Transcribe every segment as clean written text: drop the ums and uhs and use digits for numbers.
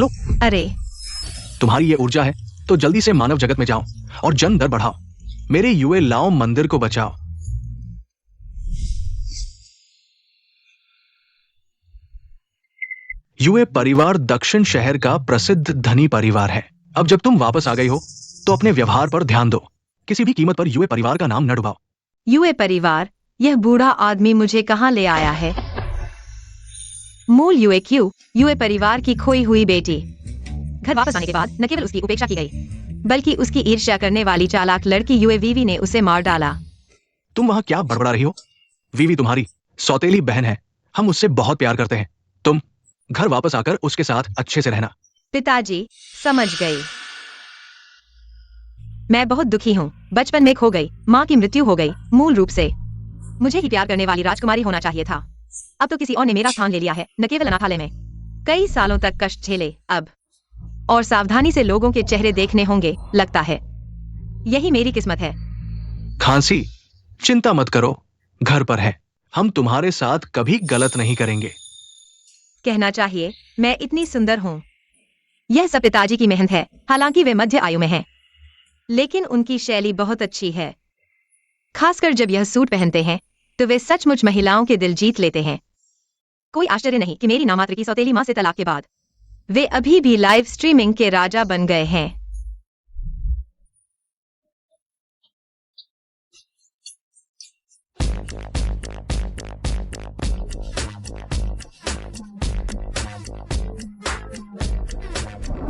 लो, अरे तुम्हारी ये ऊर्जा है तो जल्दी से मानव जगत में जाओ और जन दर बढ़ाओ। मेरे युए लाओ मंदिर को बचाओ। युए परिवार दक्षिण शहर का प्रसिद्ध धनी परिवार है। अब जब तुम वापस आ गई हो तो अपने व्यवहार पर ध्यान दो। किसी भी कीमत पर युए परिवार का नाम न डुबाओ। युए परिवार, यह बूढ़ा आदमी मुझे कहाँ ले आया है? मूल युए परिवार की खोई हुई बेटी। घर वापस आने के बाद न केवल उसकी उपेक्षा की गई, बल्कि उसकी ईर्ष्या करने वाली चालाक लड़की युए वीवी ने उसे मार डाला। तुम वहां क्या बड़बड़ा रही हो? वीवी तुम्हारी सौतेली बहन है। हम उससे बहुत प्यार करते हैं। तुम घर वापस आकर उसके साथ अच्छे से रहना। पिताजी, समझ गई। मैं बहुत दुखी हूँ। बचपन में खो गई, माँ की मृत्यु हो गई। मूल रूप से मुझे ही प्यार करने वाली राजकुमारी होना चाहिए था। अब तो किसी और ने मेरा स्थान ले लिया है, न केवल अनाथालय में। कई सालों तक कष्ट झेले अब, और सावधानी से लोगों के चेहरे देखने होंगे, लगता है यही मेरी किस्मत है। खांसी, चिंता मत करो, घर पर है। हम तुम्हारे साथ कभी गलत नहीं करेंगे। कहना चाहिए मैं इतनी सुंदर हूँ। यह सब पिताजी की मेहनत है। हालांकि वे मध्य आयु में हैं, लेकिन उनकी शैली बहुत अच्छी है। खासकर जब यह सूट पहनते हैं तो वे सचमुच महिलाओं के दिल जीत लेते हैं। कोई आश्चर्य नहीं कि मेरी नामात्र की सौतेली माँ से तलाक के बाद वे अभी भी लाइव स्ट्रीमिंग के राजा बन गए हैं।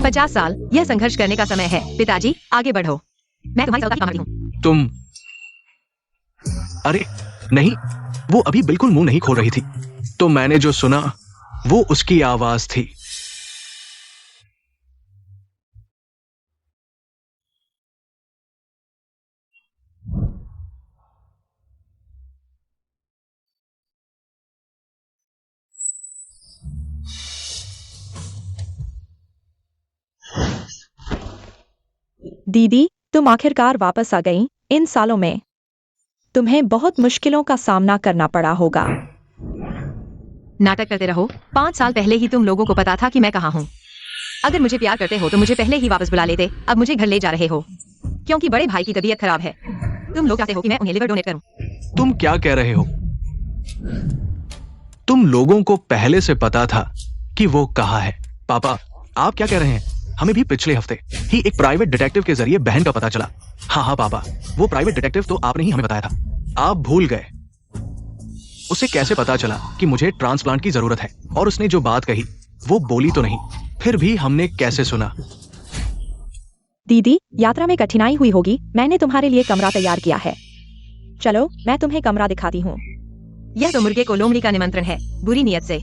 पचास साल, यह संघर्ष करने का समय है। पिताजी, आगे बढ़ो। मैं तुम्हारी सौदा की हूँ। तुम, अरे नहीं, वो अभी बिल्कुल मुंह नहीं खोल रही थी। तो मैंने जो सुना वो उसकी आवाज थी। दीदी, तुम आखिरकार वापस आ गई। इन सालों में तुम्हें बहुत मुश्किलों का सामना करना पड़ा होगा। नाटक करते रहो। 5 साल पहले ही तुम लोगों को पता था कि मैं कहाँ हूँ। अगर मुझे प्यार करते हो तो मुझे पहले ही वापस बुला लेते। अब मुझे घर ले जा रहे हो क्योंकि बड़े भाई की तबीयत खराब है। तुम लोग चाहते हो कि मैं उन्हें लिवर डोनेट करूं। तुम क्या कह रहे हो? तुम लोगों को पहले से पता था कि वो कहाँ है। पापा, आप क्या कह रहे हैं? हमें भी पिछले हफ्ते ही एक प्राइवेट डिटेक्टिव के जरिए बहन का पता चला। हाँ पापा, वो प्राइवेट डिटेक्टिव तो आपने ही हमें बताया था। आप भूल गए। उसे कैसे पता चला कि मुझे ट्रांसप्लांट की जरूरत है? और उसने जो बात कही वो बोली तो नहीं, फिर भी हमने कैसे सुना? दीदी, यात्रा में कठिनाई हुई होगी। मैंने तुम्हारे लिए कमरा तैयार किया है। चलो, मैं तुम्हें कमरा दिखाती हूँ। यह तो मुर्गे को लोमड़ी का निमंत्रण है, बुरी नियत से।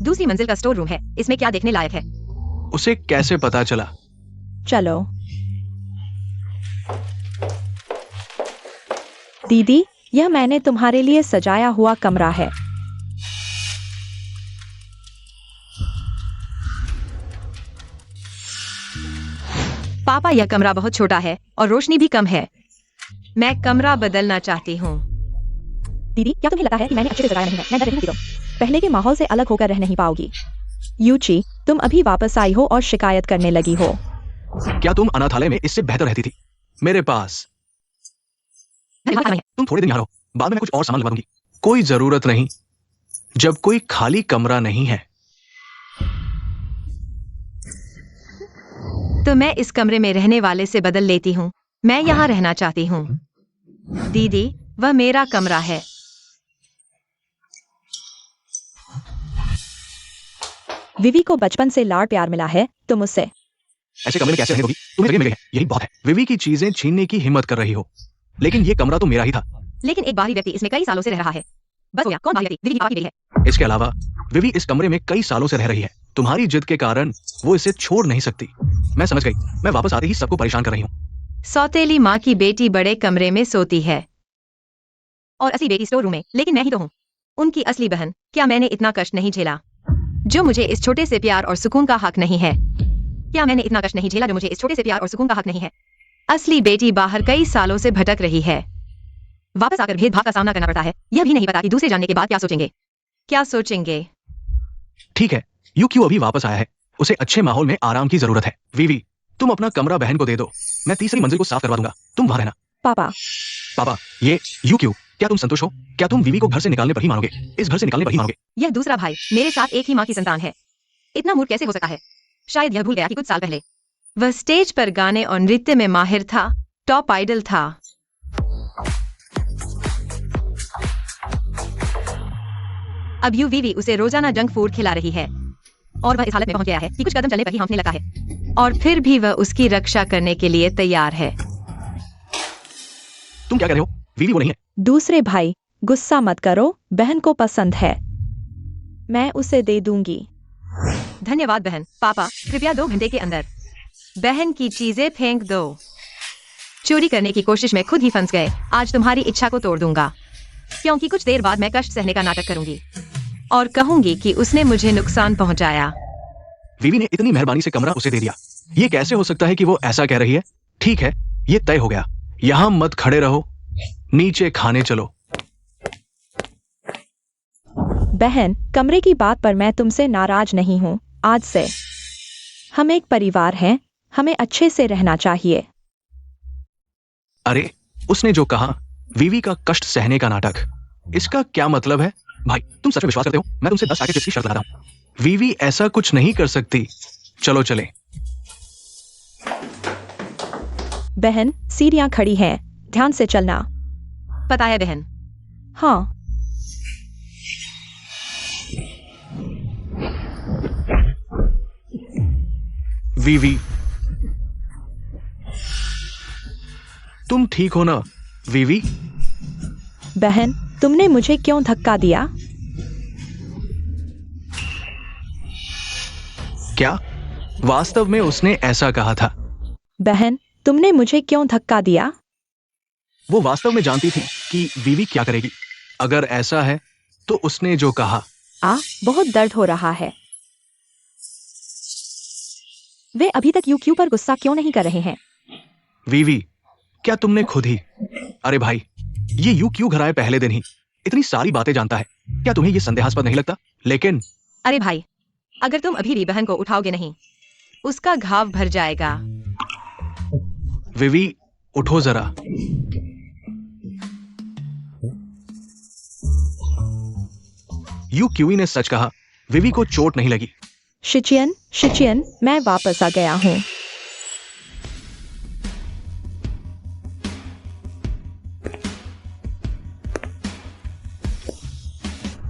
दूसरी मंजिल का स्टोर रूम है। इसमें क्या देखने लायक है? उसे कैसे पता चला? चलो। दीदी, यह मैंने तुम्हारे लिए सजाया हुआ कमरा है। पापा, यह कमरा बहुत छोटा है और रोशनी भी कम है। मैं कमरा बदलना चाहती हूँ। दीदी, क्या तुम्हें लगता है कि मैंने अच्छे से सजाया नहीं है? मैं रहने दो। पहले के माहौल से अलग होकर रह नहीं पाओगी। यूची, तुम अभी वापस आई हो और शिकायत करने लगी हो। क्या तुम अनाथालय में इससे बेहतर रहती थी? मेरे पास तुम थोड़े दिन यहाँ रहो, बाद में मैं कुछ और सामान लगा दूंगी। कोई जरूरत नहीं, जब कोई खाली कमरा नहीं है। तो मैं इस कमरे में रहने वाले से बदल लेती हूँ। मैं यहाँ रहना चाहती हूँ। दीदी, वह मेरा कमरा है। विवी को बचपन से लाड़ प्यार मिला है, तुम उससे ऐसे कमरे में कैसे रहोगी? तुम्हें जगह मिली है, यही बहुत है। विवी की चीजें छीनने की हिम्मत कर रही हो, लेकिन ये कमरा तो मेरा ही था। लेकिन एक बाहरी व्यक्ति इसमें कई सालों से रह रहा है। बस हो गया, कौन बाहरी व्यक्ति? विवी की पापा की बेटी है। इसके अलावा विवी इस कमरे में कई सालों से रह रही है। तुम्हारी जिद के कारण वो इसे छोड़ नहीं सकती। मैं समझ गई। मैं वापस आते ही सबको परेशान कर रही हूँ। सौतेली माँ की बेटी बड़े कमरे में सोती है और असली बेटी स्टोर रूम में। लेकिन मैं ही तो हूँ उनकी असली बहन। क्या मैंने इतना कष्ट नहीं झेला जो मुझे इस छोटे से प्यार और सुकून का हक नहीं है? क्या मैंने इतना कष्ट नहीं झेला जो मुझे इस छोटे से प्यार और सुकून का हक नहीं है? असली बेटी बाहर कई सालों से भटक रही है। वापस आकर भेदभाव का सामना करना पड़ता है। यह भी नहीं पता कि दूसरे जानने के बाद क्या सोचेंगे। क्या सोचेंगे? ठीक है, यू क्यों अभी वापस आया है? उसे अच्छे माहौल में आराम की जरूरत है। वीवी, तुम अपना कमरा बहन को दे दो, मैं तीसरी मंजिल को साफ करवा दूंगा, तुम वहां रहना। पापा, पापा, ये यू क्यों? क्या तुम संतुष्ट हो? क्या तुम वीवी को घर से निकालने पर ही मानोगे? इस घर से निकालने पर ही मानोगे? यह दूसरा भाई मेरे साथ एक ही माँ की संतान है। इतना मूर्ख कैसे हो सकता है? शायद यह भूल गया कि कुछ साल पहले वह स्टेज पर गाने और नृत्य में माहिर था, टॉप आइडल था। अब वीवी उसे रोजाना जंक फूड खिला रही है और वह इस हालत में पहुंच गया है कि कुछ कदम चलने पर ही हाँफने लगता है, और फिर भी वह उसकी रक्षा करने के लिए तैयार है। तुम क्या कह रहे हो? वीवी वो नहीं है। दूसरे भाई, गुस्सा मत करो, बहन को पसंद है, मैं उसे दे दूंगी। धन्यवाद बहन। पापा, कृपया 2 घंटे के अंदर बहन की चीजें फेंक दो। चोरी करने की कोशिश में खुद ही फंस गए। आज तुम्हारी इच्छा को तोड़ दूंगा, क्योंकि कुछ देर बाद मैं कष्ट सहने का नाटक करूंगी और कहूंगी कि उसने मुझे नुकसान पहुंचाया। वीवी ने इतनी मेहरबानी से कमरा उसे दे दिया। ये कैसे हो सकता है कि वो ऐसा कह रही है? ठीक है, ये तय हो गया। यहां मत खड़े रहो, नीचे खाने चलो। बहन, कमरे की बात पर मैं तुमसे नाराज नहीं हूँ। आज से हम एक परिवार हैं, हमें अच्छे से रहना चाहिए। अरे, उसने जो कहा, वीवी का कष्ट सहने का नाटक, इसका क्या मतलब है? भाई, तुम सच में विश्वास करते हो? मैं तुमसे 10 पैकेट चिप्स की शर्त लगाता हूं। वीवी ऐसा कुछ नहीं कर सकती। चलो चले। बहन, सीढ़ियां खड़ी हैं, ध्यान से चलना। पता है बहन। हाँ। वीवी, तुम ठीक हो ना? वीवी, बहन, तुमने मुझे क्यों धक्का दिया? क्या वास्तव में उसने ऐसा कहा था? बहन, तुमने मुझे क्यों धक्का दिया? वो वास्तव में जानती थी कि वीवी क्या करेगी। अगर ऐसा है तो उसने जो कहा। बहुत दर्द हो रहा है। वे अभी तक यूक्यू पर गुस्सा क्यों नहीं कर रहे हैं? वीवी, क्या तुमने खुद ही... अरे भाई, ये यू क्यों घर आए पहले दिन ही? इतनी सारी बातें जानता है, क्या तुम्हें ये संदेहास्पद नहीं लगता? लेकिन अरे भाई, अगर तुम अभी भी बहन को उठाओगे नहीं, उसका घाव भर जाएगा। विवी, उठो जरा। यू क्यूई ने सच कहा, विवी को चोट नहीं लगी। शिचियन, मैं वापस आ गया हूँ।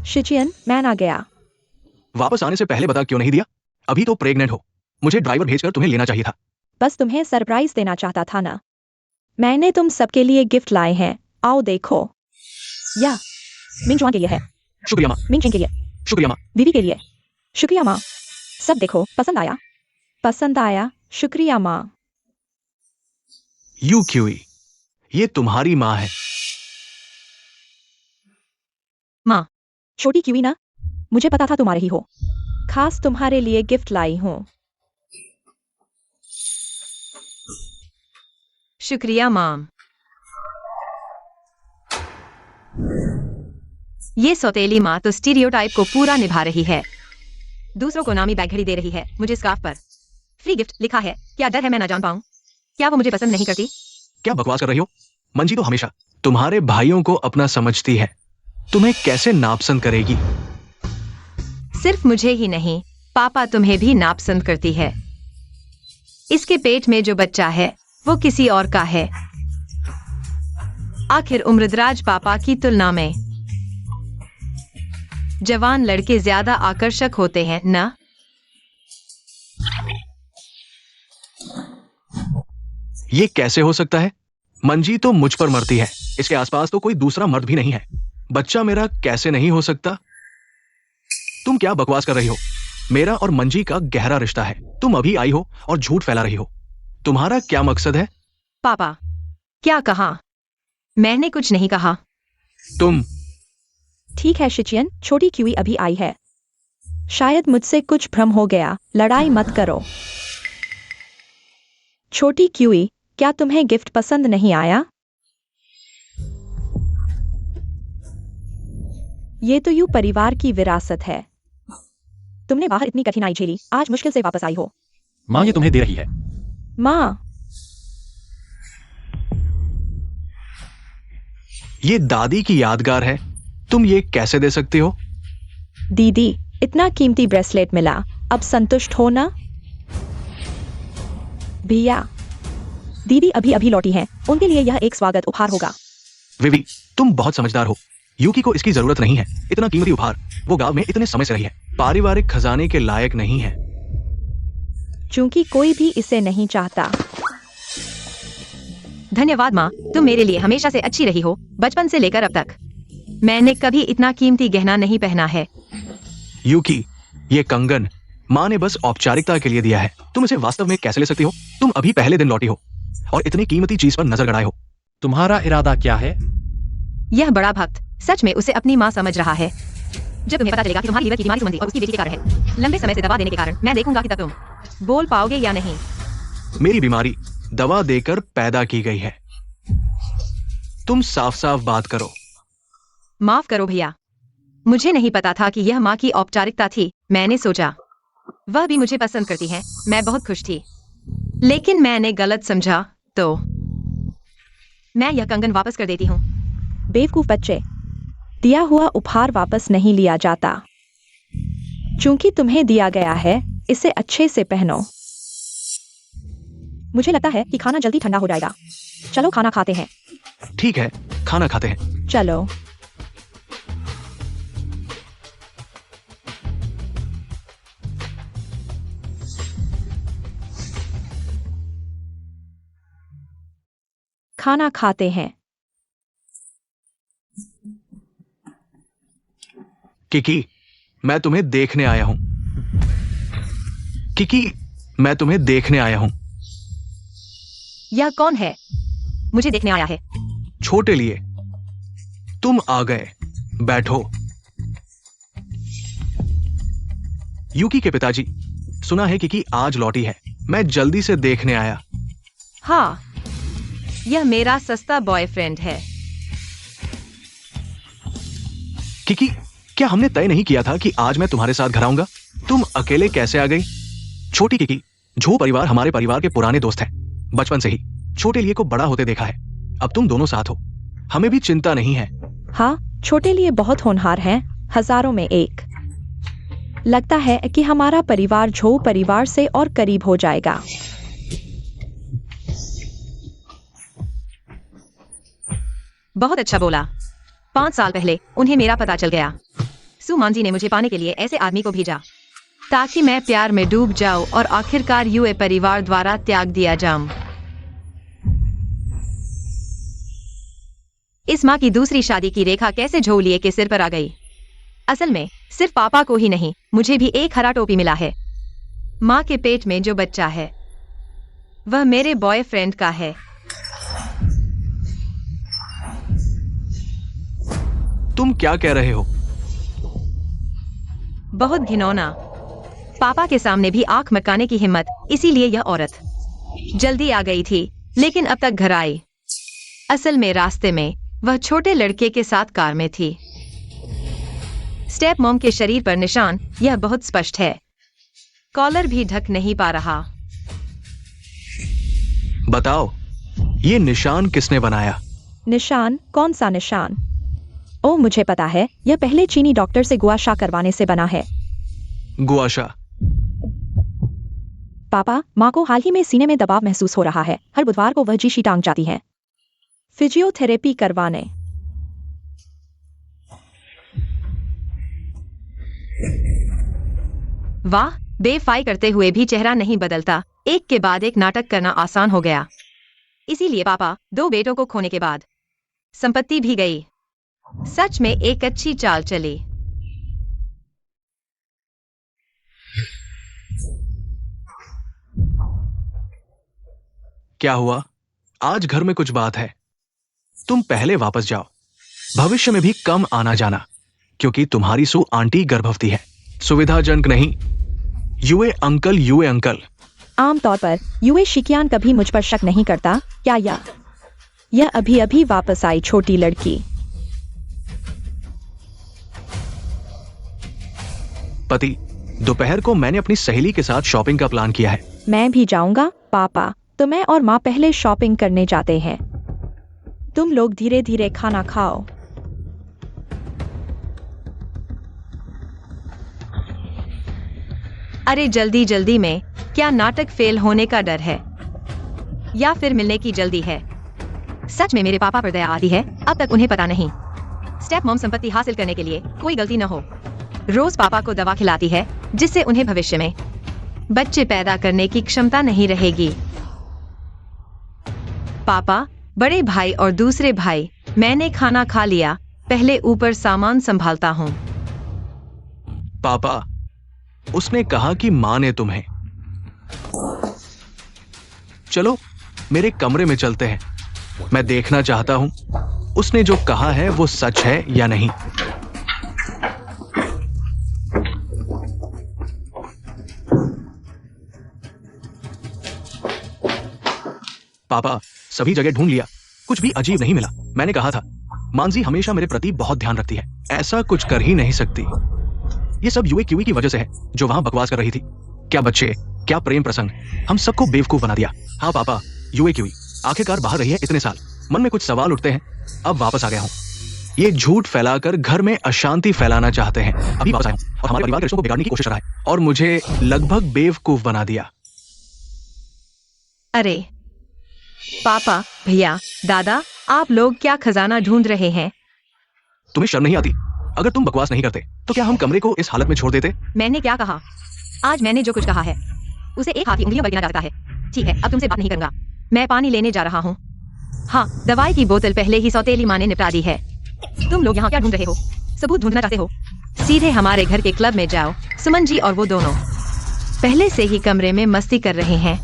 शिचियन, मैं आ गया। वापस आने से पहले बता क्यों नहीं दिया? अभी तो प्रेग्नेंट हो, मुझे ड्राइवर भेजकर तुम्हें लेना चाहिए था। बस तुम्हें सरप्राइज देना चाहता था ना। मैंने तुम सबके लिए गिफ्ट लाए हैं, आओ देखो। या मिंगजुआन के लिए है। शुक्रिया माँ। मिंगजिन के लिए। शुक्रिया माँ। दीदी के लिए। शुक्रिया माँ। सब देखो, पसंद आया? पसंद आया, शुक्रिया माँ। यू क्यूई, ये तुम्हारी माँ है। माँ। छोटी क्यूई ना, मुझे पता था तुम आ रही हो। खास तुम्हारे लिए गिफ्ट लाई हूँ। शुक्रिया माम। ये सौतेली माँ तो स्टीरियोटाइप को पूरा निभा रही है। दूसरों को नामी बैग घड़ी दे रही है, मुझे स्कार्फ पर फ्री गिफ्ट लिखा है। क्या डर है मैं ना जान पाऊं? क्या वो मुझे पसंद नहीं करती? क्या बकवास कर रही हो? मंजी तो हमेशा तुम्हारे भाइयों को अपना समझती है, तुम्हें कैसे नापसंद करेगी? सिर्फ मुझे ही नहीं, पापा तुम्हें भी नापसंद करती है। इसके पेट में जो बच्चा है वो किसी और का है। आखिर उम्रदराज पापा की तुलना में जवान लड़के ज्यादा आकर्षक होते हैं ना? ये कैसे हो सकता है? मंजी तो मुझ पर मरती है, इसके आसपास तो कोई दूसरा मर्द भी नहीं है। बच्चा मेरा कैसे नहीं हो सकता? तुम क्या बकवास कर रही हो? मेरा और मंजी का गहरा रिश्ता है। तुम अभी आई हो और झूठ फैला रही हो। तुम्हारा क्या मकसद है? पापा, क्या कहा? मैंने कुछ नहीं कहा। तुम... ठीक है शिचियन, छोटी क्यूई अभी आई है। शायद मुझसे कुछ भ्रम हो गया, लड़ाई मत करो। छोटी क्यूई, क्या तुम्हें गिफ्ट पसंद नहीं आया? ये तो यू परिवार की विरासत है। तुमने बाहर इतनी कठिनाई झेली, आज मुश्किल से वापस आई हो। माँ ये तुम्हें दे रही है। माँ, ये दादी की यादगार है, तुम ये कैसे दे सकती हो? दीदी, इतना कीमती ब्रेसलेट मिला, अब संतुष्ट हो ना? भैया, दीदी अभी अभी लौटी हैं, उनके लिए यह एक स्वागत उपहार होगा। विवी, तुम बहुत समझदार हो। यूकी को इसकी जरूरत नहीं है। इतना कीमती उपहार वो गांव में इतने समय से रही है, पारिवारिक खजाने के लायक नहीं है। क्योंकि कोई भी इसे नहीं चाहता। धन्यवाद माँ, तुम मेरे लिए हमेशा से अच्छी रही हो, बचपन से लेकर अब तक। मैंने कभी इतना कीमती गहना नहीं पहना है। यूकी, ये कंगन माँ ने बस औपचारिकता के लिए दिया है। तुम इसे वास्तव में कैसे ले सकती हो? तुम अभी पहले दिन लौटी हो और इतनी कीमती चीज पर नजर गड़ाए हो। तुम्हारा इरादा क्या है? यह बड़ा भक्त सच में उसे अपनी माँ समझ रहा है। जब तुम्हें पता चलेगा कि तुम्हारी लीवर की बीमारी संबंधी और उसकी बेटी के कारण है, लंबे समय से दवा देने के कारण, मैं देखूंगा कि तब तुम बोल पाओगे या नहीं। मेरी बीमारी दवा देकर पैदा की गई है। तुम साफ साफ बात करो। माफ करो भैया, मुझे नहीं पता था कि यह माँ की औपचारिकता थी। मैंने सोचा वह भी मुझे पसंद करती है, मैं बहुत खुश थी, लेकिन मैंने गलत समझा, तो मैं यह कंगन वापस कर देती हूँ। बेवकूफ बच्चे, दिया हुआ उपहार वापस नहीं लिया जाता। चूंकि तुम्हें दिया गया है, इसे अच्छे से पहनो। मुझे लगता है कि खाना जल्दी ठंडा हो जाएगा। चलो खाना खाते हैं। ठीक है, खाना खाते हैं। चलो। खाना खाते हैं। किकी, मैं तुम्हें देखने आया हूं। किकी, मैं तुम्हें देखने आया हूं। यह कौन है? मुझे देखने आया है। छोटे लिए तुम आ गए, बैठो। यूकी के पिताजी, सुना है किकी आज लौटी है, मैं जल्दी से देखने आया। हाँ, यह मेरा सस्ता बॉयफ्रेंड है। किकी, क्या हमने तय नहीं किया था कि आज मैं तुम्हारे साथ घर आऊंगा? तुम अकेले कैसे आ गई? छोटी किकी, झो परिवार हमारे परिवार के पुराने दोस्त हैं, बचपन से ही छोटे लिए को बड़ा होते देखा है। अब तुम दोनों साथ हो, हमें भी चिंता नहीं है। हाँ, छोटे लिए बहुत होनहार हैं, हजारों में एक। लगता है कि हमारा परिवार झो परिवार से और करीब हो जाएगा। बहुत अच्छा बोला। 5 साल पहले उन्हें मेरा पता चल गया। सुमान जी ने मुझे पाने के लिए ऐसे आदमी को भेजा ताकि मैं प्यार में डूब जाऊं और आखिरकार यूए परिवार द्वारा त्याग दिया जाऊं। इस माँ की दूसरी शादी की रेखा कैसे झोलिए के सिर पर आ गई? असल में सिर्फ पापा को ही नहीं, मुझे भी एक हरा टोपी मिला है। माँ के पेट में जो बच्चा है वह मेरे बॉयफ्रेंड का है। तुम क्या कह रहे हो? बहुत घिनौना। पापा के सामने भी आंख मटकाने की हिम्मत, इसीलिए यह औरत जल्दी आ गई थी, लेकिन अब तक घर आई। असल में रास्ते में वह छोटे लड़के के साथ कार में थी। स्टेप मॉम के शरीर पर निशान यह बहुत स्पष्ट है। कॉलर भी ढक नहीं पा रहा। बताओ, ये निशान किसने बनाया? निशान? कौन सा निशान? ओ, मुझे पता है, यह पहले चीनी डॉक्टर से गुआशा करवाने से बना है। गुआशा? पापा, माँ को हाल ही में सीने में दबाव महसूस हो रहा है। हर बुधवार को वह जीशी टांग जाती है फिजियोथेरेपी करवाने। वाह, बेफाई करते हुए भी चेहरा नहीं बदलता। एक के बाद एक नाटक करना आसान हो गया। इसीलिए पापा 2 बेटों को खोने के बाद संपत्ति भी गई। सच में एक अच्छी चाल चली। क्या हुआ? आज घर में कुछ बात है? तुम पहले वापस जाओ। भविष्य में भी कम आना जाना, क्योंकि तुम्हारी सु आंटी गर्भवती है। सुविधाजनक नहीं। यूए अंकल। आमतौर पर यूए शिकियान कभी मुझ पर शक नहीं करता। क्या यह अभी अभी वापस आई छोटी लड़की। पति, दोपहर को मैंने अपनी सहेली के साथ शॉपिंग का प्लान किया है। मैं भी जाऊंगा पापा, तो मैं और माँ पहले शॉपिंग करने जाते हैं। तुम लोग धीरे धीरे खाना खाओ। अरे जल्दी जल्दी में, क्या नाटक फेल होने का डर है या फिर मिलने की जल्दी है? सच में मेरे पापा पर दया आती है, अब तक उन्हें पता नहीं। स्टेप मॉम संपत्ति हासिल करने के लिए कोई गलती न हो। रोज पापा को दवा खिलाती है जिससे उन्हें भविष्य में बच्चे पैदा करने की क्षमता नहीं रहेगी। पापा, बड़े भाई और दूसरे भाई, मैंने खाना खा लिया, पहले ऊपर सामान संभालता हूँ। पापा, उसने कहा कि माँ ने तुम्हें। चलो मेरे कमरे में चलते हैं, मैं देखना चाहता हूं उसने जो कहा है वो सच है या नहीं। पापा, सभी जगह ढूंढ लिया, कुछ भी अजीब नहीं मिला। मैंने कहा था मानसी हमेशा मेरे प्रति बहुत ध्यान रखती है, ऐसा कुछ कर ही नहीं सकती। ये सब यूए क्यूई की वजह से है जो वहां बकवास कर रही थी। क्या बच्चे, क्या प्रेम प्रसंग, हम सबको बेवकूफ बना दिया। हाँ पापा, यूए क्यूई आखिरकार बाहर रही है इतने साल, मन में कुछ सवाल उठते हैं, अब वापस आ गया हूँ। ये झूठ फैलाकर घर में अशांति फैलाना चाहते हैं, अभी वापस आया हूँ और हमारे परिवार के रिश्तों को बिगाड़ने की कोशिश कर रहा है और मुझे लगभग बेवकूफ बना दिया। अरे पापा, भैया, दादा, आप लोग क्या खजाना ढूंढ रहे हैं? तुम्हें शर्म नहीं आती? अगर तुम बकवास नहीं करते तो क्या हम कमरे को इस हालत में छोड़ देते? मैंने क्या कहा? आज मैंने जो कुछ कहा है उसे एक हाथ की उंगलियों पर गिना जा सकता है। ठीक है, अब तुमसे बात नहीं करूंगा, मैं पानी लेने जा रहा हूँ। हाँ, दवाई की बोतल पहले ही सौतेली माँ ने निपटा दी है। तुम लोग यहाँ क्या ढूंढ रहे हो? सबूत ढूंढना चाहते हो? सीधे हमारे घर के क्लब में जाओ। सुमन जी और वो दोनों पहले से ही कमरे में मस्ती कर रहे हैं।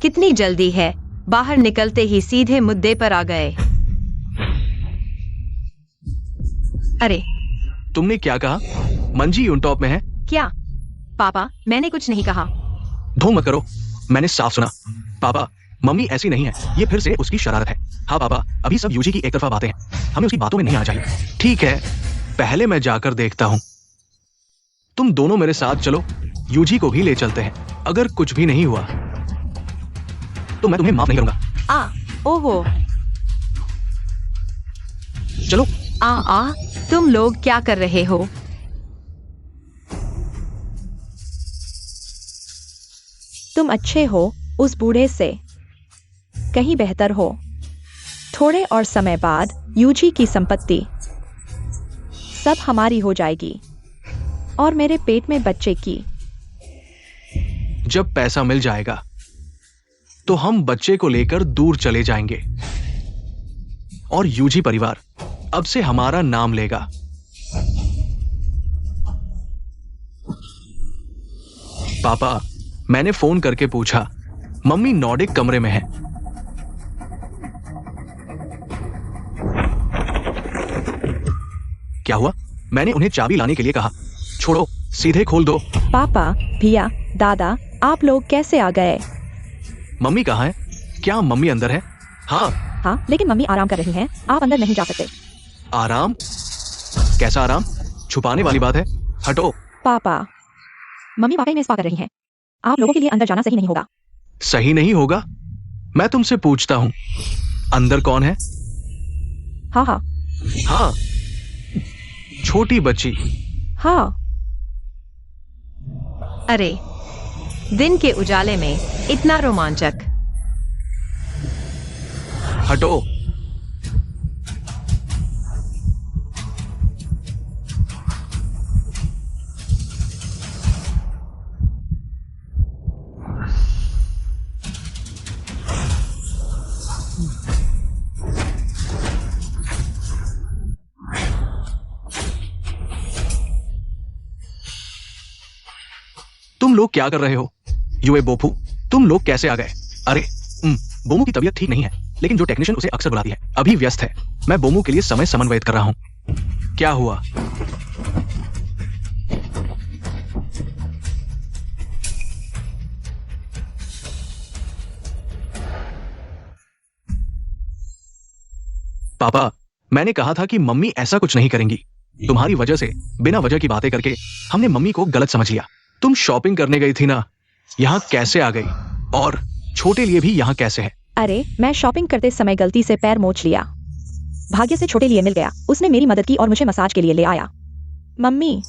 कितनी जल्दी है, बाहर निकलते ही सीधे मुद्दे पर आ गए। अरे तुमने क्या कहा? मंजी उन टॉप में है। क्या? पापा, मैंने कुछ नहीं कहा। ढोंग मत करो, मैंने साफ सुना। पापा, मम्मी ऐसी नहीं है, ये फिर से उसकी शरारत है। हाँ पापा, अभी सब यूजी की एक तरफा बातें हैं, हमें उसकी बातों में नहीं आना चाहिए। ठीक है, पहले मैं जाकर देखता हूँ। तुम दोनों मेरे साथ चलो, यूजी को भी ले चलते हैं। अगर कुछ भी नहीं हुआ तो मैं तुम्हें माफ नहीं करूंगा। ओहो, चलो। तुम लोग क्या कर रहे हो? तुम अच्छे हो उस बूढ़े से, कहीं बेहतर हो। थोड़े और समय बाद यूजी की संपत्ति सब हमारी हो जाएगी और मेरे पेट में बच्चे की। जब पैसा मिल जाएगा तो हम बच्चे को लेकर दूर चले जाएंगे और यूजी परिवार अब से हमारा नाम लेगा। पापा, मैंने फोन करके पूछा, मम्मी नॉर्डिक कमरे में है। क्या हुआ? मैंने उन्हें चाबी लाने के लिए कहा। छोड़ो, सीधे खोल दो। पापा, भैया, दादा, आप लोग कैसे आ गए? मम्मी कहाँ है? क्या मम्मी अंदर है? हाँ, लेकिन मम्मी आराम कर रही हैं, आप अंदर नहीं जा सकते। आराम? कैसा आराम? छुपाने वाली बात है, हटो। पापा, मम्मी वाकई में स्पा कर रही हैं, आप लोगों के लिए अंदर जाना सही नहीं होगा। सही नहीं होगा? मैं तुमसे पूछता हूं, अंदर कौन है? हाँ हाँ हाँ, छोटी बच्ची। हाँ। अरे, दिन के उजाले में इतना रोमांचक। हटो। तुम लोग क्या कर रहे हो? यूए बोफू, तुम लोग कैसे आ गए? अरे बोमू की तबीयत ठीक नहीं है, लेकिन जो टेक्नीशियन उसे अक्सर बुलाती है अभी व्यस्त है। मैं बोमू के लिए समय समन्वयित कर रहा हूं। क्या हुआ? पापा, मैंने कहा था कि मम्मी ऐसा कुछ नहीं करेंगी। तुम्हारी वजह से बिना वजह की बातें करके हमने मम्मी को गलत समझ लिया। तुम शॉपिंग करने गई थी ना, यहाँ कैसे आ गई? और छोटे लिए भी यहाँ कैसे है? अरे मैं शॉपिंग करते समय गलती से पैर मोच लिया। भाग्य से छोटे लिए मिल गया, उसने मेरी मदद की और मुझे मसाज के लिए ले आया। मम्मी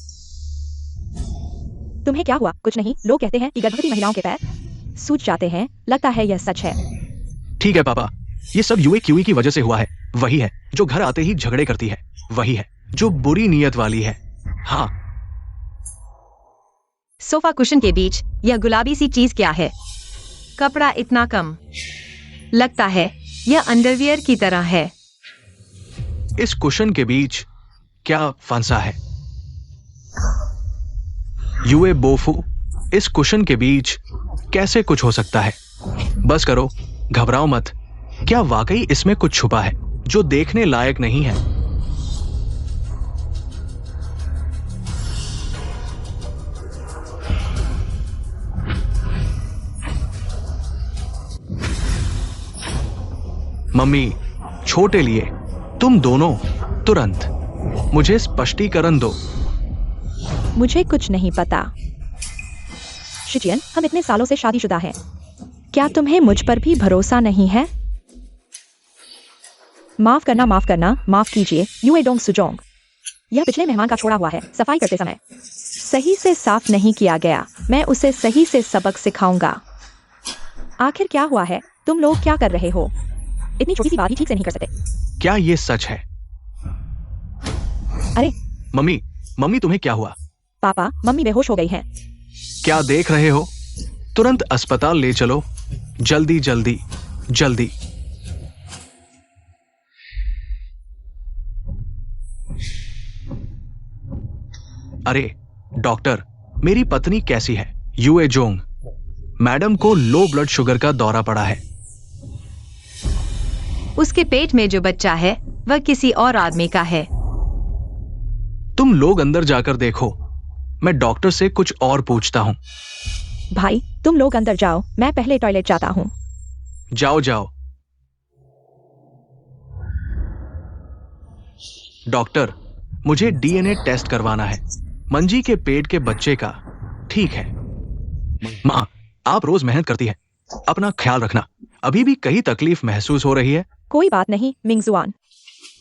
तुम्हें क्या हुआ? कुछ नहीं, लोग कहते हैं कि गर्भवती महिलाओं के पैर सूज जाते हैं, लगता है यह सच है। ठीक है पापा, ये सब यूए क्यूई की वजह से हुआ है। वही है जो घर आते ही झगड़े करती है, वही है जो बुरी नीयत वाली है। हाँ। सोफा कुशन के बीच यह गुलाबी सी चीज क्या है? कपड़ा इतना कम, लगता है यह अंडरवियर की तरह है। इस कुशन के बीच क्या फंसा है? यूए बोफू, इस कुशन के बीच कैसे कुछ हो सकता है? बस करो, घबराओ मत। क्या वाकई इसमें कुछ छुपा है जो देखने लायक नहीं है? मम्मी, छोटे लिए, तुम दोनों तुरंत मुझे स्पष्टीकरण दो। मुझे कुछ नहीं पता। शिचियन, हम इतने सालों से शादीशुदा हैं। क्या तुम्हें मुझ पर भी भरोसा नहीं है? माफ करना, माफ करना, माफ कीजिए यूए डोंग सुजोंग। यह पिछले मेहमान का छोड़ा हुआ है, सफाई करते समय सही से साफ नहीं किया गया। मैं उसे सही से सबक सिखाऊंगा। आखिर क्या हुआ है? तुम लोग क्या कर रहे हो? इतनी छोटी सी बात ही ठीक से नहीं कर सकते। क्या ये सच है? अरे मम्मी, मम्मी तुम्हें क्या हुआ? पापा, मम्मी बेहोश हो गई हैं। क्या देख रहे हो? तुरंत अस्पताल ले चलो, जल्दी जल्दी जल्दी। अरे डॉक्टर, मेरी पत्नी कैसी है? यूए जोंग, मैडम को लो ब्लड शुगर का दौरा पड़ा है। उसके पेट में जो बच्चा है वह किसी और आदमी का है। तुम लोग अंदर जाकर देखो, मैं डॉक्टर से कुछ और पूछता हूं। भाई तुम लोग अंदर जाओ, मैं पहले टॉयलेट जाता हूँ। जाओ जाओ। डॉक्टर, मुझे डीएनए टेस्ट करवाना है मंजी के पेट के बच्चे का। ठीक है माँ, आप रोज मेहनत करती हैं, अपना ख्याल रखना। अभी भी कहीं तकलीफ महसूस हो रही है? कोई बात नहीं मिंगजुआन,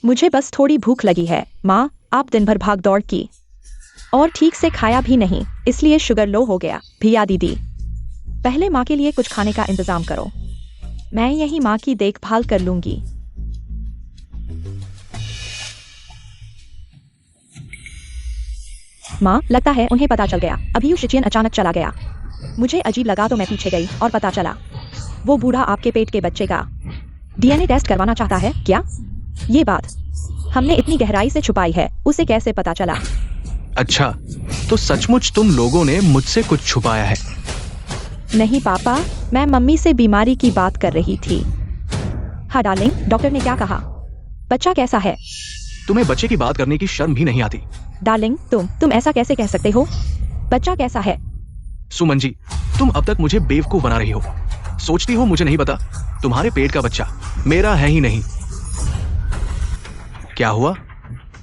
मुझे बस थोड़ी भूख लगी है। माँ, आप दिन भर भाग दौड़ की और ठीक से खाया भी नहीं, इसलिए शुगर लो हो गया। भिया दीदी, पहले माँ के लिए कुछ खाने का इंतजाम करो, मैं यही माँ की देखभाल कर लूंगी। माँ, लगता है उन्हें पता चल गया। अभी यू शिचियन अचानक चला गया। मुझे अजीब लगा तो मैं पीछे गई और पता चला वो बूढ़ा आपके पेट के बच्चे का डीएनए टेस्ट करवाना चाहता है। क्या ये बात हमने इतनी गहराई से छुपाई है, उसे कैसे पता चला? अच्छा, तो सचमुच तुम लोगों ने मुझसे कुछ छुपाया है? नहीं पापा, मैं मम्मी से बीमारी की बात कर रही थी। हाँ डार्लिंग, डॉक्टर ने क्या कहा? बच्चा कैसा है? तुम्हें बच्चे की बात करने की शर्म भी नहीं आती? डार्लिंग, तुम ऐसा कैसे कह सकते हो? बच्चा कैसा है? सुमन जी, तुम अब तक मुझे बेवकूफ बना रही हो। सोचती हो मुझे नहीं पता? तुम्हारे पेट का बच्चा मेरा है ही नहीं। क्या हुआ?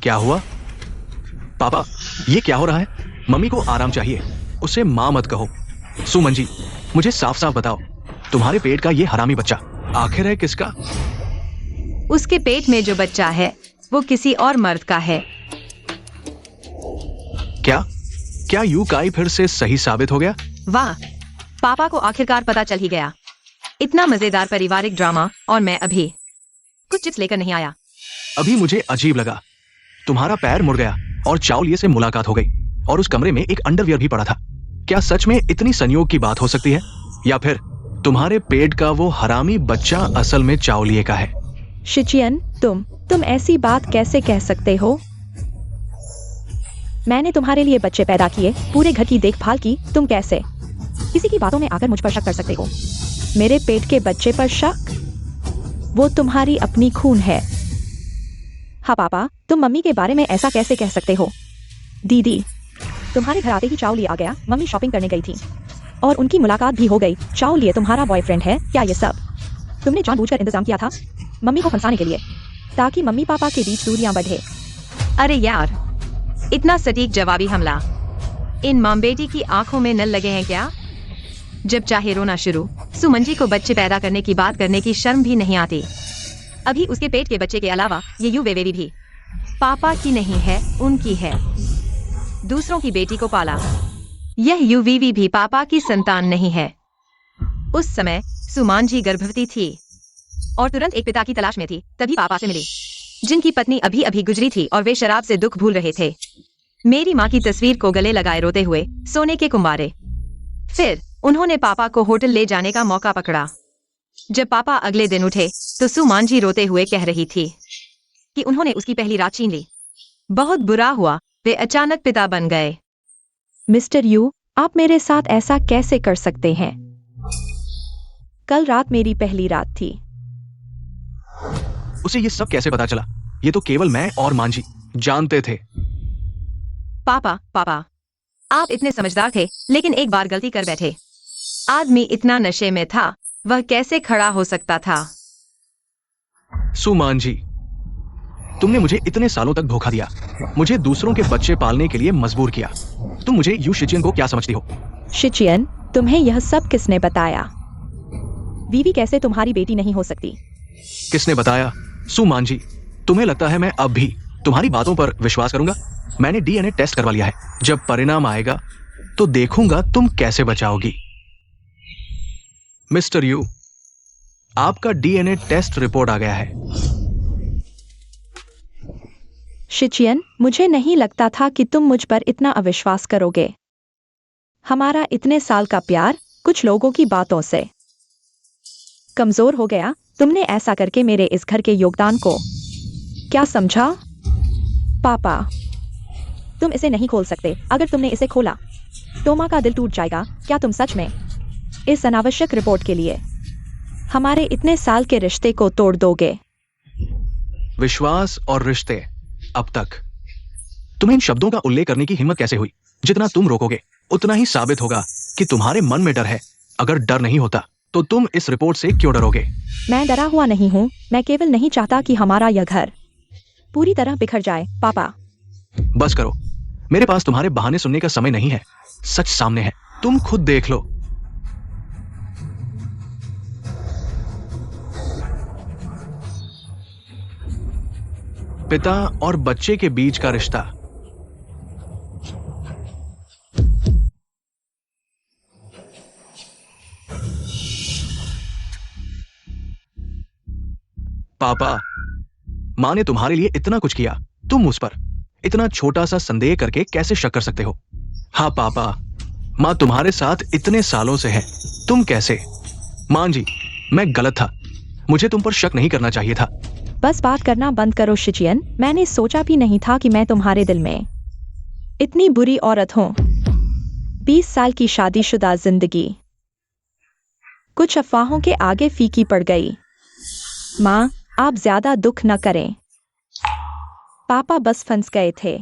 क्या हुआ? पापा, ये क्या हो रहा है? मम्मी को आराम चाहिए, उसे माँ मत कहो। सुमन जी, मुझे साफ साफ बताओ, तुम्हारे पेट का ये हरामी बच्चा आखिर है किसका? उसके पेट में जो बच्चा है वो किसी और मर्द का है। क्या यू काई फिर से सही साबित हो गया? वाह, पापा को आखिरकार पता चल ही गया। इतना मजेदार पारिवारिक ड्रामा, और मैं अभी कुछ चिप्स लेकर नहीं आया। अभी मुझे अजीब लगा। तुम्हारा पैर मुड़ गया और चावलिए से मुलाकात हो गई और उस कमरे में एक अंडरवियर भी पड़ा था। क्या सच में इतनी संयोग की बात हो सकती है? या फिर तुम्हारे पेट का वो हरामी बच्चा असल में चावलिए का है? शिचियन, तुम ऐसी बात कैसे कह सकते हो? मैंने तुम्हारे लिए बच्चे पैदा किए, पूरे घर की देखभाल की, तुम कैसे किसी की बातों में आकर मुझ पर शक कर सकते हो? मेरे पेट के बच्चे पर शक? वो तुम्हारी अपनी खून है। हाँ पापा, तुम मम्मी के बारे में ऐसा कैसे कह सकते हो? दीदी, तुम्हारे घर आते ही चावली आ गया, मम्मी शॉपिंग करने गई थी और उनकी मुलाकात भी हो गई। चावलिए तुम्हारा बॉयफ्रेंड है क्या? ये सब तुमने जानबूझकर इंतजाम किया था मम्मी को फंसाने के लिए, ताकि मम्मी पापा के बीच दूरियां बढ़े। अरे यार, इतना सटीक जवाबी हमला। इन मां बेटी की आंखों में नल लगे हैं क्या? जब चाहे रोना शुरू। सुमन जी को बच्चे पैदा करने की बात करने की शर्म भी नहीं आती। अभी उसके पेट के बच्चे के अलावा ये यूवेवी भी पापा की नहीं है, उनकी है। दूसरों की बेटी को पाला। यह यूवीवी भी पापा की संतान नहीं है। उस समय सुमान जी गर्भवती थी और तुरंत एक पिता की तलाश में थी, तभी पापा से मिली, जिनकी पत्नी अभी अभी गुजरी थी और वे शराब से दुख भूल रहे थे। मेरी माँ की तस्वीर को गले लगाए रोते हुए सोने के कुंवारे। फिर उन्होंने पापा को होटल ले जाने का मौका पकड़ा। जब पापा अगले दिन उठे तो सुमान जी रोते हुए कह रही थी कि उन्होंने उसकी पहली रात छीन ली। बहुत बुरा हुआ, वे अचानक पिता बन गए। मिस्टर यू, आप मेरे साथ ऐसा कैसे कर सकते हैं? कल रात मेरी पहली रात थी। उसे ये सब कैसे पता चला? ये तो केवल मैं और मांझी जानते थे। पापा, आप इतने समझदार थे, लेकिन एक बार गलती कर बैठे। आदमी इतना नशे में था, वह कैसे खड़ा हो सकता था? सुमान जी, तुमने मुझे इतने सालों तक धोखा दिया, मुझे दूसरों के बच्चे पालने के लिए मजबूर किया। तुम मुझे यू शिचियन को क्या समझती हो? शिचियन, तुम्हें यह सब किसने बताया? वीवी कैसे तुम्हारी बेटी नहीं हो सकती? किसने बताया? सुमान जी, तुम्हें लगता है मैं अब भी तुम्हारी बातों पर विश्वास करूंगा? मैंने डीएनए टेस्ट करवा लिया है। जब परिणाम आएगा तो देखूंगा तुम कैसे बचाओगी। मिस्टर यू, आपका डीएनए टेस्ट रिपोर्ट आ गया है। शिचियन, मुझे नहीं लगता था कि तुम मुझ पर इतना अविश्वास करोगे। हमारा इतने साल का प्यार कुछ लोगों की बातों से कमजोर हो गया। तुमने ऐसा करके मेरे इस घर के योगदान को क्या समझा? पापा, तुम इसे नहीं खोल सकते। अगर तुमने इसे खोला तो माँ का दिल टूट जाएगा। क्या तुम सच में इस अनावश्यक रिपोर्ट के लिए हमारे इतने साल के रिश्ते को तोड़ दोगे? विश्वास और रिश्ते, अब तक तुम्हें इन शब्दों का उल्लेख करने की हिम्मत कैसे हुई? जितना तुम रोकोगे उतना ही साबित होगा कि तुम्हारे मन में डर है। अगर डर नहीं होता तो तुम इस रिपोर्ट से क्यों डरोगे? मैं डरा हुआ नहीं हूँ। मैं केवल नहीं चाहता कि हमारा यह घर पूरी तरह बिखर जाए। पापा, बस करो, मेरे पास तुम्हारे बहाने सुनने का समय नहीं है। सच सामने है, तुम खुद देख लो। पिता और बच्चे के बीच का रिश्ता। पापा, मां ने तुम्हारे लिए इतना कुछ किया, तुम उस पर इतना छोटा सा संदेह करके कैसे शक कर सकते हो? हाँ पापा, मां तुम्हारे साथ इतने सालों से है, तुम कैसे? मां जी, मैं गलत था, मुझे तुम पर शक नहीं करना चाहिए था। बस बात करना बंद करो शिचियन। मैंने सोचा भी नहीं था कि मैं तुम्हारे दिल में इतनी बुरी औरत हूं। 20 साल की शादीशुदा जिंदगी कुछ अफवाहों के आगे फीकी पड़ गई। माँ, आप ज्यादा दुख न करें। पापा बस फंस गए थे।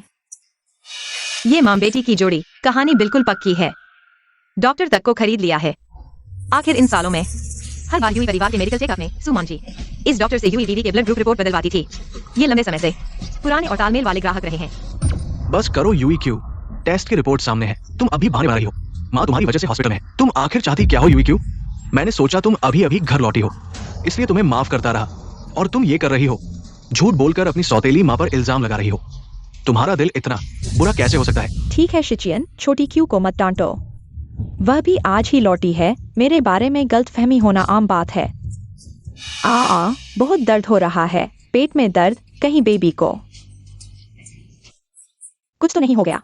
ये मां बेटी की जोड़ी कहानी बिल्कुल पक्की है। डॉक्टर तक को खरीद लिया है। आखिर इन सालों में हर बार यूई परिवार के मेडिकल चेकअप में सुमान जी इस डॉक्टर से यूईवीवी के ब्लड ग्रुप रिपोर्ट बदलवाती थी। ये लंबे समय से पुराने और तालमेल वाले ग्राहक रहे हैं। बस करो यूईक्यू, टेस्ट की रिपोर्ट सामने है। तुम अभी बहाने बना रही हो। माँ तुम्हारी वजह से हॉस्पिटल में है। तुम आखिर चाहती क्या हो यूईक्यू? मैंने सोचा तुम अभी अभी घर लौटी हो, इसलिए तुम्हें माफ करता रहा, और तुम ये कर रही हो, झूठ बोलकर अपनी सौतेली माँ पर इल्जाम लगा रही हो। तुम्हारा दिल इतना बुरा कैसे हो सकता है? ठीक है शिचियन, छोटी क्यू को मत डांटो। वह भी आज ही लौटी है। मेरे बारे में गलतफहमी होना आम बात है। बहुत दर्द हो रहा है, पेट में दर्द। कहीं बेबी को कुछ तो नहीं हो गया?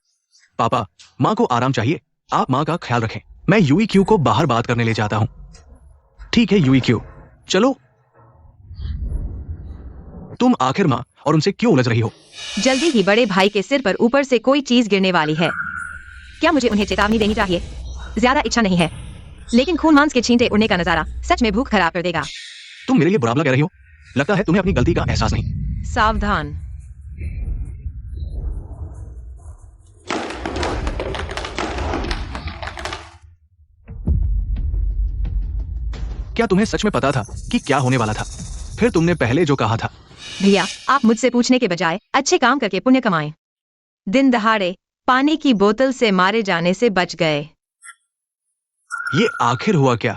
पापा, माँ को आराम चाहिए, आप माँ का ख्याल रखें। मैं यूईक्यू को बाहर बात करने ले जाता हूँ। ठीक है यूईक्यू, चलो। तुम आखिर माँ और उनसे क्यों उलझ रही हो? जल्दी ही बड़े भाई के सिर पर ऊपर से कोई चीज गिरने वाली है। क्या मुझे उन्हें चेतावनी देनी चाहिए? ज्यादा इच्छा नहीं है, लेकिन खून मांस के छींटे उड़ने का नजारा सच में भूख खराब कर देगा। तुम मेरे लिए बुरा भला कह रही हो। लगता है तुम्हें अपनी गलती का एहसास नहीं। सावधान। क्या तुम्हें सच में पता था कि क्या होने वाला था? फिर तुमने पहले जो कहा था। भैया, आप मुझसे पूछने के बजाय अच्छे काम करके पुण्य कमाएं। दिन दहाड़े पानी की बोतल से मारे जाने से बच गए। ये आखिर हुआ क्या?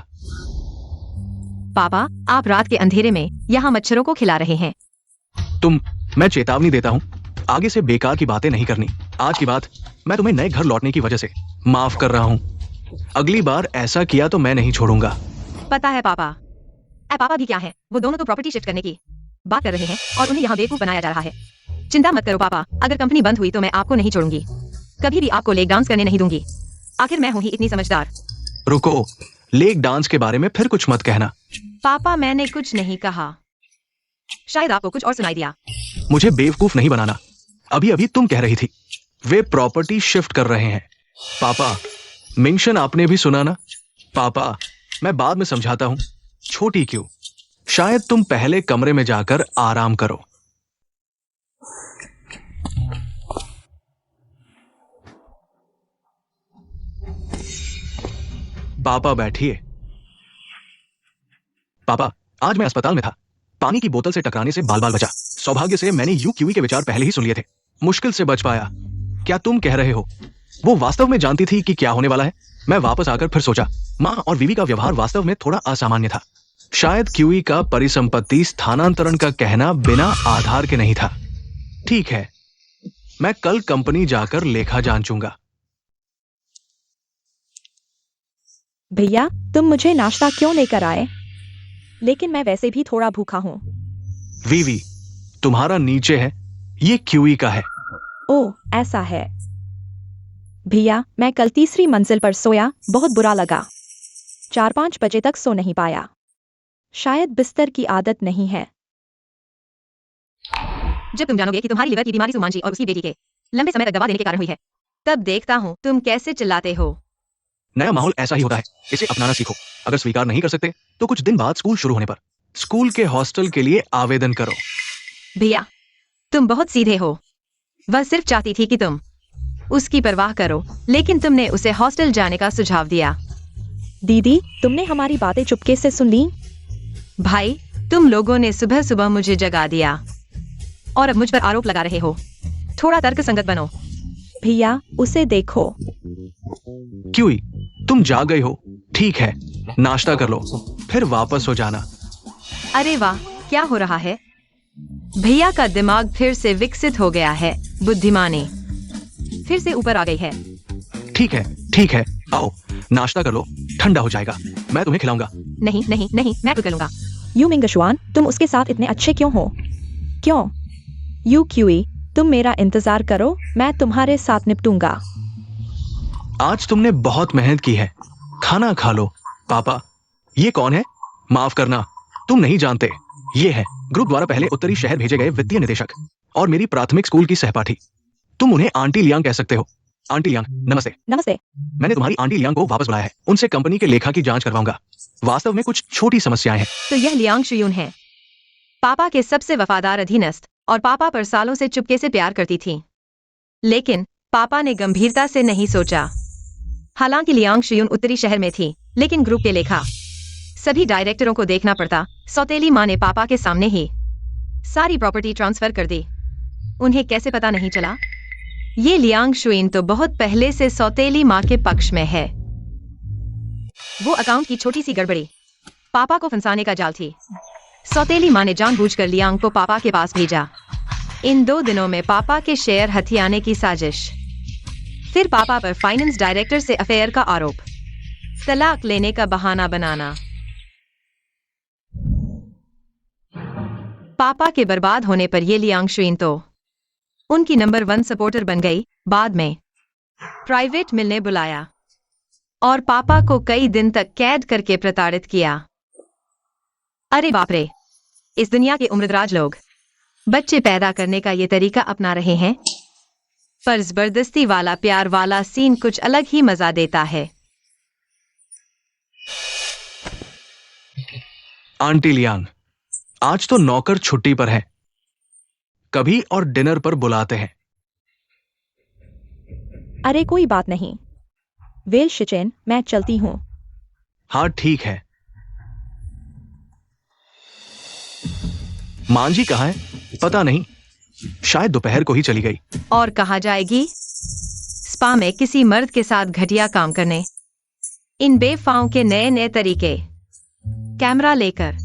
पापा, आप रात के अंधेरे में यहाँ मच्छरों को खिला रहे हैं। मैं चेतावनी देता हूँ, आगे से बेकार की बातें नहीं करनी। आज की बात मैं तुम्हें नए घर लौटने की वजह से माफ कर रहा हूँ। अगली बार ऐसा किया तो मैं नहीं छोड़ूंगा। पता है पापा। पापा भी क्या है, वो दोनों तो प्रॉपर्टी शिफ्ट करने की बात कर रहे हैं और उन्हें यहाँ बेवकूफ बनाया जा रहा है। चिंता मत करो पापा, अगर कंपनी बंद हुई तो मैं आपको नहीं छोड़ूंगी, कभी भी आपको लेग डांस करने नहीं दूंगी। आखिर मैं हूँ ही इतनी समझदार। रुको, लेग डांस के बारे में फिर कुछ मत कहना। पापा, मैंने कुछ नहीं कहा, शायद आपको कुछ और सुनाई दिया। मुझे बेवकूफ नहीं बनाना। अभी अभी तुम कह रही थी वे प्रॉपर्टी शिफ्ट कर रहे हैं। पापा, मेंशन आपने भी सुना ना? पापा, मैं बाद में समझाता हूँ, छोटी क्यों। शायद तुम पहले कमरे में जाकर आराम करो। पापा बैठिए। पापा, आज मैं अस्पताल में था, पानी की बोतल से टकराने से बाल बाल बचा। सौभाग्य से मैंने यूक्यूई के विचार पहले ही सुन लिए थे, मुश्किल से बच पाया। क्या तुम कह रहे हो वो वास्तव में जानती थी कि क्या होने वाला है? मैं वापस आकर फिर सोचा, माँ और विवी का व्यवहार वास्तव में थोड़ा असामान्य था। शायद क्यूई का परिसंपत्ति स्थानांतरण का कहना बिना आधार के नहीं था। ठीक है, मैं कल कंपनी जाकर लेखा जांचूंगा। भैया, तुम मुझे नाश्ता क्यों लेकर आए? लेकिन मैं वैसे भी थोड़ा भूखा हूँ। वीवी, तुम्हारा नीचे है, ये क्यूई का है। ओह, ऐसा है। भैया, मैं कल तीसरी मंजिल पर सोया, बहुत बुरा लगा। 4-5 बजे तक सो नहीं पाया। शायद बिस्तर की आदत नहीं है। जब तुम जानोगे कि तुम्हारी लिवर की बीमारी सुमांजी और उसकी बेटी के लंबे समय तक दवा देने के कारण हुई है, तब देखता हूँ तुम कैसे चिल्लाते हो। नया माहौल ऐसा ही होता है, इसे अपनाना सीखो। अगर स्वीकार नहीं कर सकते तो कुछ दिन बाद स्कूल शुरू होने पर स्कूल के हॉस्टल के लिए आवेदन करो। भैया, तुम बहुत सीधे हो। वह सिर्फ चाहती थी कि तुम उसकी परवाह करो, लेकिन तुमने उसे हॉस्टल जाने का सुझाव दिया। दीदी, तुमने हमारी बातें चुपके से सुन ली? भाई, तुम लोगों ने सुबह सुबह मुझे जगा दिया और अब मुझ पर आरोप लगा रहे हो। थोड़ा तर्कसंगत बनो। भैया, उसे देखो। क्यूई, तुम जाग गई हो, ठीक है, नाश्ता कर लो, फिर वापस हो जाना। अरे वाह, क्या हो रहा है? भैया का दिमाग फिर से विकसित हो गया है, बुद्धिमानी फिर से ऊपर आ गई है। ठीक है, आओ नाश्ता कर लो, ठंडा हो जाएगा, मैं तुम्हें खिलाऊंगा। नहीं नहीं नहीं, मैं खुद कर लूंगा। यू मिंगशुआन, तुम उसके साथ इतने अच्छे क्यों हो? क्यों? यू क्यूई, तुम मेरा इंतजार करो, मैं तुम्हारे साथ निपटूंगा। आज तुमने बहुत मेहनत की है, खाना खा लो। पापा, ये कौन है? माफ करना, तुम नहीं जानते, ये है ग्रुप द्वारा पहले उत्तरी शहर भेजे गए वित्तीय निदेशक और मेरी प्राथमिक स्कूल की सहपाठी। तुम उन्हें आंटी लियांग कह सकते हो। आंटी लियांग, नमस्ते। नमस्ते। मैंने तुम्हारी आंटी लियांग को वापस बुलाया है, उनसे कंपनी के लेखा की जांच करवाऊंगा। वास्तव में कुछ छोटी समस्याएं हैं। तो यह लियांग शुयून है, पापा के सबसे वफादार अधीनस्थ, और पापा पर सालों से चुपके से प्यार करती थी। लेकिन पापा ने गंभीरता से नहीं सोचा। हालांकि लियांग शुयून उत्तरी शहर में थी, लेकिन ग्रुप के लेखा सभी डायरेक्टरों को देखना पड़ता। सौतेली माँ ने पापा के सामने ही सारी प्रॉपर्टी ट्रांसफर कर दी। उन्हें कैसे पता नहीं चला? ये लियांग शुइन तो बहुत पहले से सौतेली माँ के पक्ष में है। वो अकाउंट की छोटी सी गड़बड़ी पापा को फंसाने का जाल थी। सौतेली माँ ने जानबूझकर लियांग को पापा के पास भेजा। इन 2 दिनों में पापा के शेयर हथियाने की साजिश, फिर पापा पर फाइनेंस डायरेक्टर से अफेयर का आरोप, तलाक लेने का बहाना बनाना। पापा के बर्बाद होने पर ये लियांग शुइन तो उनकी नंबर 1 सपोर्टर बन गई। बाद में प्राइवेट मिलने बुलाया और पापा को कई दिन तक कैद करके प्रताड़ित किया। अरे बाप रे, इस दुनिया के उम्रदराज लोग बच्चे पैदा करने का ये तरीका अपना रहे हैं। पर जबरदस्ती वाला प्यार वाला सीन कुछ अलग ही मजा देता है। आंटी लियांग, आज तो नौकर छुट्टी पर है, कभी और डिनर पर बुलाते हैं। अरे कोई बात नहीं। वेल शिचेन, मैं चलती हूँ। हाँ ठीक है। मांझी कहाँ है? पता नहीं, शायद दोपहर को ही चली गई। और कहाँ जाएगी? स्पा में किसी मर्द के साथ घटिया काम करने। इन बेवफाओं के नए नए तरीके। कैमरा लेकर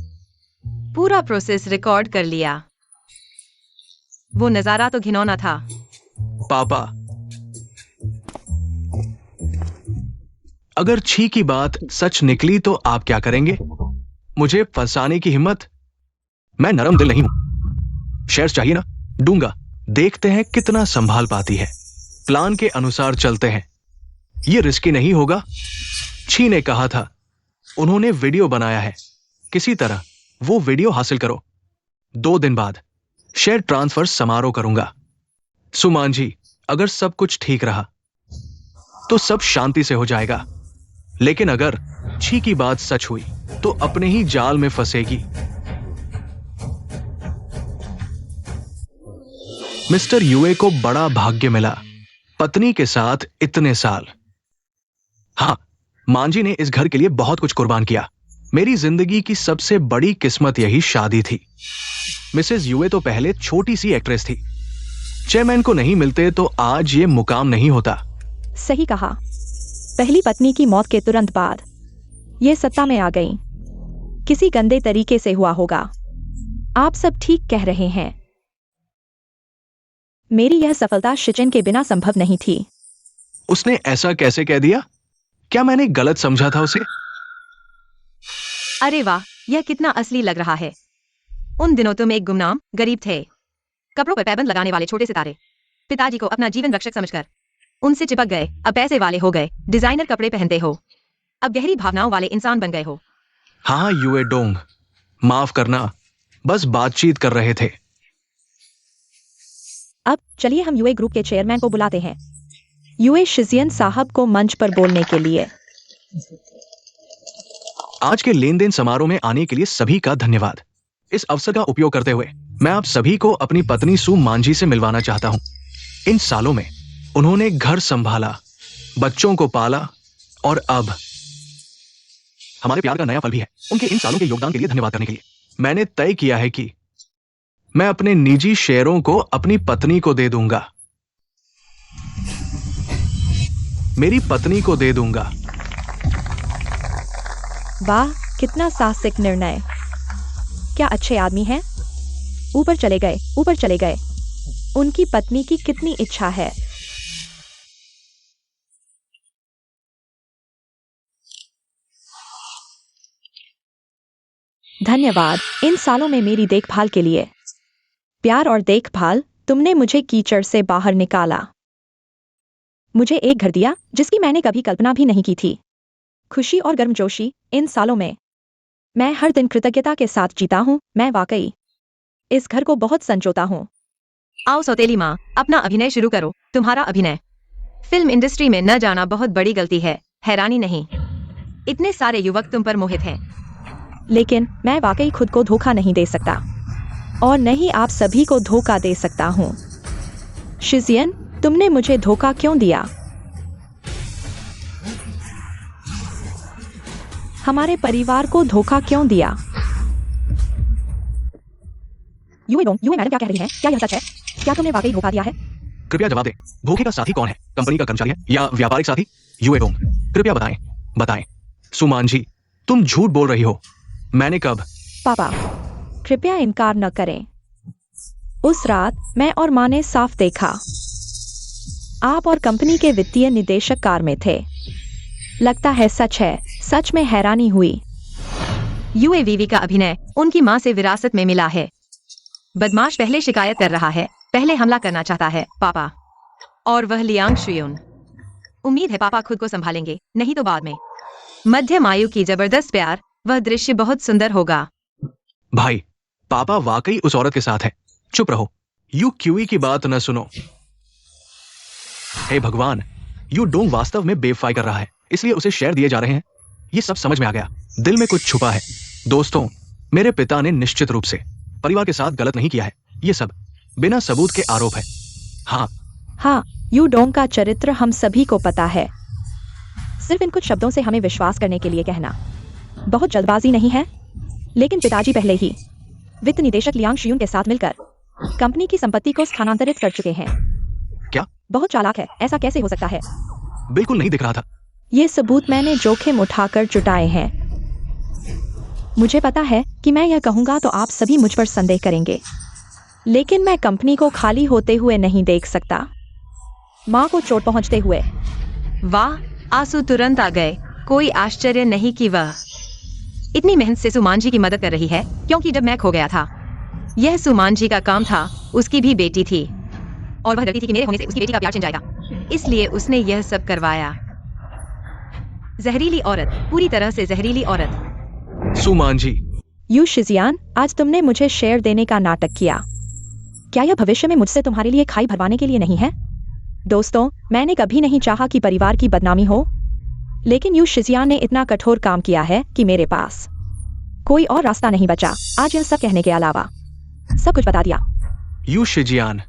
पूरा प्रोसेस रिकॉर्ड कर लिया। वो नजारा तो घिनौना था। पापा, अगर छी की बात सच निकली तो आप क्या करेंगे? मुझे फंसाने की हिम्मत? मैं नरम दिल नहीं हूं। शेयर्स चाहिए ना, दूंगा। देखते हैं कितना संभाल पाती है। प्लान के अनुसार चलते हैं। ये रिस्की नहीं होगा। छी ने कहा था, उन्होंने वीडियो बनाया है। किसी तरह वो वीडियो हासिल करो। 2 दिन बाद शेयर ट्रांसफर समारोह करूंगा। सुमान जी, अगर सब कुछ ठीक रहा तो सब शांति से हो जाएगा। लेकिन अगर छी की बात सच हुई तो अपने ही जाल में फंसेगी। मिस्टर यूए को बड़ा भाग्य मिला, पत्नी के साथ इतने साल। हां, मांझी ने इस घर के लिए बहुत कुछ कुर्बान किया। मेरी जिंदगी की सबसे बड़ी किस्मत यही शादी थी। मिसेस यूए तो पहले छोटी सी एक्ट्रेस थी। चेयरमैन को नहीं मिलते तो आज ये मुकाम नहीं होता। सही कहा। पहली पत्नी की मौत के तुरंत बाद ये सत्ता में आ गई। किसी गंदे तरीके से हुआ होगा। आप सब ठीक कह रहे हैं। मेरी यह सफलता शिचिन के बिना संभव नहीं थी। उसने ऐसा कैसे कह दिया? क्या मैंने गलत समझा था उसे? अरे वाह, यह कितना असली लग रहा है। उन दिनों तुम एक गुमनाम गरीब थे, कपड़ों पर पैबंद लगाने वाले छोटे सितारे। पिताजी को अपना जीवन रक्षक समझकर उनसे चिपक गए। अब पैसे वाले हो गए, डिजाइनर कपड़े पहनते हो। अब गहरी भावनाओं वाले इंसान बन गए हो। हाँ यूए डोंग, माफ करना, बस बातचीत कर रहे थे। अब चलिए हम यूए ग्रुप के चेयरमैन को बुलाते हैं, यूए शिजियन साहब को मंच पर बोलने के लिए। आज के लेन देन समारोह में आने के लिए सभी का धन्यवाद। इस अवसर का उपयोग करते हुए मैं आप सभी को अपनी पत्नी सु मांझी से मिलवाना चाहता हूं। इन सालों में उन्होंने घर संभाला, बच्चों को पाला और अब हमारे प्यार का नया फल भी है। उनके इन सालों के योगदान के लिए धन्यवाद करने के लिए मैंने तय किया है कि मैं अपने निजी शेयरों को अपनी पत्नी को दे दूंगा। मेरी पत्नी को दे दूंगा। वाह, कितना साहसिक निर्णय। क्या अच्छे आदमी हैं। ऊपर चले गए, ऊपर चले गए। उनकी पत्नी की कितनी इच्छा है। धन्यवाद इन सालों में मेरी देखभाल के लिए। प्यार और देखभाल, तुमने मुझे कीचड़ से बाहर निकाला। मुझे एक घर दिया जिसकी मैंने कभी कल्पना भी नहीं की थी। खुशी और गर्मजोशी इन सालों में मैं हर दिन कृतज्ञता के साथ जीता हूँ। मैं वाकई इस घर को बहुत संजोता हूँ। आओ सौतेली माँ, अपना अभिनय शुरू करो। तुम्हारा अभिनय फिल्म इंडस्ट्री में न जाना बहुत बड़ी गलती है। हैरानी नहीं, इतने सारे युवक तुम पर मोहित हैं। लेकिन मैं वाकई खुद को धोखा नहीं दे सकता और नहीं आप सभी को धोखा दे सकता हूँ। शिजियन, तुमने मुझे धोखा क्यों दिया? हमारे परिवार को धोखा क्यों दिया? यूए मैडम क्या कह रही हैं? क्या यह सच है? क्या तुमने वाकई धोखा दिया है? कृपया जवाब दें। धोखे का साथी कौन है? कंपनी का कर्मचारी है या व्यापारिक साथी? यूए डोंग, कृपया बताएं, बताएं। सुमान जी, तुम झूठ बोल रही हो। मैंने कब? पापा, कृपया इनकार न करें। उस रात मैं और माँ ने साफ देखा। आप और कंपनी के वित्तीय निदेशक कार में थे। लगता है सच है। सच में हैरानी हुई। यूएवीवी का अभिनय उनकी माँ से विरासत में मिला है। बदमाश पहले शिकायत कर रहा है, पहले हमला करना चाहता है पापा, और वह लियांग शुयुन। उम्मीद है पापा खुद को संभालेंगे, नहीं तो बाद में। मध्यम आयु की जबरदस्त प्यार, वह दृश्य बहुत सुंदर होगा। भाई, पापा वाकई उस औरत के साथ है। चुप रहो, यू क्यूई की बात न सुनो। हे भगवान, यू डोंग वास्तव में बेवफाई कर रहा है, इसलिए उसे शेयर दिए जा रहे हैं। ये सब समझ में आ गया। दिल में कुछ छुपा है। दोस्तों, मेरे पिता ने निश्चित रूप से परिवार के साथ गलत नहीं किया है। ये सब बिना सबूत के आरोप है। हाँ, यू डोंग का चरित्र हम सभी को पता है। सिर्फ इन कुछ शब्दों से हमें विश्वास करने के लिए कहना बहुत जल्दबाजी नहीं है। लेकिन पिताजी पहले ही वित्त निदेशक लियांग शुयुन के साथ मिलकर कंपनी की संपत्ति को स्थानांतरित कर चुके हैं। क्या? बहुत चालाक है, ऐसा कैसे हो सकता है? बिल्कुल नहीं दिख रहा था। ये सबूत मैंने जोखिम उठाकर जुटाए हैं। मुझे पता है कि मैं यह कहूंगा तो आप सभी मुझ पर संदेह करेंगे, लेकिन मैं कंपनी को खाली होते हुए नहीं देख सकता, माँ को चोट पहुंचते हुए। वाह, आंसू तुरंत आ गए। कोई आश्चर्य नहीं कि वह इतनी मेहनत से सुमान जी की मदद कर रही है, क्योंकि जब मैं खो गया था, यह सुमान जी का काम था। उसकी भी बेटी थी और वह डरती थी कि मेरे होने से उसकी बेटी का प्यार छिन जाएगा, इसलिए उसने यह सब करवाया। जहरीली औरत, पूरी तरह से जहरीली औरत। सुमान जी, यू शिजियान, आज तुमने मुझे शेयर देने का नाटक किया। क्या यह भविष्य में मुझसे तुम्हारे लिए खाई भरवाने के लिए नहीं है? दोस्तों, मैंने कभी नहीं चाहा कि परिवार की बदनामी हो, लेकिन यू शिजियान ने इतना कठोर काम किया है कि मेरे पास कोई और रास्ता नहीं बचा। आज यह सब कहने के अलावा सब कुछ बता दिया। यू शिजियान,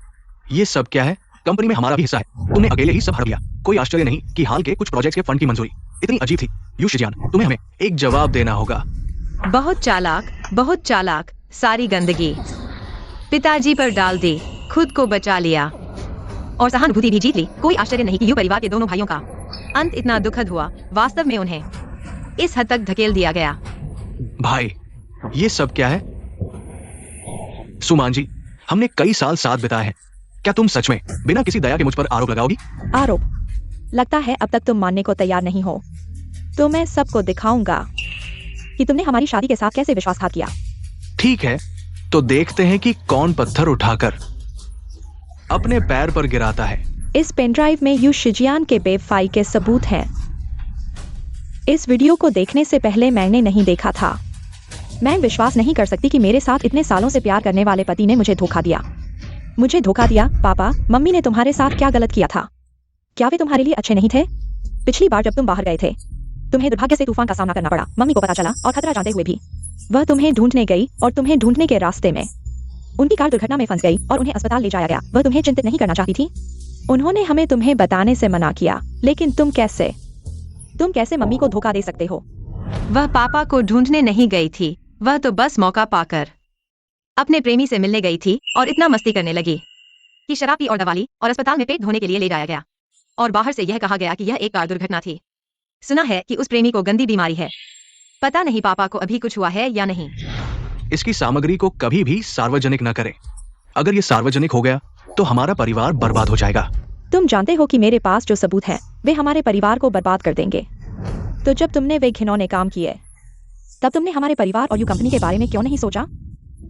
ये सब क्या है? कंपनी में हमारा भी हिस्सा है, तुमने अकेले ही सब हर लिया। कोई आश्चर्य नहीं कि हाल के कुछ प्रोजेक्ट्स के फंड की मंजूरी इतनी अजीब थी। यू शिजियान, तुम्हें हमें एक जवाब देना होगा। बहुत चालाक, बहुत चालाक। सारी गंदगी पिताजी पर डाल दी, खुद को बचा लिया और सहानुभूति भी जीत ली। कोई आश्चर्य नहीं कि यू परिवार के दोनों भाइयों का अंत इतना दुखद हुआ। वास्तव में उन्हें इस हद तक धकेल दिया गया। भाई, ये सब क्या है? सुमान जी, हमने कई साल साथ बिताए हैं। क्या तुम सच में बिना किसी दया के मुझ पर आरोप लगाओगी? आरोप? लगता है अब तक तुम मानने को तैयार नहीं हो, तो मैं सबको दिखाऊंगा कि तुमने हमारी शादी के साथ कैसे विश्वासघात किया। ठीक है, तो देखते हैं कि कौन पत्थर उठाकर अपने पैर पर गिराता है। इस पेनड्राइव में यू शिजियान के बेवफाई के सबूत हैं। इस वीडियो को देखने से पहले मैंने नहीं देखा था। मैं विश्वास नहीं कर सकती कि मेरे साथ इतने सालों से प्यार करने वाले पति ने मुझे धोखा दिया। मुझे धोखा दिया। पापा, मम्मी ने तुम्हारे साथ क्या गलत किया था? क्या वे तुम्हारे लिए अच्छे नहीं थे? पिछली बार जब तुम बाहर गए थे, तुम्हें दुर्भाग्य से तूफान का सामना करना पड़ा। मम्मी को पता चला और खतरा जानते हुए भी वह तुम्हें ढूंढने गई और तुम्हें ढूंढने के रास्ते में उनकी कार दुर्घटना में फंस गई और उन्हें अस्पताल ले जाया गया। वह तुम्हें चिंतित नहीं करना चाहती थी। उन्होंने हमें तुम्हें बताने से मना किया, लेकिन तुम कैसे मम्मी को धोखा दे सकते हो? वह पापा को ढूंढने नहीं गई थी, वह तो बस मौका पाकर अपने प्रेमी से मिलने गई थी और इतना मस्ती करने लगी कि शराब पी और दवा ली और अस्पताल में पेट धोने के लिए ले जाया गया और बाहर से यह कहा गया कि यह एक कार दुर्घटना थी। सुना है कि उस प्रेमी को गंदी बीमारी है। पता नहीं पापा को अभी कुछ हुआ है या नहीं। इसकी सामग्री को कभी भी सार्वजनिक न करें। अगर ये सार्वजनिक हो गया तो हमारा परिवार बर्बाद हो जाएगा। तुम जानते हो कि मेरे पास जो सबूत हैं, वे हमारे परिवार को बर्बाद कर देंगे। तो जब तुमने वे घिनौने काम किए, तब तुमने हमारे परिवार और यू कंपनी के बारे में क्यों नहीं सोचा?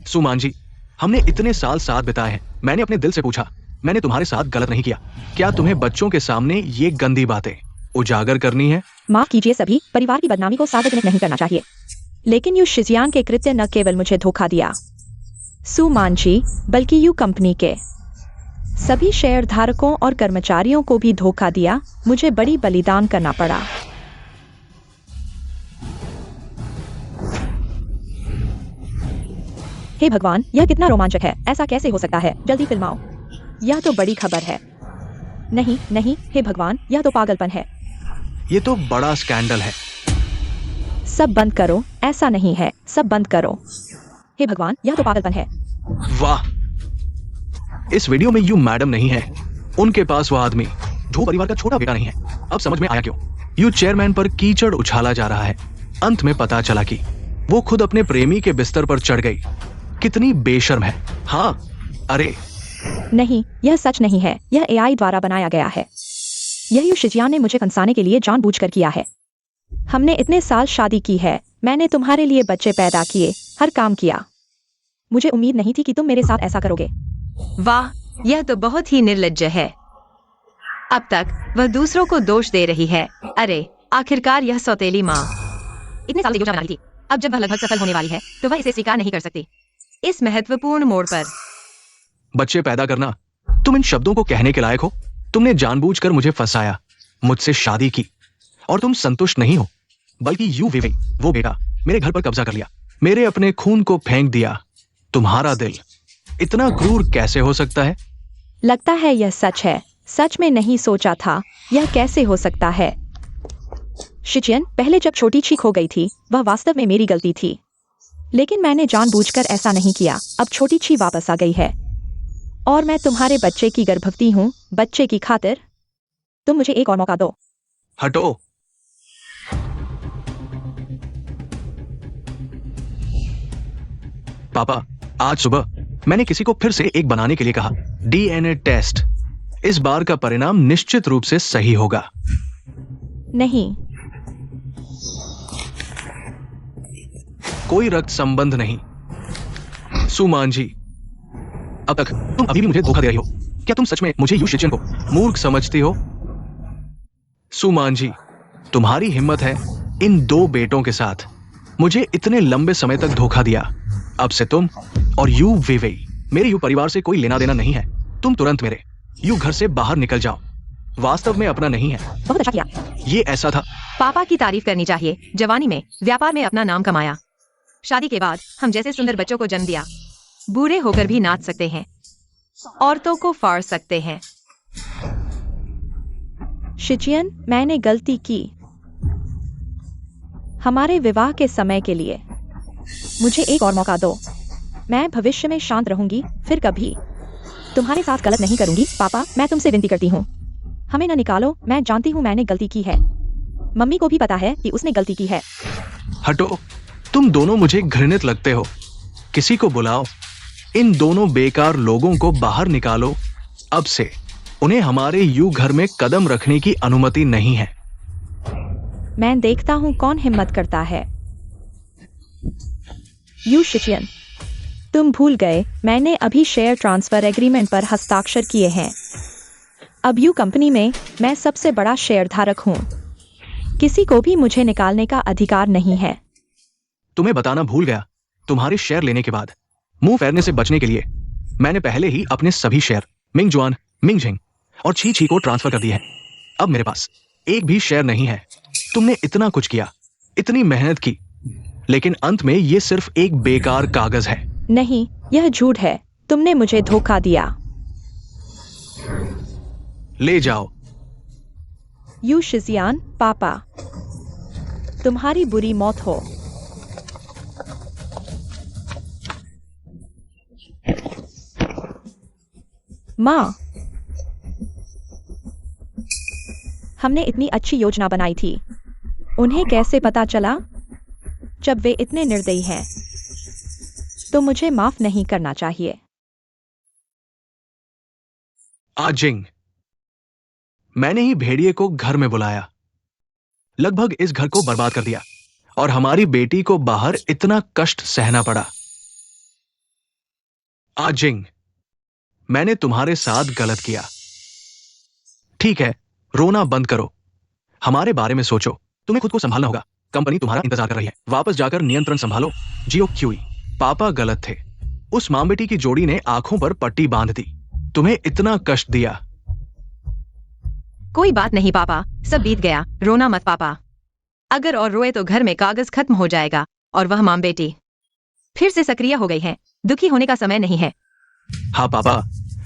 सुमान जी, हमने इतने साल साथ बिताए हैं। मैंने अपने दिल से पूछा, मैंने तुम्हारे साथ गलत नहीं किया। क्या तुम्हें बच्चों के सामने ये गंदी बातें उजागर करनी है? माफ कीजिए सभी, परिवार की बदनामी को सार्वजनिक नहीं करना चाहिए, लेकिन यू शिजियान के कृत्य न केवल मुझे धोखा दिया, सुमान जी, बल्कि यू कंपनी के सभी शेयर धारकों और कर्मचारियों को भी धोखा दिया। मुझे बड़ी बलिदान करना पड़ा। हे भगवान, यह कितना रोमांचक है। ऐसा कैसे हो सकता है? जल्दी फिल्माओ। यह तो बड़ी खबर है। नहीं नहीं, हे भगवान, यह तो पागलपन है। ये तो बड़ा स्कैंडल है। सब बंद करो, ऐसा नहीं है। सब बंद करो। हे भगवान, यह तो पागलपन है। वाह, इस वीडियो में यू मैडम नहीं है। उनके पास वो आदमी जो परिवार का छोटा बेटा नहीं है। अब समझ में आया क्यों यू चेयरमैन पर कीचड़ उछाला जा रहा है। अंत में पता चला कि वो खुद अपने प्रेमी के बिस्तर पर चढ़ गई। कितनी बेशर्म है। हाँ, अरे नहीं, यह सच नहीं है। यह एआई द्वारा बनाया गया है। यह यू शिजियान ने मुझे फंसाने के लिए जानबूझकर किया है। हमने इतने साल शादी की है। मैंने तुम्हारे लिए बच्चे पैदा किए, हर काम किया। मुझे उम्मीद नहीं थी कि तुम मेरे साथ ऐसा करोगे। वाह, यह तो बहुत ही निर्लज्ज है। अब तक वह दूसरों को दोष दे रही है। अरे आखिरकार यह सौतेली माँ इतने साल से योजना बनाई थी। अब जब वह लगभग सफल होने वाली है तो वह इसे स्वीकार नहीं कर सकती। इस महत्वपूर्ण मोड़ पर बच्चे पैदा करना, तुम इन शब्दों को कहने के लायक हो? तुमने जानबूझकर मुझे फंसाया, मुझसे शादी की, और तुम संतुष्ट नहीं हो, बल्कि यू विवे, वो बेटा, मेरे घर पर कब्जा कर लिया, मेरे अपने खून को फेंक दिया। तुम्हारा दिल इतना क्रूर कैसे हो सकता है? लगता है यह सच है। सच में नहीं सोचा था। यह कैसे हो सकता है? शिजियान, पहले जब छोटी ची खो गई थी, वह वास्तव में मेरी गलती थी, लेकिन मैंने जानबूझकर ऐसा नहीं किया। अब छोटी ची वापस आ गई है। और मैं तुम्हारे बच्चे की गर्भवती हूँ, बच्चे की खातिर। तुम मुझे एक और मौका दो। हटो। पापा, आज सुबह मैंने किसी को फिर से एक बनाने के लिए कहा। DNA test. इस बार का परिणाम निश्चित रूप से सही होगा। नहीं, कोई रक्त संबंध नहीं। सुमान जी, अब तक तुम अभी भी मुझे धोखा दे रही हो। क्या तुम सच में मुझे यू शिचियन को मूर्ख समझती हो? सुमान जी, तुम्हारी हिम्मत है इन 2 बेटों के साथ मुझे इतने लंबे समय तक धोखा दिया। अब से तुम और यू वेवेई मेरे यू परिवार से कोई लेना देना नहीं है। तुम तुरंत मेरे यू घर से बाहर निकल जाओ। वास्तव में अपना नहीं है। बहुत अच्छा किया। ये ऐसा था। पापा की तारीफ करनी चाहिए। जवानी में व्यापार में अपना नाम कमाया, शादी के बाद हम जैसे सुंदर बच्चों को जन्म दिया। बूढ़े होकर भी नाच सकते हैं, औरतों को फाड़ सकते हैं। शिचियन, मैंने गलती की। हमारे विवाह के समय के लिए मुझे एक और मौका दो। मैं भविष्य में शांत रहूंगी, फिर कभी तुम्हारे साथ गलत नहीं करूंगी। पापा, मैं तुमसे विनती करती हूँ, हमें न निकालो। मैं जानती हूँ मैंने गलती की है। मम्मी को भी पता है कि उसने गलती की है। हटो। तुम दोनों मुझे घृणित लगते हो। किसी को बुलाओ। इन दोनों बेकार लोगों को बाहर निकालो। अब से उन्हें हमारे यू घर में कदम रखने की अनुमति नहीं है। मैं देखता हूँ कौन हिम्मत करता है। यू शिचियन, तुम भूल गए मैंने अभी शेयर ट्रांसफर एग्रीमेंट पर हस्ताक्षर किए हैं। अब यू कंपनी में मैं सबसे बड़ा शेयरधारक हूँ। किसी को भी मुझे निकालने का अधिकार नहीं है। तुम्हें बताना भूल गया, तुम्हारे शेयर लेने के बाद मुंह फेरने से बचने के लिए मैंने पहले ही अपने सभी शेयर मिंग जुआन, मिंग जिंग और छी छी को ट्रांसफर कर दिए हैं। अब मेरे पास एक भी शेयर नहीं है। तुमने इतना कुछ किया, इतनी मेहनत की, लेकिन अंत में ये सिर्फ एक बेकार कागज है। नहीं, यह झूठ है। तुमने मुझे धोखा दिया। ले जाओ। यू शिजियान, पापा, तुम्हारी बुरी मौत हो। माँ, हमने इतनी अच्छी योजना बनाई थी। उन्हें कैसे पता चला? जब वे इतने निर्दयी हैं, तो मुझे माफ नहीं करना चाहिए। आजिंग, मैंने ही भेड़िए को घर में बुलाया, लगभग इस घर को बर्बाद कर दिया और हमारी बेटी को बाहर इतना कष्ट सहना पड़ा। आजिंग, मैंने तुम्हारे साथ गलत किया। ठीक है, रोना बंद करो। हमारे बारे में सोचो। तुम्हें खुद को संभालना होगा। कंपनी तुम्हारा इंतजार कर रही है। वापस जाकर नियंत्रण संभालो। जियो क्यूई, पापा गलत थे। उस मां बेटी की जोड़ी ने आंखों पर पट्टी बांध दी, तुम्हें इतना कष्ट दिया। कोई बात नहीं पापा, सब बीत गया। रोना मत पापा। अगर और रोए तो घर में कागज खत्म हो जाएगा और वह मां बेटी फिर से सक्रिय हो गई है। दुखी होने का समय नहीं है। हाँ पापा,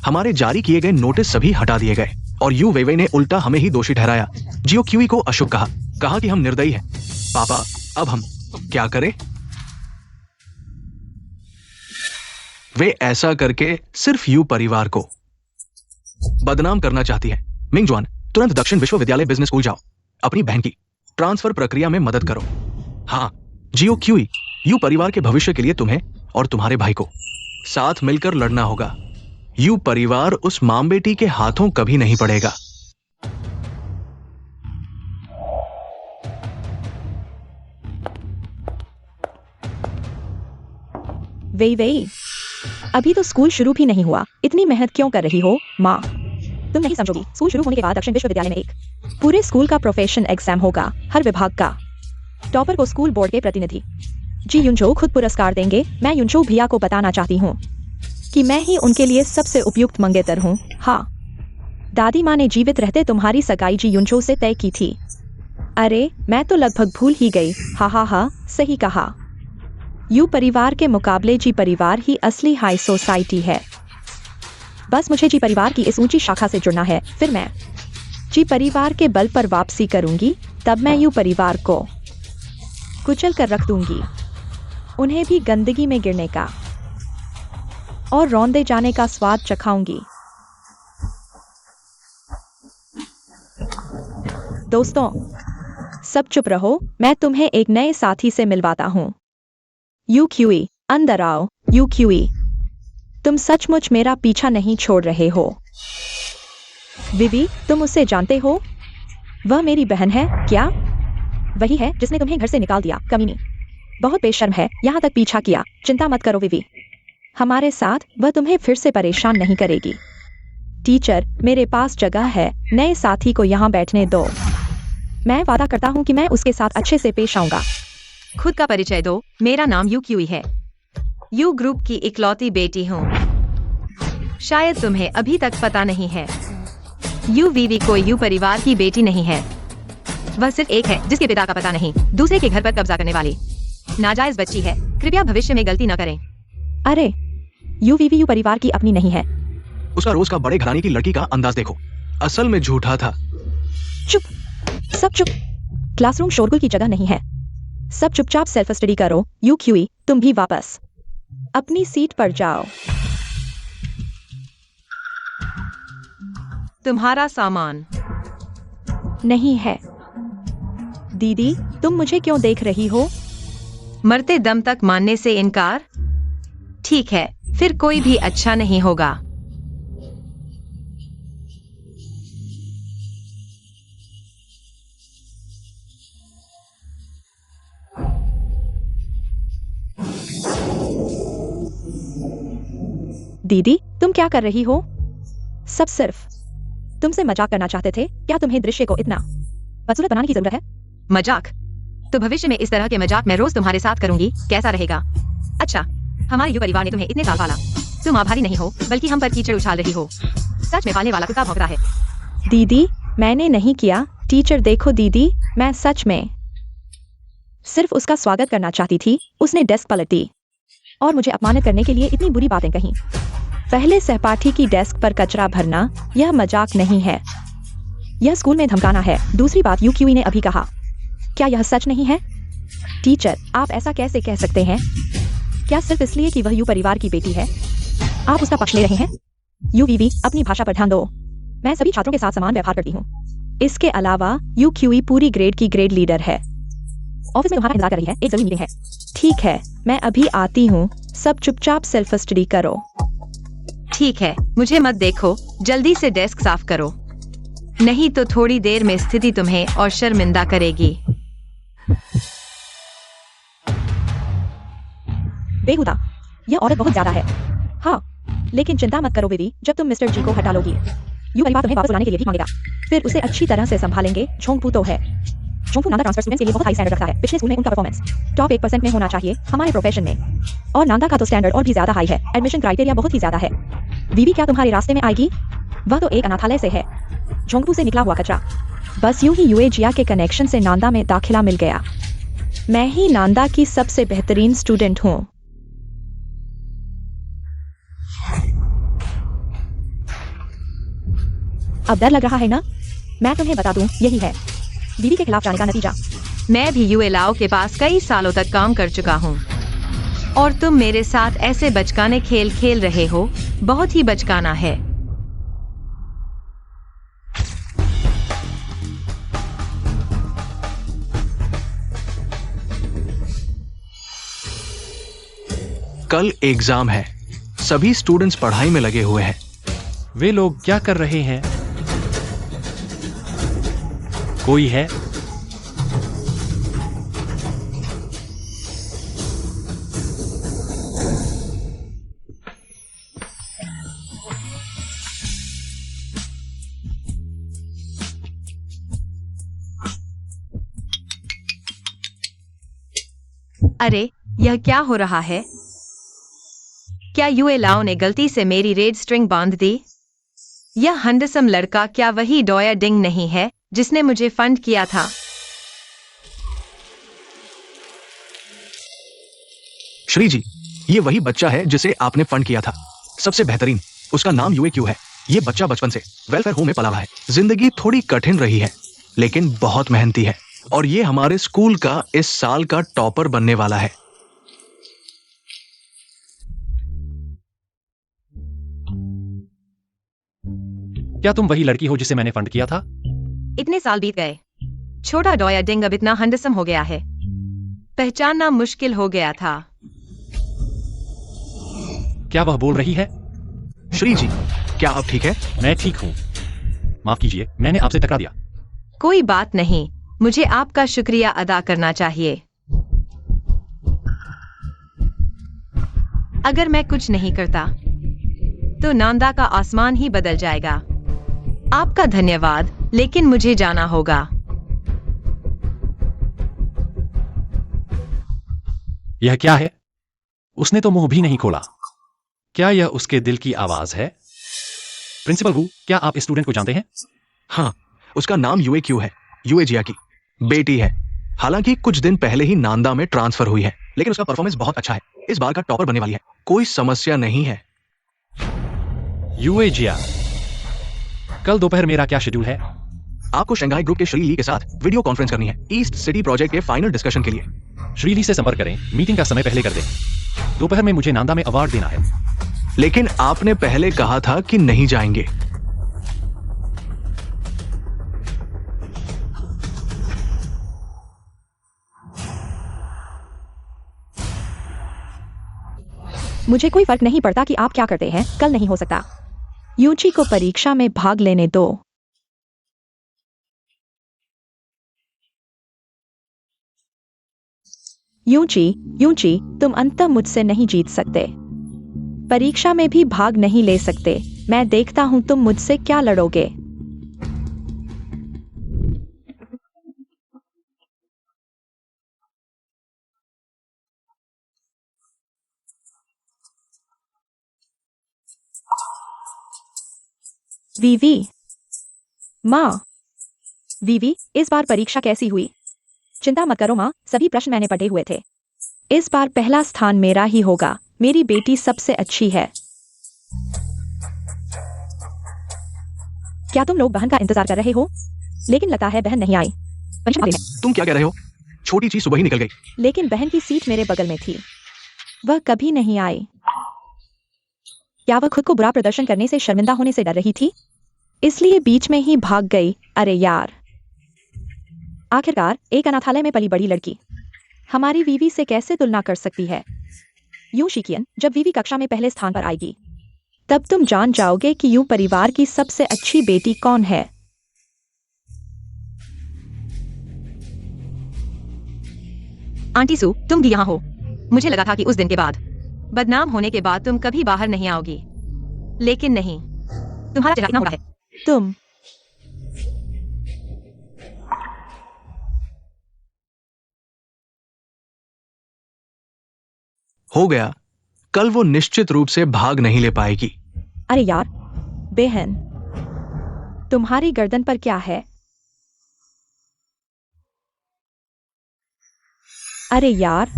हमारे जारी किए गए नोटिस सभी हटा दिए गए और यू वेवे ने उल्टा हमें ही दोषी ठहराया। जियो क्यूई को अशुभ कहा कि हम निर्दयी हैं। पापा, अब हम क्या करें? वे ऐसा करके सिर्फ यू परिवार को बदनाम करना चाहती है। मिंग जुआन, तुरंत दक्षिण विश्वविद्यालय बिजनेस स्कूल जाओ। अपनी बहन की ट्रांसफर प्रक्रिया में मदद करो। हाँ, जियो क्यूई, यू परिवार के भविष्य के लिए तुम्हें और तुम्हारे भाई को साथ मिलकर लड़ना होगा। यू परिवार उस मां बेटी के हाथों कभी नहीं पड़ेगा। वेई, अभी तो स्कूल शुरू भी नहीं हुआ। इतनी मेहनत क्यों कर रही हो माँ? तुम नहीं समझोगी। स्कूल शुरू होने के बाद दक्षिण विश्वविद्यालय में एक पूरे स्कूल का प्रोफेशन एग्जाम होगा, हर विभाग का। टॉपर को स्कूल बोर्ड के प्रतिनिधि जी युनचो खुद पुरस्कार देंगे। मैं युनचो भैया को बताना चाहती हूँ कि मैं ही उनके लिए सबसे उपयुक्त मंगेतर हूँ। हाँ, दादी माँ ने जीवित रहते तुम्हारी सगाई जी युनचो से तय की थी। अरे, मैं तो लगभग भूल ही गई। हा, सही कहा। यू परिवार के मुकाबले जी परिवार ही असली हाई सोसाइटी है। बस मुझे जी परिवार की इस ऊंची शाखा से जुड़ना है, फिर मैं जी परिवार के बल पर वापसी करूंगी। तब मैं यू परिवार को कुचल कर रख दूंगी, उन्हें भी गंदगी में गिरने का और रौंदे जाने का स्वाद चखाऊंगी। दोस्तों, सब चुप रहो, मैं तुम्हें एक नए साथी से मिलवाता हूँ। यूक्यूई, अंदर आओ। यूक्यूई, तुम सचमुच मेरा पीछा नहीं छोड़ रहे हो। विवी, तुम उसे जानते हो? वह मेरी बहन है क्या? वही है जिसने तुम्हें घर से निकाल दिया, कमीनी। बहुत बेशर्म है, यहाँ तक पीछा किया। चिंता मत करो विवी, हमारे साथ वह तुम्हें फिर से परेशान नहीं करेगी। टीचर, मेरे पास जगह है, नए साथी को यहाँ बैठने दो। मैं वादा करता हूँ कि मैं उसके साथ अच्छे से पेश आऊंगा। खुद का परिचय दो। मेरा नाम यूक्यूई है। यू ग्रुप की इकलौती बेटी हूँ। शायद तुम्हें अभी तक पता नहीं है, यू वीवी कोई यू परिवार की बेटी नहीं है। वह सिर्फ एक है जिसके पिता का पता नहीं, दूसरे के घर पर कब्जा करने वाली नाजायज बच्ची है। कृपया भविष्य में गलती न करें। अरे, यू वीवी यू परिवार की अपनी नहीं है। उसका रोज का बड़े घराने की लड़की का अंदाज देखो, असल में झूठा था। चुप, सब चुप। क्लासरूम शोरगुल की जगह नहीं है। सब चुपचाप सेल्फ स्टडी करो। यूक्यूई, तुम भी वापस अपनी सीट पर जाओ। तुम्हारा सामान नहीं है। दीदी, तुम मुझे क्यों देख रही हो? मरते दम तक मानने से इनकार? ठीक है, फिर कोई भी अच्छा नहीं होगा। दीदी, तुम क्या कर रही हो? सब सिर्फ तुमसे मजाक करना चाहते थे। क्या तुम्हें दृश्य को इतना बदसूरत बनाने की जरूरत है? मजाक? तो भविष्य में इस तरह के मजाक मैं रोज तुम्हारे साथ करूंगी, कैसा रहेगा? अच्छा, हमारे यू परिवार ने तुम्हें इतने साल पाला, तुम आभारी नहीं हो, बल्कि हम पर कीचड़ उछाल रही हो। सच में पालने वाला कुत्ता भौंक रहा है। दीदी, मैंने नहीं किया। टीचर देखो दीदी, मैं सच में सिर्फ उसका स्वागत करना चाहती थी। उसने डेस्क पलट दी और मुझे अपमानित करने के लिए इतनी बुरी बातें कहीं। पहले सहपाठी की डेस्क पर कचरा भरना, यह मजाक नहीं है, यह स्कूल में धमकाना है। दूसरी बात यूक्यूई ने अभी कहा, क्या यह सच नहीं है? टीचर, आप ऐसा कैसे कह सकते हैं? क्या सिर्फ इसलिए कि वह यू परिवार की बेटी है आप उसका पक्ष ले रहे हैं? यूवीवी, अपनी भाषा पर ध्यान दो। मैं सभी छात्रों के साथ समान व्यवहार करती हूँ। इसके अलावा यूक्यूई पूरी ग्रेड की ग्रेड लीडर है। ऑफिस में तुम्हारा इंतजार कर रही है, एक जरूरी मीटिंग है। ठीक है, मैं अभी आती हूँ। सब चुपचाप सेल्फ स्टडी करो। ठीक है, मुझे मत देखो, जल्दी से डेस्क साफ करो, नहीं तो थोड़ी देर में स्थिति तुम्हें और शर्मिंदा करेगी। बेहुदा, यह औरत बहुत ज्यादा है। हाँ, लेकिन चिंता मत करो बेबी, जब तुम मिस्टर जी को हटा लोगी, यू परिवार तुम्हें वापस बुलाने के लिए भी मांगेगा। फिर उसे अच्छी तरह से संभालेंगे। झोंकपू तो है। झोंकपू नांदा ट्रांसफर स्टूडेंट्स के लिए बहुत हाई स्टैंडर्ड रखता है। पिछले स्कूल में उनका परफॉर्मेंस टॉप 1% में होना चाहिए हमारे प्रोफेशन में, और नांदा का तो स्टैंडर्ड और भी ज्यादा हाई है। एडमिशन क्राइटेरिया बहुत ही ज्यादा है। वीवी क्या तुम्हारे रास्ते में आएगी? वह तो एक अनाथालय से है, झोंकपू से निकला हुआ कचरा। बस यूं ही यूएजिया के कनेक्शन से नांदा में दाखिला मिल गया। मैं ही नांदा की सबसे बेहतरीन स्टूडेंट हूँ। अब डर लग रहा है ना? मैं तुम्हें बता दूं, यही है बीवी के खिलाफ जाने का नतीजा। मैं भी यूएलाओ के पास कई सालों तक काम कर चुका हूँ, और तुम मेरे साथ ऐसे बचकाने खेल खेल रहे हो, बहुत ही बचकाना है। कल एग्जाम है, सभी स्टूडेंट्स पढ़ाई में लगे हुए हैं। वे लोग क्या कर रहे हैं? कोई है? अरे, यह क्या हो रहा है? क्या यूएलाओ ने गलती से मेरी रेड स्ट्रिंग बांध दी? यह हंडसम लड़का क्या वही डॉयर डिंग नहीं है जिसने मुझे फंड किया था? श्री जी, ये वही बच्चा है जिसे आपने फंड किया था, सबसे बेहतरीन। उसका नाम यूएक्यू है। ये बच्चा बचपन से वेलफेयर होम में पला हुआ है। जिंदगी थोड़ी कठिन रही है, लेकिन बहुत मेहनती है, और ये हमारे स्कूल का इस साल का टॉपर बनने वाला है। क्या तुम वही लड़की हो जिसे मैंने फंड किया था? इतने साल बीत गए, छोटा डॉया डिंग अब इतना हंडसम हो गया है, पहचानना मुश्किल हो गया था। क्या वह बोल रही है? श्री जी, क्या आप ठीक है? मैं ठीक हूँ। माफ कीजिए, मैंने आपसे टकरा दिया। कोई बात नहीं, मुझे आपका शुक्रिया अदा करना चाहिए। अगर मैं कुछ नहीं करता तो नांदा का आसमान ही बदल जाएगा। आपका धन्यवाद, लेकिन मुझे जाना होगा। यह क्या है? उसने तो मुंह भी नहीं खोला। क्या यह उसके दिल की आवाज है? प्रिंसिपल वू, क्या आप इस स्टूडेंट को जानते हैं? हाँ, उसका नाम यूए क्यू है। यूए जिया की बेटी है। हालांकि कुछ दिन पहले ही नांदा में ट्रांसफर हुई है, लेकिन उसका परफॉर्मेंस बहुत अच्छा है। इस बार का टॉपर बनने वाली है। कोई समस्या नहीं है। यूए जिया, कल दोपहर मेरा क्या शेड्यूल है? आपको शंघाई ग्रुप के श्री ली के साथ वीडियो कॉन्फ्रेंस करनी है, ईस्ट सिटी प्रोजेक्ट के फाइनल डिस्कशन के लिए। श्रीली से संपर्क करें, मीटिंग का समय पहले कर दें। दोपहर में मुझे नांदा में अवार्ड देना है। लेकिन आपने पहले कहा था कि नहीं जाएंगे। मुझे कोई फर्क नहीं पड़ता कि आप क्या करते हैं, कल नहीं हो सकता। यूजी को परीक्षा में भाग लेने दो। यूजी, तुम अंततः मुझसे नहीं जीत सकते। परीक्षा में भी भाग नहीं ले सकते। मैं देखता हूं तुम मुझसे क्या लड़ोगे। वीवी, माँ। वीवी, इस बार परीक्षा कैसी हुई? चिंता मत करो माँ, सभी प्रश्न मैंने पढ़े हुए थे। इस बार पहला स्थान मेरा ही होगा। मेरी बेटी सबसे अच्छी है। क्या तुम लोग बहन का इंतजार कर रहे हो? लेकिन लगता है बहन नहीं आई। परीक्षा में है। तुम क्या कह रहे हो? छोटी चीज सुबह ही निकल गई। लेकिन बहन की सीट मेरे बगल में थी। वह कभी नहीं आई। क्या वह खुद को बुरा प्रदर्शन करने से शर्मिंदा होने से डर रही थी, इसलिए बीच में ही भाग गई? अरे यार। आखिरकार एक अनाथालय में पली बड़ी लड़की हमारी वीवी से कैसे तुलना कर सकती है? यूं शिकियन, जब वीवी कक्षा में पहले स्थान पर आएगी तब तुम जान जाओगे कि यूं परिवार की सबसे अच्छी बेटी कौन है। आंटी सू, तुम भी यहाँ हो। मुझे लगा था कि उस दिन के बाद, बदनाम होने के बाद तुम कभी बाहर नहीं आओगी, लेकिन नहीं। तुम्हारा चेहरा इतना उड़ा है। तुम हो गया। कल वो निश्चित रूप से भाग नहीं ले पाएगी। अरे यार, बहन, तुम्हारी गर्दन पर क्या है? अरे यार,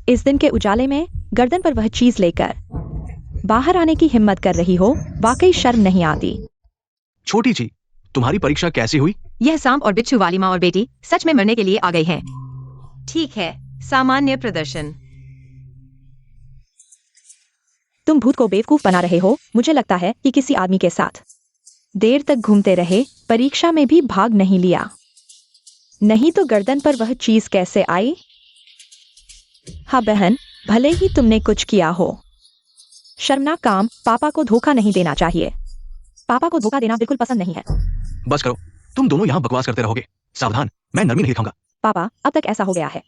इस दिन के उजाले में गर्दन पर वह चीज लेकर बाहर आने की हिम्मत कर रही हो, वाकई शर्म नहीं आती। छोटी जी, तुम्हारी परीक्षा कैसी हुई? यह सांप और बिच्छू वाली माँ और बेटी सच में मरने के लिए आ गई हैं। ठीक है, सामान्य प्रदर्शन। तुम भूत को बेवकूफ बना रहे हो। मुझे लगता है कि किसी आदमी के साथ देर तक घूमते रहे, परीक्षा में भी भाग नहीं लिया। नहीं तो गर्दन पर वह चीज कैसे आई? हाँ बहन, भले ही तुमने कुछ किया हो, शर्मनाक काम। पापा को धोखा नहीं देना चाहिए। पापा को धोखा देना बिल्कुल पसंद नहीं है। बस करो, तुम दोनों यहाँ बकवास करते रहोगे। सावधान, मैं नरमी नहीं दिखाऊंगा। पापा, अब तक ऐसा हो गया है,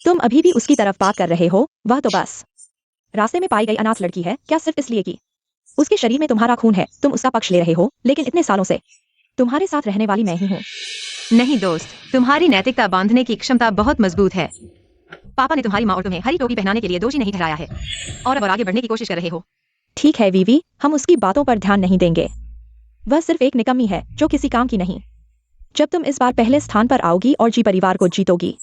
तुम अभी भी उसकी तरफ बात कर रहे हो। वह तो बस रास्ते में पाई गई अनाथ लड़की है। क्या सिर्फ इसलिए कि उसके शरीर में तुम्हारा खून है तुम उसका पक्ष ले रहे हो? लेकिन इतने सालों से तुम्हारे साथ रहने वाली मैं ही हूँ। नहीं दोस्त, तुम्हारी नैतिकता बांधने की क्षमता बहुत मजबूत है। पापा ने तुम्हारी माँ और तुम्हें हरी टोपी पहनाने के लिए दोषी नहीं ठहराया है, और अब आगे बढ़ने की कोशिश कर रहे हो। ठीक है वीवी, हम उसकी बातों पर ध्यान नहीं देंगे। वह सिर्फ एक निकम्मी है जो किसी काम की नहीं। जब तुम इस बार पहले स्थान पर आओगी और जी परिवार को जीतोगी,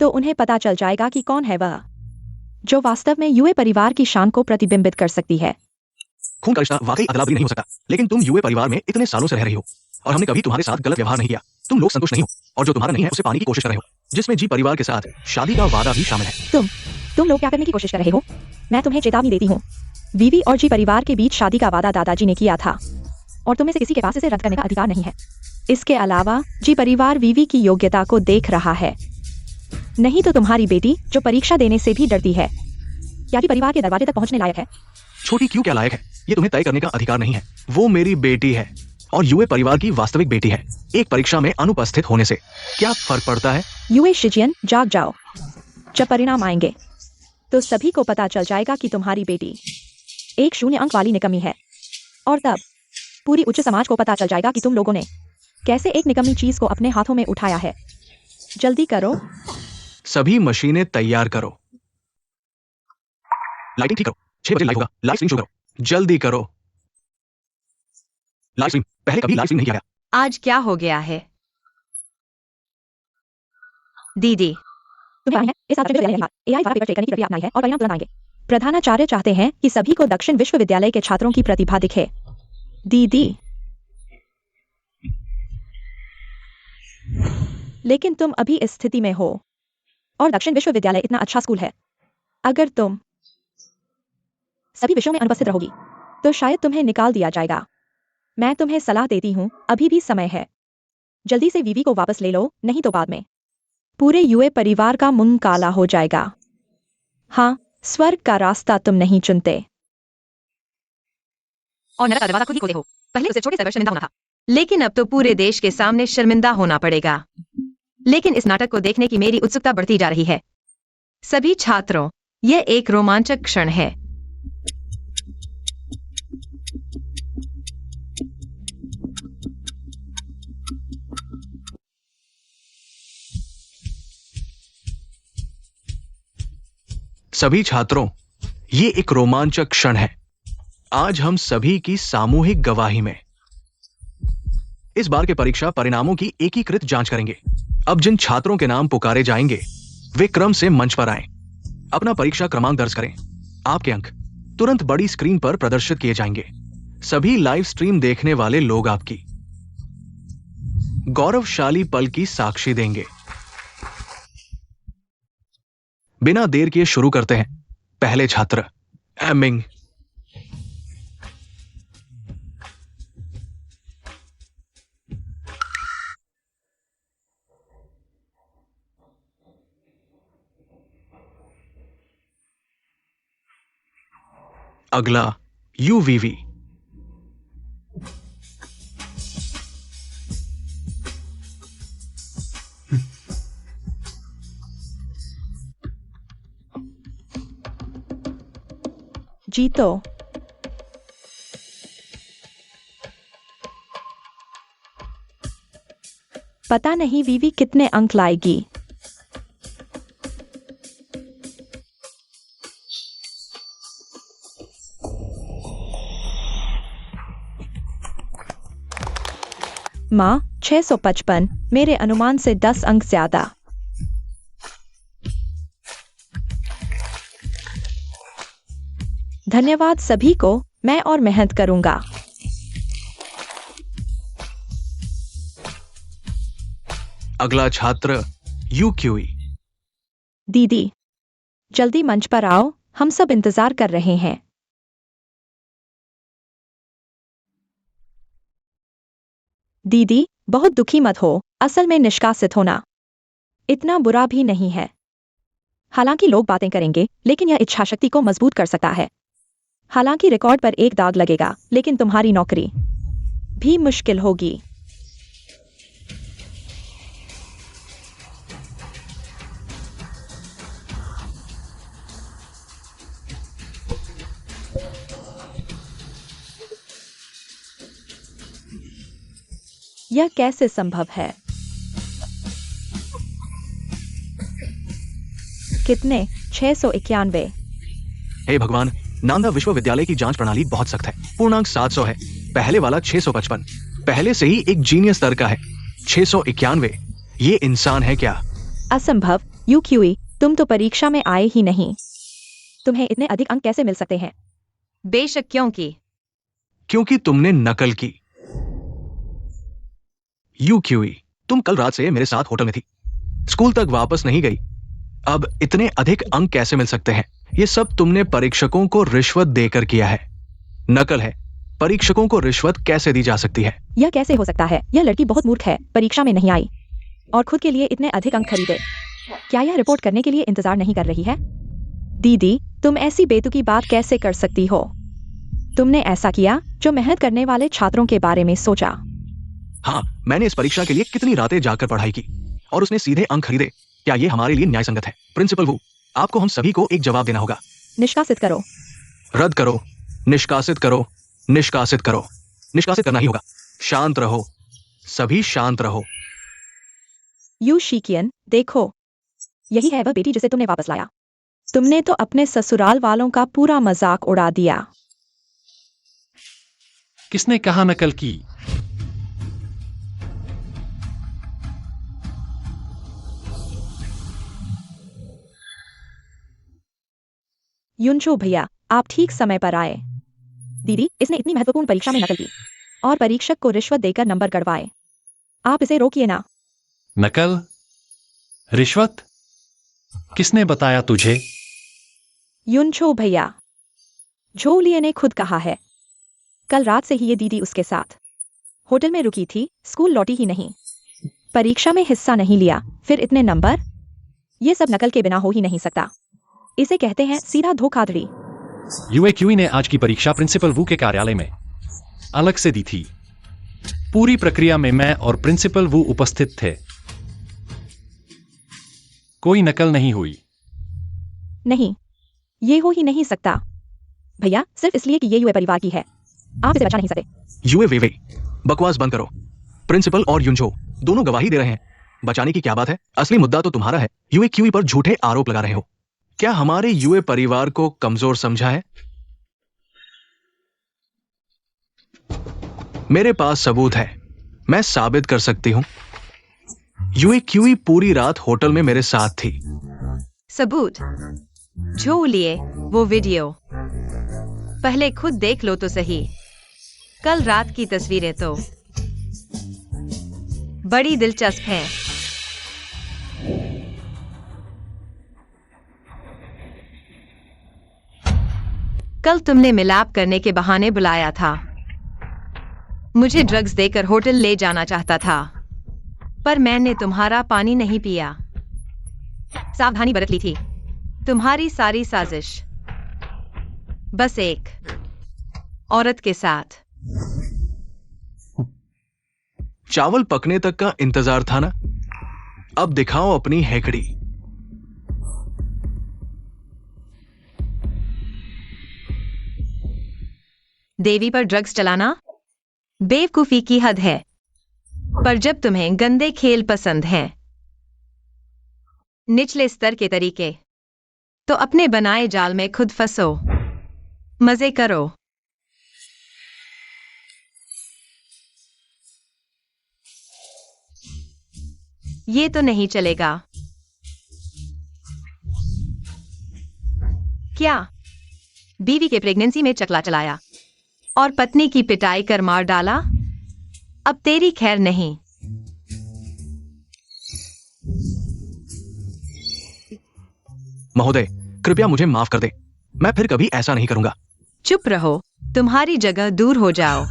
तो उन्हें पता चल जाएगा कि कौन है वह जो वास्तव में यूए परिवार की शान को प्रतिबिंबित कर सकती है। खून का रिश्ता वाकई अदला बदली नहीं हो सकता, लेकिन तुम यूए परिवार में इतने सालों से रह रही हो और हमने कभी तुम्हारे साथ गलत व्यवहार नहीं किया। तुम लोग संतुष्ट नहीं हो और जो तुम्हारा नहीं है उसे पाने की कोशिश कर रहे हो, जिसमें जी परिवार के साथ शादी का वादा भी शामिल है। तुम लोग क्या करने की कोशिश कर रहे हो? मैं तुम्हें चेतावनी देती हूँ, वीवी और जी परिवार के बीच शादी का वादा दादाजी ने किया था। और तुम में से किसी के पास इसे रद्द करने का अधिकार नहीं है। इसके अलावा जी परिवार वीवी की योग्यता को देख रहा है, नहीं तो तुम्हारी बेटी जो परीक्षा देने से भी डरती है, क्या जी परिवार के दरवाजे तक पहुंचने लायक है? छोटी क्यों क्या लायक है, ये तुम्हें तय करने का अधिकार नहीं है। वो मेरी बेटी है और यूए परिवार की वास्तविक बेटी है। एक परीक्षा में अनुपस्थित होने से क्या फर्क पड़ता है? यूए शिजियन, जाग जाओ। जब परिणाम आएंगे तो सभी को पता चल जाएगा कि तुम्हारी बेटी एक 0 अंक वाली निकम्मी है, और तब पूरी उच्च समाज को पता चल जाएगा कि तुम लोगों ने कैसे एक निकम्मी चीज को अपने हाथों में उठाया है। जल्दी करो। सभी मशीनें तैयार करो। लाइटिंग ठीक करो। 6 बजे लाइव होगा। लाइव स्ट्रीम शुरू करो। जल्दी करो। लाइव स्ट्रीम, पहले कभी लाइव स्ट्रीम नहीं किया गया। आज क्या हो गया है? दीदी, तुम्हें है इस दक्षिण विश्वविद्यालय ने एआई द्वारा पेपर चेक करने की प्रक्रिया अपनाई है और परिणाम तुरंत आएंगे। प्रधानाचार्य चाहते हैं कि सभी को दक्षिण विश्वविद्यालय के छात्रों की प्रतिभा दिखे। दीदी, लेकिन तुम अभी इस स्थिति में हो और दक्षिण विश्वविद्यालय इतना अच्छा स्कूल है। अगर तुम सभी विषयों में अनुपस्थित रहोगी तो शायद तुम्हें निकाल दिया जाएगा। मैं तुम्हें सलाह देती हूँ, अभी भी समय है। जल्दी से वीवी को वापस ले लो, नहीं तो बाद में पूरे यूए परिवार का मुंह काला हो जाएगा। हाँ, स्वर्ग का रास्ता तुम नहीं चुनते। और नरक का दरवाजा खुद ही खोले हो। पहले उसे छोटे से शर्मिंदा होना था, लेकिन अब तो पूरे देश के सामने शर्मिंदा होना पड़ेगा। लेकिन इस नाटक को देखने की मेरी उत्सुकता बढ़ती जा रही है। सभी छात्रों, यह एक रोमांचक क्षण है। सभी छात्रों, ये एक रोमांचक क्षण है। आज हम सभी की सामूहिक गवाही में इस बार के परीक्षा परिणामों की एकीकृत जांच करेंगे। अब जिन छात्रों के नाम पुकारे जाएंगे वे क्रम से मंच पर आएं। अपना परीक्षा क्रमांक दर्ज करें। आपके अंक तुरंत बड़ी स्क्रीन पर प्रदर्शित किए जाएंगे। सभी लाइव स्ट्रीम देखने वाले लोग आपकी गौरवशाली पल की साक्षी देंगे। बिना देर किए शुरू करते हैं। पहले छात्र एमिंग। अगला यूवीवी। जीतो। पता नहीं वीवी कितने अंक लाएगी। माँ, 655, मेरे अनुमान से 10 अंक ज्यादा। धन्यवाद सभी को, मैं और मेहनत करूंगा। अगला छात्र यूक्यूई। दीदी, जल्दी मंच पर आओ, हम सब इंतजार कर रहे हैं। दीदी, बहुत दुखी मत हो, असल में निष्कासित होना इतना बुरा भी नहीं है। हालांकि लोग बातें करेंगे, लेकिन यह इच्छाशक्ति को मजबूत कर सकता है। हालांकि रिकॉर्ड पर एक दाग लगेगा, लेकिन तुम्हारी नौकरी भी मुश्किल होगी। यह कैसे संभव है? कितने? 691। हे भगवान, नालंदा विश्वविद्यालय की जांच प्रणाली बहुत सख्त है। पूर्णांक 700 है, पहले वाला 655। पहले से ही एक जीनियस स्तर का है। 691, ये इंसान है क्या? असंभव। यूक्यूई, तुम तो परीक्षा में आए ही नहीं, तुम्हें इतने अधिक अंक कैसे मिल सकते हैं? बेशक, क्योंकि तुमने नकल की। यूक्यूई, तुम कल रात से मेरे साथ होटल में थी, स्कूल तक वापस नहीं गई। अब इतने अधिक अंक कैसे मिल सकते हैं? ये सब तुमने परीक्षकों को रिश्वत देकर किया है। नकल है, परीक्षकों को रिश्वत कैसे दी जा सकती है? यह कैसे हो सकता है? यह लड़की बहुत मूर्ख है, परीक्षा में नहीं आई और खुद के लिए इतने अधिक अंक खरीदे। क्या यह रिपोर्ट करने के लिए इंतजार नहीं कर रही है? दीदी, तुम ऐसी बेतुकी बात कैसे कर सकती हो? तुमने ऐसा किया जो मेहनत करने वाले छात्रों के बारे में सोचा। हाँ, मैंने इस परीक्षा के लिए कितनी रातें जाकर पढ़ाई की और उसने सीधे अंक खरीदे। क्या ये हमारे लिए न्याय संगत है? प्रिंसिपल वू, आपको हम सभी को एक जवाब देना होगा। निष्कासित करो। रद्द करो, निष्कासित करो, निष्कासित करो। निष्कासित करना ही होगा। शांत रहो, सभी शांत रहो। यू शिकियन, देखो, यही है वह बेटी जिसे तुमने वापस लाया। तुमने तो अपने ससुराल वालों का पूरा मजाक उड़ा दिया। किसने कहा नकल की? युनचो भैया, आप ठीक समय पर आए। दीदी, इसने इतनी महत्वपूर्ण परीक्षा में नकल की और परीक्षक को रिश्वत देकर नंबर गड़वाए। आप इसे रोकिए ना। नकल? रिश्वत? किसने बताया तुझे? युनचो भैया, झोलिए ने खुद कहा है। कल रात से ही ये दीदी उसके साथ होटल में रुकी थी, स्कूल लौटी ही नहीं, परीक्षा में हिस्सा नहीं लिया, फिर इतने नंबर। ये सब नकल के बिना हो ही नहीं सकता। इसे कहते हैं सीधा धोखाधड़ी। यूएक्यूई ने आज की परीक्षा प्रिंसिपल वू के कार्यालय में अलग से दी थी। पूरी प्रक्रिया में मैं और प्रिंसिपल वू उपस्थित थे। कोई नकल नहीं हुई। नहीं, ये हो ही नहीं सकता भैया, सिर्फ इसलिए कि ये यूए परिवार की है। आप इसे बचा नहीं सकते। यूए वे बकवास बंद करो। प्रिंसिपल और युनचो दोनों गवाही दे रहे हैं। बचाने की क्या बात है? असली मुद्दा तो तुम्हारा है। यूए क्यूई पर झूठे आरोप लगा रहे हो। क्या हमारे यूए परिवार को कमजोर समझा है? मेरे पास सबूत है, मैं साबित कर सकती हूं। यूए क्यूई पूरी रात होटल में मेरे साथ थी। सबूत? झोलिए वो वीडियो पहले खुद देख लो तो सही। कल रात की तस्वीरें तो बड़ी दिलचस्प हैं। कल तुमने मिलाप करने के बहाने बुलाया था। मुझे ड्रग्स देकर होटल ले जाना चाहता था, पर मैंने तुम्हारा पानी नहीं पिया। सावधानी बरत ली थी। तुम्हारी सारी साजिश बस एक औरत के साथ। चावल पकने तक का इंतजार था ना? अब दिखाओ अपनी हेकड़ी। देवी पर ड्रग्स चलाना बेवकूफी की हद है। पर जब तुम्हें गंदे खेल पसंद हैं, निचले स्तर के तरीके, तो अपने बनाए जाल में खुद फंसो, मजे करो। ये तो नहीं चलेगा। क्या बीवी के प्रेगनेंसी में चकला चलाया और पत्नी की पिटाई कर मार डाला? अब तेरी खैर नहीं। महोदय, कृपया मुझे माफ कर दे। मैं फिर कभी ऐसा नहीं करूंगा। चुप रहो, तुम्हारी जगह दूर हो जाओ।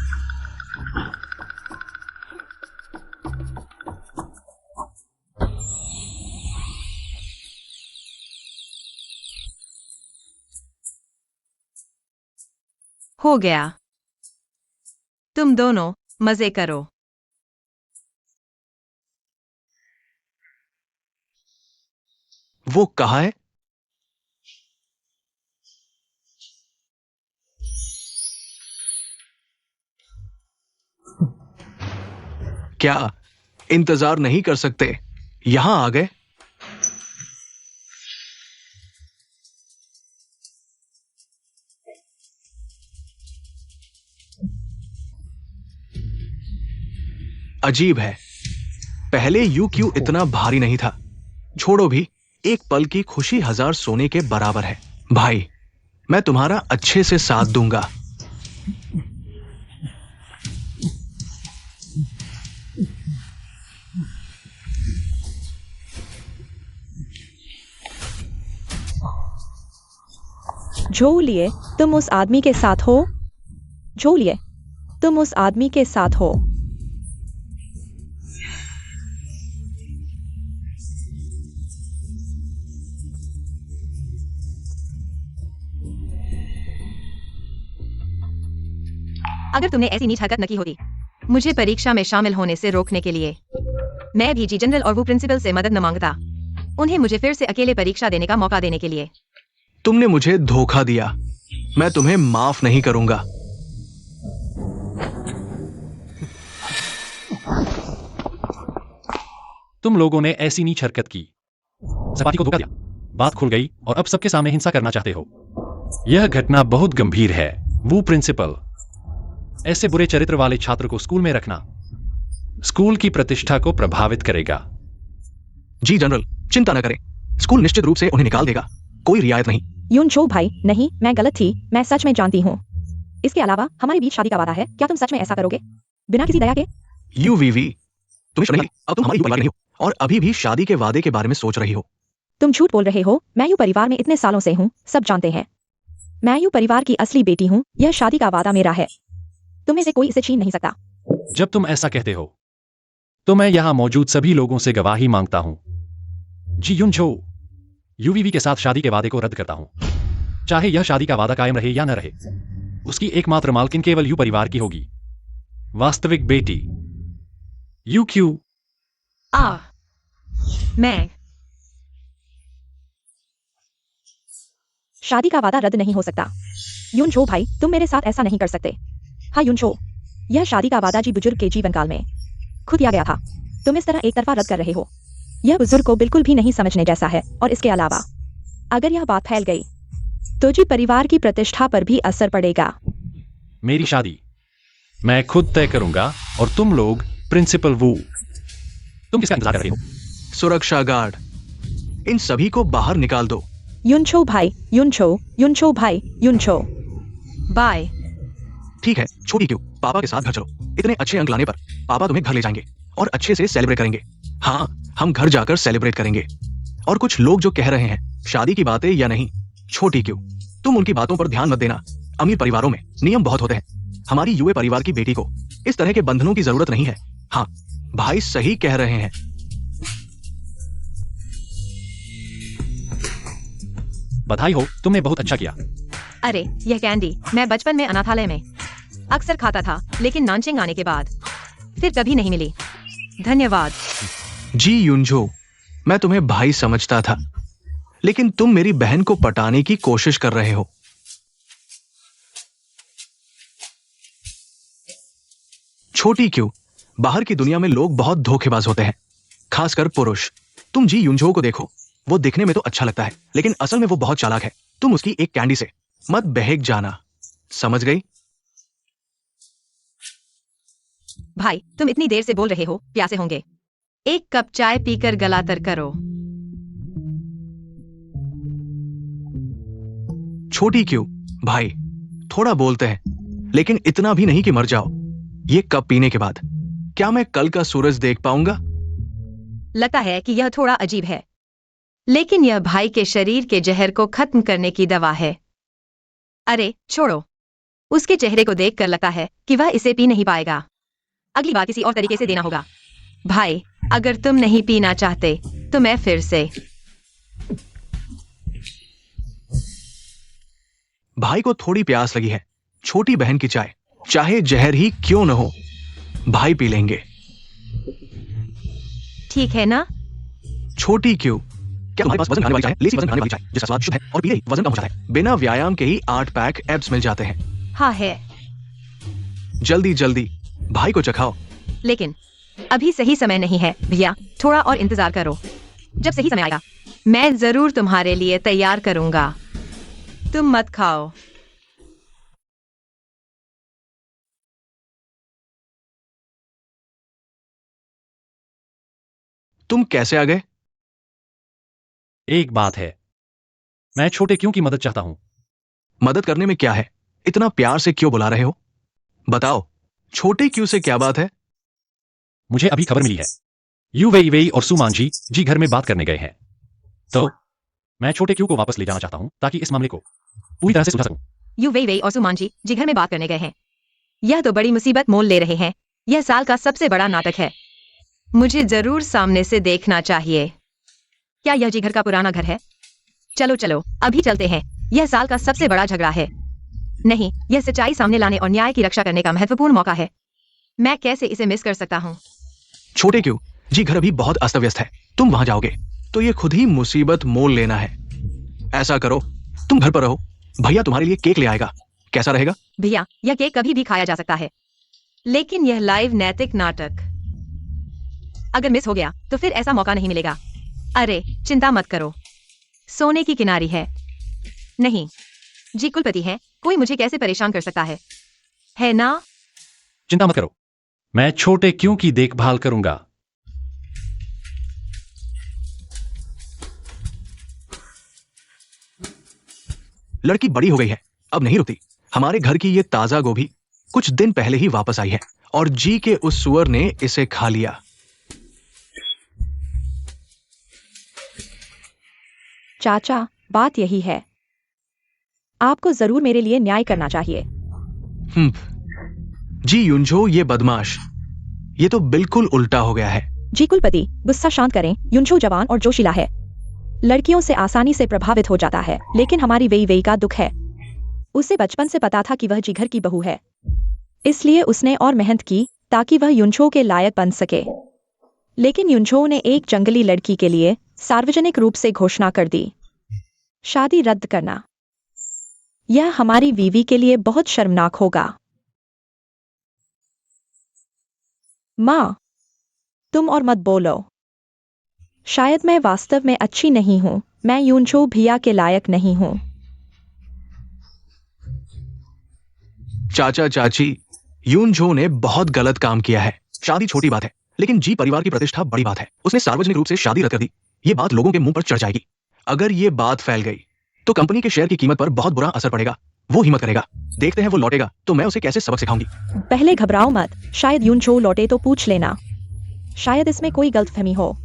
हो गया। तुम दोनों मजे करो। वो कहाँ है? क्या इंतजार नहीं कर सकते? यहां आ गए। अजीब है, पहले यूक्यू इतना भारी नहीं था। छोड़ो भी, एक पल की खुशी 1000 सोने के बराबर है। भाई, मैं तुम्हारा अच्छे से साथ दूंगा। झोलिए, तुम उस आदमी के साथ हो? झोलिए, तुम उस आदमी के साथ हो। अगर तुमने ऐसी नीच हरकत न की होती मुझे परीक्षा में शामिल होने से रोकने के लिए, मैं भी जी जनरल और वो प्रिंसिपल से मदद न मांगता, उन्हें मुझे फिर से अकेले परीक्षा देने का मौका देने के लिए। तुमने मुझे धोखा दिया, मैं तुम्हें माफ नहीं करूंगा। तुम लोगों ने ऐसी नीच हरकत की, सपाटी को धोखा दिया, बात खुल गई और अब सबके सामने हिंसा करना चाहते हो। यह घटना बहुत गंभीर है। वो प्रिंसिपल, ऐसे बुरे चरित्र वाले छात्र को स्कूल में रखना स्कूल की प्रतिष्ठा को प्रभावित करेगा। जी जनरल, चिंता न करें, स्कूल निश्चित रूप से उन्हें निकाल देगा, कोई रियायत नहीं। युनचो भाई, नहीं, मैं गलत थी, मैं सच में जानती हूँ। इसके अलावा हमारे बीच शादी का वादा है, क्या तुम सच में ऐसा करोगे बिना किसी दया के? यूवीवी, तुम्हें शर्म नहीं, अब तुम हमारी परिवार नहीं हो और अभी भी शादी के वादे के बारे में सोच रही हो। तुम झूठ बोल रहे हो, मैं यू परिवार में इतने सालों से हूँ, सब जानते हैं। मैं यू परिवार की असली बेटी हूँ, यह शादी का वादा मेरा है, तुम्हें से कोई इसे छीन नहीं सकता। जब तुम ऐसा कहते हो तो मैं यहां मौजूद सभी लोगों से गवाही मांगता हूं। जी युनझो, यूवीवी के साथ शादी के वादे को रद्द करता हूं। चाहे यह शादी का वादा कायम रहे या न रहे, उसकी एकमात्र मालकिन केवल यू परिवार की होगी, वास्तविक बेटी यूक्यू। मैं शादी का वादा रद्द नहीं हो सकता। युनचो भाई, तुम मेरे साथ ऐसा नहीं कर सकते। हाँ युनचो, यह शादी का वादा जी बुजुर्ग के जीवन काल में खुद किया गया था, तुम इस तरह एक तरफा रद्द कर रहे हो। यह बुजुर्ग को बिल्कुल भी नहीं समझने जैसा है, और इसके अलावा अगर यह बात फैल गई तो जी परिवार की प्रतिष्ठा पर भी असर पड़ेगा। मेरी शादी मैं खुद तय करूंगा और तुम लोग प्रिंसिपल वू, तुम किसका इंतजार कर रहे हो? सुरक्षा गार्ड, इन सभी को बाहर निकाल दो। युनचो भाई, युनचो भाई, युनचो। बाय। ठीक है, छोटी क्यों, पापा के साथ घर चलो। इतने अच्छे अंक लाने पर पापा तुम्हें घर ले जाएंगे और अच्छे से सेलिब्रेट करेंगे। हाँ, हम घर जाकर सेलिब्रेट करेंगे। और कुछ लोग जो कह रहे हैं शादी की बातें या नहीं, छोटी क्यों, तुम उनकी बातों पर ध्यान मत देना। अमीर परिवारों में नियम बहुत होते हैं। हमारी यूए परिवार की बेटी को इस तरह के बंधनों की जरूरत नहीं है। हाँ, भाई सही कह रहे हैं। बधाई हो, तुमने बहुत अच्छा किया। अरे यह कैंडी मैं बचपन में अनाथालय में अक्सर खाता था, लेकिन नानचिंग आने के बाद फिर कभी नहीं मिली। धन्यवाद। जी युनझो, मैं तुम्हें भाई समझता था, लेकिन तुम मेरी बहन को पटाने की कोशिश कर रहे हो। छोटी क्यों, बाहर की दुनिया में लोग बहुत धोखेबाज होते हैं, खासकर पुरुष। तुम जी युनझो को देखो, वो दिखने में तो अच्छा लगता है, लेकिन असल में वो बहुत चालाक है। तुम उसकी एक कैंडी से मत बहक जाना, समझ गई? भाई तुम इतनी देर से बोल रहे हो, प्यासे होंगे। एक कप चाय पीकर गला तर करो। छोटी क्यों भाई, थोड़ा बोलते हैं, लेकिन इतना भी नहीं कि मर जाओ। ये कप पीने के बाद क्या मैं कल का सूरज देख पाऊंगा? लगता है कि यह थोड़ा अजीब है, लेकिन यह भाई के शरीर के जहर को खत्म करने की दवा है। अरे छोड़ो, उसके चेहरे को देखकर लगता है कि वह इसे पी नहीं पाएगा। अगली बार किसी और तरीके से देना होगा। भाई अगर तुम नहीं पीना चाहते तो मैं फिर से। भाई को थोड़ी प्यास लगी है, छोटी बहन की चाय चाहे जहर ही क्यों न हो, भाई पी लेंगे। ठीक है ना? छोटी क्यों, क्या तुम्हारे पास वजन घटाने वाली चाय, लेसी वजन घटाने वाली चाय जिसका स्वाद शुद्ध है और पीले ही वजन कम हो जाता है? बिना व्यायाम के ही 8 पैक एब्स मिल जाते हैं। हाँ है, जल्दी जल्दी भाई को चखाओ। लेकिन अभी सही समय नहीं है भैया, थोड़ा और इंतजार करो। जब सही समय आएगा मैं जरूर तुम्हारे लिए तैयार करूंगा। तुम मत खाओ। तुम कैसे आ गए? एक बात है, मैं छोटे क्यों की मदद चाहता हूं। मदद करने में क्या है, इतना प्यार से क्यों बुला रहे हो? बताओ, छोटे क्यों से क्या बात है? मुझे अभी खबर मिली है, यू वेई वेई और सुमांजी जी घर में बात करने गए हैं, तो मैं छोटे क्यों को वापस ले जाना चाहता हूं ताकि इस मामले को पूरी तरह से सुलझा सकूं। यू वेई वेई और सुमांजी जी घर में बात करने गए हैं। यह तो बड़ी मुसीबत मोल ले रहे हैं। यह साल का सबसे बड़ा नाटक है। मुझे जरूर सामने से देखना चाहिए। क्या यह जी घर का पुराना घर है? चलो चलो अभी चलते हैं। यह साल का सबसे बड़ा झगड़ा है। नहीं, यह सच्चाई सामने लाने और न्याय की रक्षा करने का महत्वपूर्ण मौका है। मैं कैसे इसे मिस कर सकता हूँ? छोटे क्यों, जी घर अभी बहुत अस्त व्यस्त है। तुम वहां जाओगे तो ये खुद ही मुसीबत मोल लेना है। ऐसा करो, तुम घर पर रहो, भैया तुम्हारे लिए केक ले आएगा। कैसा रहेगा? भैया, यह केक कभी भी खाया जा सकता है, लेकिन यह लाइव नैतिक नाटक अगर मिस हो गया तो फिर ऐसा मौका नहीं मिलेगा। अरे चिंता मत करो, सोने की किनारी है। नहीं जी, कुलपति हैं, कोई मुझे कैसे परेशान कर सकता है ना? चिंता मत करो, मैं छोटे क्यों की देखभाल करूंगा। लड़की बड़ी हो गई है, अब नहीं रुकती। हमारे घर की ये ताजा गोभी कुछ दिन पहले ही वापस आई है और जी के उस सुअर ने इसे खा लिया। चाचा, बात यही है। आपको जरूर मेरे लिए न्याय करना चाहिए। जी युनझो, ये बदमाश, ये तो बिल्कुल उल्टा हो गया है। जी कुलपति, गुस्सा शांत करें। युनझो जवान और जोशीला है, लड़कियों से आसानी से प्रभावित हो जाता है, लेकिन हमारी वेई वेई का दुख है। उसे बचपन से पता था कि वह जिगर की बहू है, इसलिए उसने और मेहनत की ताकि वह युनझो के लायक बन सके। लेकिन युनझो ने एक जंगली लड़की के लिए सार्वजनिक रूप से घोषणा कर दी, शादी रद्द करना। यह हमारी वीवी के लिए बहुत शर्मनाक होगा। माँ, तुम और मत बोलो। शायद मैं वास्तव में अच्छी नहीं हूं। मैं युनझो भैया के लायक नहीं हूं। चाचा चाची, युनझो ने बहुत गलत काम किया है। शादी छोटी बात है, लेकिन जी परिवार की प्रतिष्ठा बड़ी बात है। उसने सार्वजनिक रूप से शादी रद्द कर दी। ये बात लोगों के मुंह पर चढ़ जाएगी। अगर ये बात फैल गई तो कंपनी के शेयर की कीमत पर बहुत बुरा असर पड़ेगा। वो हिम्मत करेगा, देखते हैं वो लौटेगा तो मैं उसे कैसे सबक सिखाऊंगी। पहले घबराओ मत, शायद युनझो लौटे तो पूछ लेना। शायद इसमें कोई गलतफहमी हो।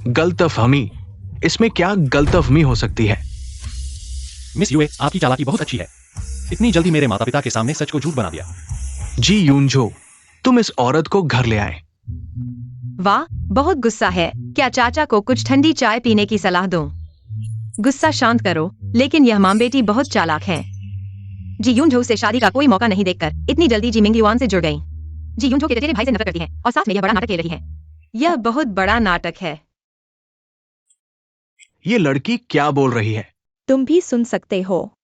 गलतफहमी? इसमें क्या गलतफहमी हो सकती है? मिस यूए, आपकी चालाकी बहुत अच्छी है। इतनी जल्दी मेरे माता पिता के सामने सच को झूठ बना दिया। जी युनझो, तुम इस औरत को घर ले आए। वाह, बहुत गुस्सा है। क्या चाचा को कुछ ठंडी चाय पीने की सलाह दूं? गुस्सा शांत करो, लेकिन यह मां बेटी बहुत चालाक है। जी युनझो से शादी का कोई मौका नहीं देखकर इतनी जल्दी जी मिंग युआन से जुड़ गई। जी युनझो के चचेरे भाई से नफरत करती है और साथ में यह बड़ा नाटक खेल रही है। यह बहुत बड़ा नाटक है। ये लड़की क्या बोल रही है? तुम भी सुन सकते हो।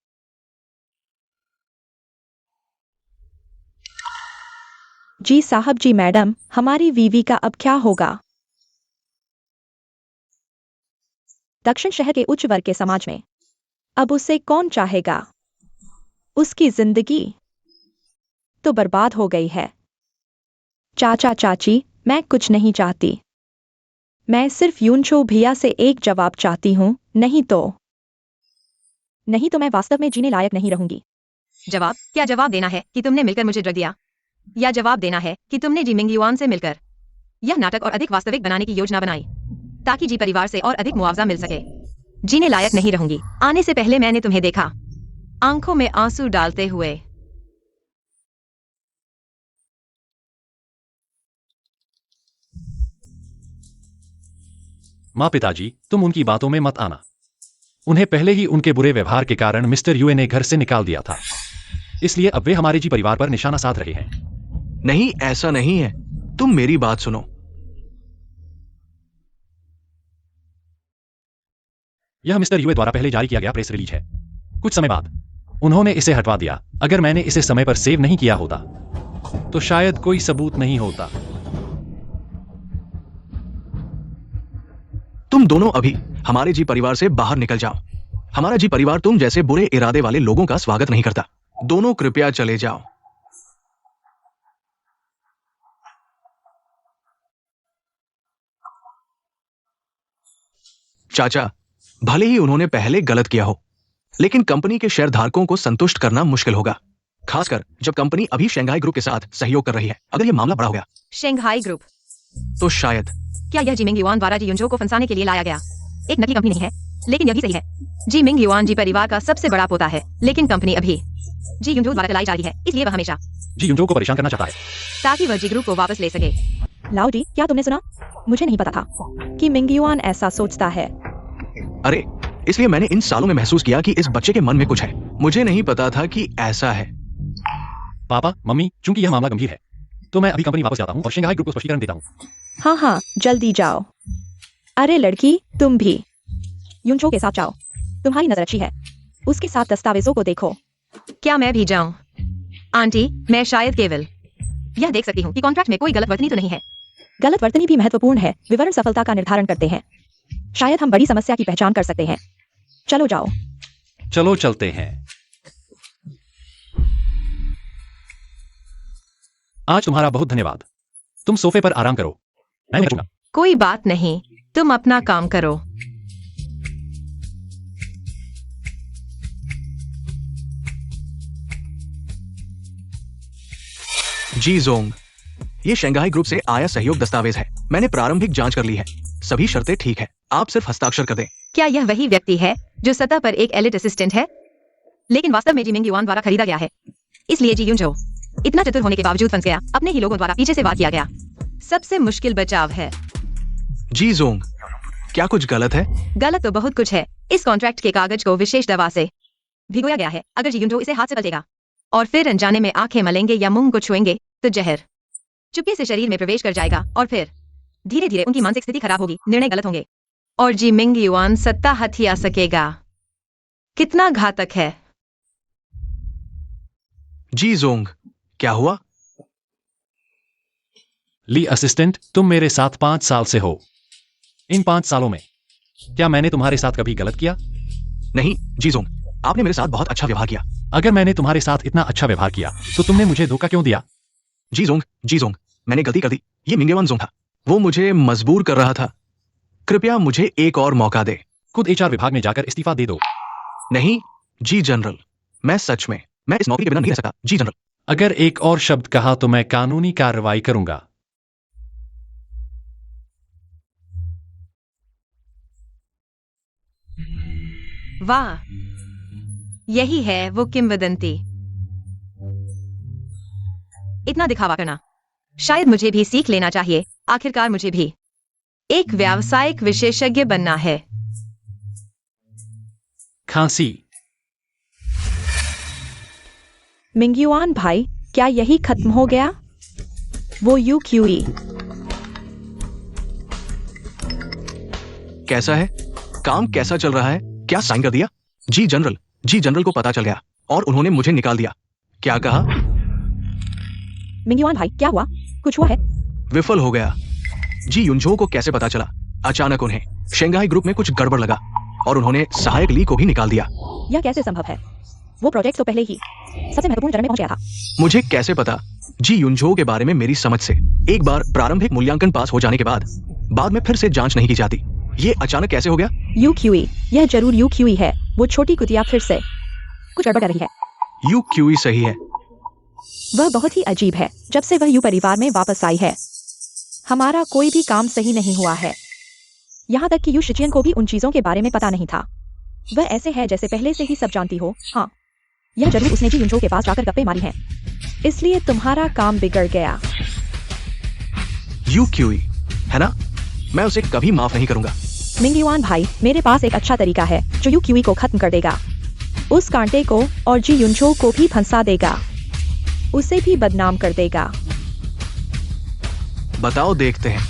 जी साहब, जी मैडम, हमारी वीवी का अब क्या होगा? दक्षिण शहर के उच्च वर्ग के समाज में अब उसे कौन चाहेगा? उसकी जिंदगी तो बर्बाद हो गई है। चाचा चाची, मैं कुछ नहीं चाहती। मैं सिर्फ युनझो भैया से एक जवाब चाहती हूँ, नहीं तो मैं वास्तव में जीने लायक नहीं रहूंगी। जवाब? क्या जवाब देना है कि तुमने मिलकर मुझे ड्रग दिया, या जवाब देना है कि तुमने जी मिंग युआन से मिलकर यह नाटक और अधिक वास्तविक बनाने की योजना बनाई ताकि जी परिवार से और अधिक मुआवजा मिल सके? जीने लायक नहीं रहूंगी। आने से पहले मैंने तुम्हें देखा, आंखों में आंसू डालते हुए। माँ पिताजी, तुम उनकी बातों में मत आना। उन्हें पहले ही उनके बुरे व्यवहार के कारण मिस्टर यूए ने घर से निकाल दिया था, इसलिए अब वे हमारे जी परिवार पर निशाना साध रहे हैं। नहीं, ऐसा नहीं है। तुम मेरी बात सुनो। यह मिस्टर यूए द्वारा पहले जारी किया गया प्रेस रिलीज है। कुछ समय बाद उन्होंने इसे हटवा दिया। अगर मैंने इसे समय पर सेव नहीं किया होता तो शायद कोई सबूत नहीं होता। तुम दोनों अभी हमारे जी परिवार से बाहर निकल जाओ। हमारा जी परिवार तुम जैसे बुरे इरादे वाले लोगों का स्वागत नहीं करता। दोनों कृपया चले जाओ। चाचा, भले ही उन्होंने पहले गलत किया हो, लेकिन कंपनी के शेयरधारकों को संतुष्ट करना मुश्किल होगा, खासकर जब कंपनी अभी शंघाई ग्रुप के साथ सहयोग कर रही है। अगर यह मामला बड़ा हो गया शंघाई ग्रुप? तो शायद। क्या यह जी मिंग युआन द्वारा जी युनझो को फंसाने के लिए लाया गया एक नकली कंपनी नहीं है? लेकिन यही सही है। जी मिंग युआन जी परिवार का सबसे बड़ा पोता है, लेकिन कंपनी अभी जी युनजो द्वारा चलाई जा रही है, इसलिए वह हमेशा जी युनजो को परेशान करना चाहता है। ताकि वह जी ग्रुप को वापस ले सके। लाओ जी, क्या तुमने सुना? मुझे नहीं पता था कि मिंगयुआन ऐसा सोचता है। अरे, इसलिए मैंने इन सालों में महसूस किया कि इस बच्चे के मन में कुछ है। मुझे नहीं पता था कि ऐसा है। पापा, मम्मी, चूंकि यह मामला गंभीर है, तो मैं अभी कंपनी वापस जाता हूँ और शंघाई ग्रुप को स्पष्टीकरण देता हूँ। हाँ हाँ, जल्दी जाओ। अरे लड़की, तुम भी युनजो के साथ जाओ। तुम्हारी नजर अच्छी है, उसके साथ दस्तावेजों को देखो। क्या मैं भी जाऊं? आंटी, मैं शायद केवल यह देख सकती हूँ कि कॉन्ट्रैक्ट में कोई गलत वर्तनी तो नहीं है। गलत वर्तनी भी महत्वपूर्ण है, विवरण सफलता का निर्धारण करते हैं। शायद हम बड़ी समस्या की पहचान कर सकते हैं। चलो जाओ। चलो चलते हैं। आज तुम्हारा बहुत धन्यवाद। तुम सोफे पर आराम करो, मैं रखूंगा। कोई बात नहीं, तुम अपना काम करो। जी जोंग, ये शंघाई ग्रुप से आया सहयोग दस्तावेज है। मैंने प्रारंभिक जांच कर ली है, सभी शर्तें ठीक है। आप सिर्फ हस्ताक्षर कर दें। क्या यह वही व्यक्ति है जो सतह पर एक एलिट असिस्टेंट है, लेकिन वास्तव में जी मिंग युआन द्वारा खरीदा गया है? इसलिए जी युनजो इतना चतुर होने के बावजूद फंस गया, अपने ही लोगों द्वारा पीछे से वार किया गया। सबसे मुश्किल बचाव है। जी जोंग, क्या कुछ गलत है? गलत तो बहुत कुछ है। इस कॉन्ट्रैक्ट के कागज को विशेष दवा से भिगोया गया है। अगर जी युनजो इसे हाथ से पलटेगा और फिर अनजाने में आंखें मलेंगे या मुंह को छुएंगे, तो जहर चुपके से शरीर में प्रवेश कर जाएगा और फिर धीरे धीरे उनकी मानसिक स्थिति खराब होगी, निर्णय गलत होंगे और जी मिंग युआन सत्ता हथिया सकेगा। कितना घातक है। जी जोंग, क्या हुआ? ली असिस्टेंट, तुम मेरे साथ 5 साल से हो। इन 5 सालों में क्या मैंने तुम्हारे साथ कभी गलत किया? नहीं जी जोंग, आपने मेरे साथ बहुत अच्छा व्यवहार किया। अगर मैंने तुम्हारे साथ इतना अच्छा व्यवहार किया, तो तुमने मुझे धोखा क्यों दिया? जी जोंग, मैंने गलती कर दी। ये मिंगेवान जोंग था, वो मुझे मजबूर कर रहा था। कृपया मुझे एक और मौका दे। खुद HR विभाग में जाकर इस्तीफा दे दो। नहीं जी जनरल, मैं इस नौकरी के बिना नहीं रह सकता। जी जनरल। अगर एक और शब्द कहा तो मैं कानूनी कार्रवाई करूंगा। वाह, यही है वो किंवदंती। इतना दिखावा करना, शायद मुझे भी सीख लेना चाहिए। आखिरकार मुझे भी एक व्यावसायिक विशेषज्ञ बनना है। खांसी। मिंगयुआन भाई, क्या यही खत्म हो गया? वो यूक्यूई कैसा है? काम कैसा चल रहा है? क्या साइन कर दिया? जी जनरल को पता चल गया और उन्होंने मुझे निकाल दिया। क्या कहा? मिंगयुआन भाई, क्या हुआ? कुछ हुआ है? विफल हो गया। जी युनजो को कैसे पता चला? अचानक उन्हें शंघाई ग्रुप में कुछ गड़बड़ लगा और उन्होंने सहायक ली को भी निकाल दिया। यह कैसे संभव है? वो प्रोजेक्ट तो पहले ही सबसे महत्वपूर्ण चरण में पहुंच गया था। मुझे कैसे पता? जी युनजो के बारे में मेरी समझ से एक बार प्रारंभिक मूल्यांकन पास हो जाने के बाद में फिर से जांच नहीं की जाती। ये अचानक कैसे हो गया? यूक्यूई, यह जरूर यूक्यूई है। वो छोटी कुतिया फिर से कुछ गड़बड़ कर रही है। यूक्यूई सही है। वह बहुत ही अजीब है। जब से वह यू परिवार में वापस आई है, हमारा कोई भी काम सही नहीं हुआ है। यहाँ तक कि यू शिचियन को भी उन चीजों के बारे में पता नहीं था। वह ऐसे है जैसे पहले से ही सब जानती हो। हाँ, यह जरूर उसने जी युनजो के पास जाकर गप्पे मारी हैं। इसलिए तुम्हारा काम बिगड़ गया। यूक्यूई है ना? मैं उसे कभी माफ नहीं करूंगा। मिंगयुआन भाई, मेरे पास एक अच्छा तरीका है जो यूक्यूई को खत्म कर देगा। उस कांटे को और जी युनजो को भी फंसा देगा, उसे भी बदनाम कर देगा। बताओ, देखते हैं।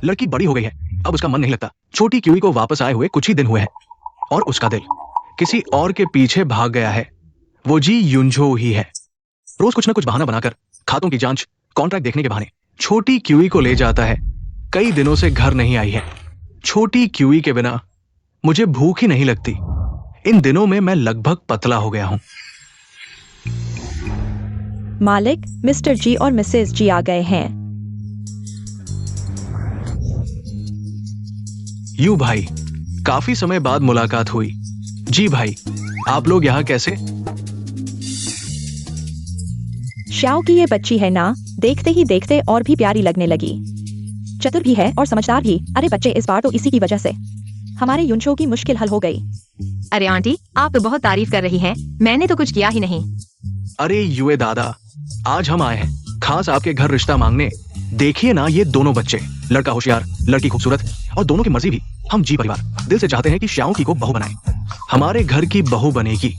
लड़की बड़ी हो गई है, अब उसका मन नहीं लगता। छोटी क्यूई को वापस आए हुए कुछ ही दिन हुए हैं और उसका दिल किसी और के पीछे भाग गया है। वो जी युनजो ही है। रोज कुछ ना कुछ बहाना बनाकर खातों की जांच, कॉन्ट्रैक्ट देखने के बहाने छोटी क्यूई को ले जाता है। कई दिनों से घर नहीं आई है। छोटी क्यूई के बिना मुझे भूख ही नहीं लगती। इन दिनों में मैं लगभग पतला हो गया हूं। मालिक, मिस्टर जी और मिसेस जी आ गए हैं। यू भाई, काफी समय बाद मुलाकात हुई। जी भाई, आप लोग यहाँ कैसे? श्याओ की ये बच्ची है ना, देखते ही देखते और भी प्यारी लगने लगी। चतुर भी है और समझदार भी। अरे बच्चे, इस बार तो इसी की वजह से हमारे युनचो की मुश्किल हल हो गई। अरे आंटी, आप तो बहुत तारीफ कर रही हैं। मैंने तो कुछ किया ही नहीं। अरे युए दादा, आज हम आए हैं खास आपके घर रिश्ता मांगने। देखिए ना, ये दोनों बच्चे, लड़का होशियार, लड़की खूबसूरत, और दोनों की मर्जी भी। हम जी परिवार दिल से चाहते हैं कि श्याओ की को बहू बनाएं। हमारे घर की बहू बनेगी।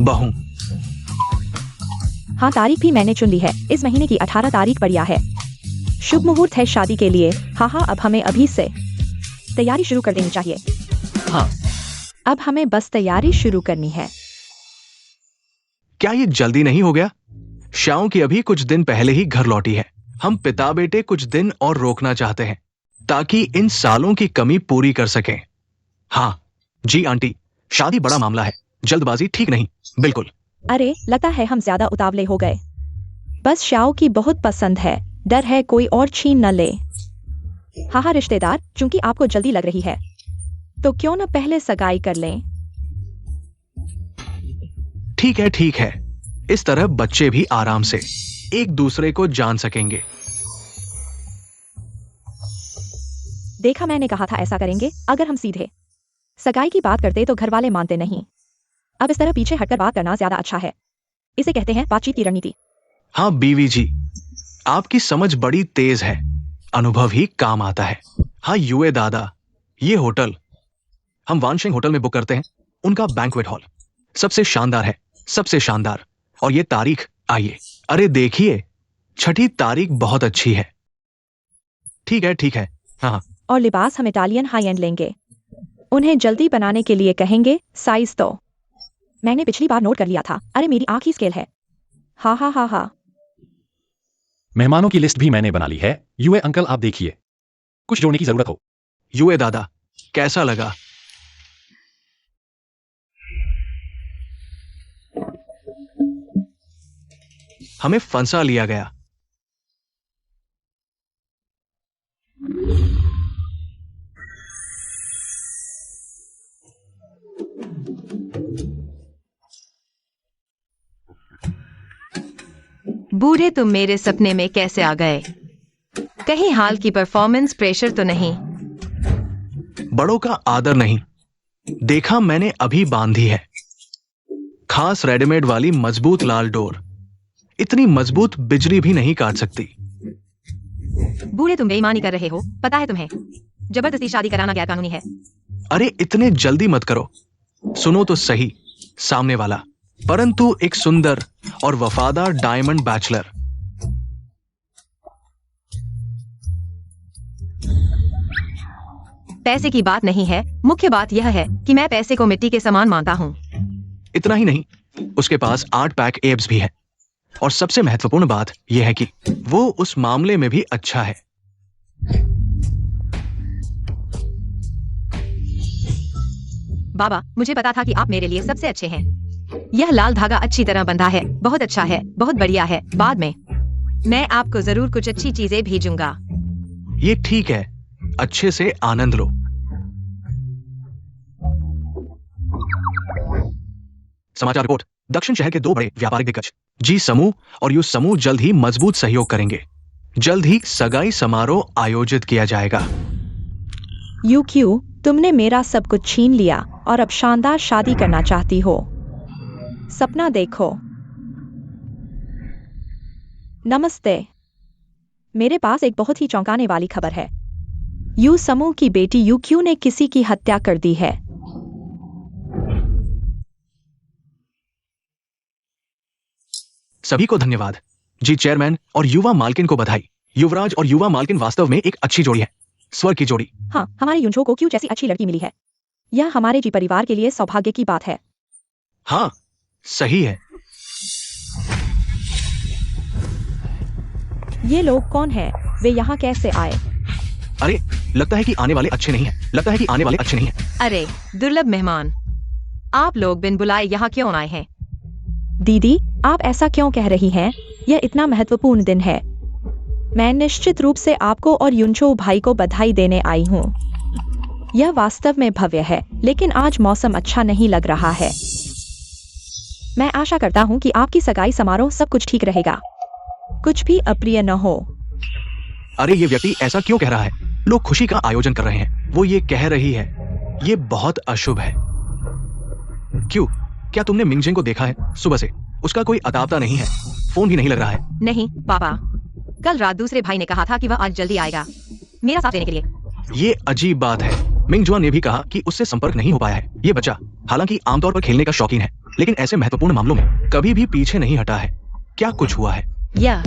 बहू। हाँ, तारीख भी मैंने चुन ली है। इस महीने की 18 तारीख बढ़िया है। शुभ मुहूर्त है शादी के लिए। हाँ, अब हमें अभी से तैयारी शुरू कर देनी चाहिए। हाँ, अब हमें बस तैयारी शुरू करनी है। क्या ये जल्दी नहीं हो गया? श्याओ की अभी कुछ दिन पहले ही घर लौटी है। हम पिता बेटे कुछ दिन और रोकना चाहते हैं ताकि इन सालों की कमी पूरी कर सकें। हाँ जी आंटी, शादी बड़ा मामला है, जल्दबाजी ठीक नहीं। बिल्कुल। अरे, लगता है हम ज्यादा उतावले हो गए। बस श्याओ की बहुत पसंद है, डर है कोई और छीन न ले। हाँ रिश्तेदार, चूंकि आपको जल्दी लग रही है तो क्यों न पहले सगाई कर लें। ठीक है। इस तरह बच्चे भी आराम से एक दूसरे को जान सकेंगे। देखा, मैंने कहा था ऐसा करेंगे। अगर हम सीधे सगाई की बात करते तो घर वाले मानते नहीं। अब इस तरह पीछे हटकर बात करना ज्यादा अच्छा है। इसे कहते हैं बातचीत की रणनीति। हाँ बीवी जी, आपकी समझ बड़ी तेज है। अनुभव ही काम आता है। हाँ युए दादा, ये होटल हम वानशिंग होटल में बुक करते हैं। उनका बैंक्वेट हॉल सबसे शानदार है, सबसे शानदार। और ये तारीख, आइए। अरे देखिए, 6ठी तारीख बहुत अच्छी है। ठीक है। हाँ। और लिबास हम इटालियन हाई एंड लेंगे। उन्हें जल्दी बनाने के लिए कहेंगे। साइज तो मैंने पिछली बार नोट कर लिया था। अरे मेरी आंख ही स्केल है। हाँ। मेहमानों की लिस्ट भी मैंने बना ली है। युए अंकल, आप देखिए, कुछ जोड़ने की जरूरत हो। युए दादा, कैसा लगा? हमें फंसा लिया गया। बूढ़े, तुम मेरे सपने में कैसे आ गए? कहीं हाल की परफॉर्मेंस प्रेशर तो नहीं? बड़ों का आदर नहीं। देखा, मैंने अभी बांधी है। खास रेडीमेड वाली मजबूत लाल डोर। इतनी मजबूत बिजली भी नहीं काट सकती। बूढ़े, तुम बेईमानी कर रहे हो, पता है तुम्हें? जबरदस्ती शादी कराना गैर कानूनी है। अरे इतने जल्दी मत करो। सुनो तो सही, सामने वाला, परंतु एक सुंदर और वफादार डायमंड बैचलर। पैसे की बात नहीं है, मुख्य बात यह है कि मैं पैसे को मिट्टी के समान मानता हूँ। इतना ही नहीं, उसके पास 8 पैक एब्स भी है। और सबसे महत्वपूर्ण बात यह है कि वो उस मामले में भी अच्छा है। बाबा, मुझे पता था कि आप मेरे लिए सबसे अच्छे हैं। यह लाल धागा अच्छी तरह बंधा है, बहुत अच्छा है, बहुत बढ़िया है। बाद में मैं आपको जरूर कुछ अच्छी चीजें भेजूंगा। ये ठीक है, अच्छे से आनंद लो। समाचार रिपोर्ट। दक्षिण शहर के 2 बड़े व्यापारिक दिग्गज जी समूह और यू समूह जल्द ही मजबूत सहयोग करेंगे। जल्द ही सगाई समारोह आयोजित किया जाएगा। यूक्यू, तुमने मेरा सब कुछ छीन लिया और अब शानदार शादी करना चाहती हो। सपना देखो। नमस्ते। मेरे पास एक बहुत ही चौंकाने वाली खबर है। यू समूह की बेटी यूक्यू ने किसी की हत्या कर दी है। सभी को धन्यवाद। जी चेयरमैन और युवा मालकिन को बधाई। युवराज और युवा मालकिन वास्तव में एक अच्छी जोड़ी है, स्वर की जोड़ी। हाँ, हमारे युंझो को क्यों जैसी अच्छी लड़की मिली है। यह हमारे जी परिवार के लिए सौभाग्य की बात है। हाँ सही है। ये लोग कौन हैं? वे यहाँ कैसे आए? अरे लगता है कि आने वाले अच्छे नहीं हैं। अरे दुर्लभ मेहमान, आप लोग बिन बुलाए यहाँ क्यों आए हैं? दीदी, आप ऐसा क्यों कह रही हैं? यह इतना महत्वपूर्ण दिन है। मैं निश्चित रूप से आपको और युंचो भाई को बधाई देने आई हूँ। यह वास्तव में भव्य है, लेकिन आज मौसम अच्छा नहीं लग रहा है। मैं आशा करता हूँ कि आपकी सगाई समारोह सब कुछ ठीक रहेगा, कुछ भी अप्रिय न हो। अरे ये व्यक्ति ऐसा क्यों कह रहा है? लोग खुशी का आयोजन कर रहे हैं, वो ये कह रही है ये बहुत अशुभ है। क्यों? क्या तुमने मिंगजिंग को देखा है? सुबह से उसका कोई अतापता नहीं है, फोन भी नहीं लग रहा है। नहीं पापा, कल रात दूसरे भाई ने कहा था कि वह आज जल्दी आएगा मेरा साथ देने के लिए। ये अजीब बात है। मिंगजुआ ने भी कहा कि उससे संपर्क नहीं हो पाया है। ये बच्चा हालांकि आमतौर पर खेलने का शौकीन है, लेकिन ऐसे महत्वपूर्ण मामलों में कभी भी पीछे नहीं हटा है। क्या कुछ हुआ है? यह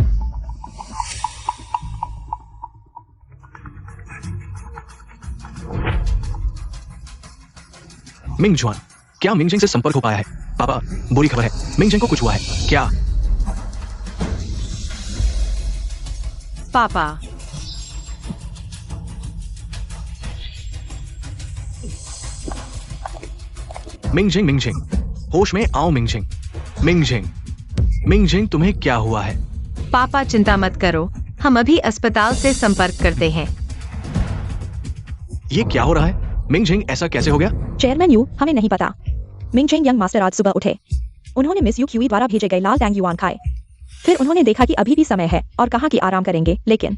मिंगजुआन, क्या मिंगजिंग से संपर्क हो पाया है? पापा, बुरी खबर है, मिंगजिंग को कुछ हुआ है। क्या? पापा, मिंगजिंग, मिंगजिंग, होश में आओ मिंगजिंग। मिंगजिंग, मिंगजिंग, तुम्हें क्या हुआ है? पापा चिंता मत करो, हम अभी अस्पताल से संपर्क करते हैं। ये क्या हो रहा है? मिंगजिंग, ऐसा कैसे हो गया? चेयरमैन यू, हमें नहीं पता। मिंगजिंग यंग मास्टर आज सुबह उठे, उन्होंने मिस यू क्यूई द्वारा भेजे गए लाल टैंग युआन खाए। फिर उन्होंने देखा कि अभी भी समय है और कहा कि आराम करेंगे, लेकिन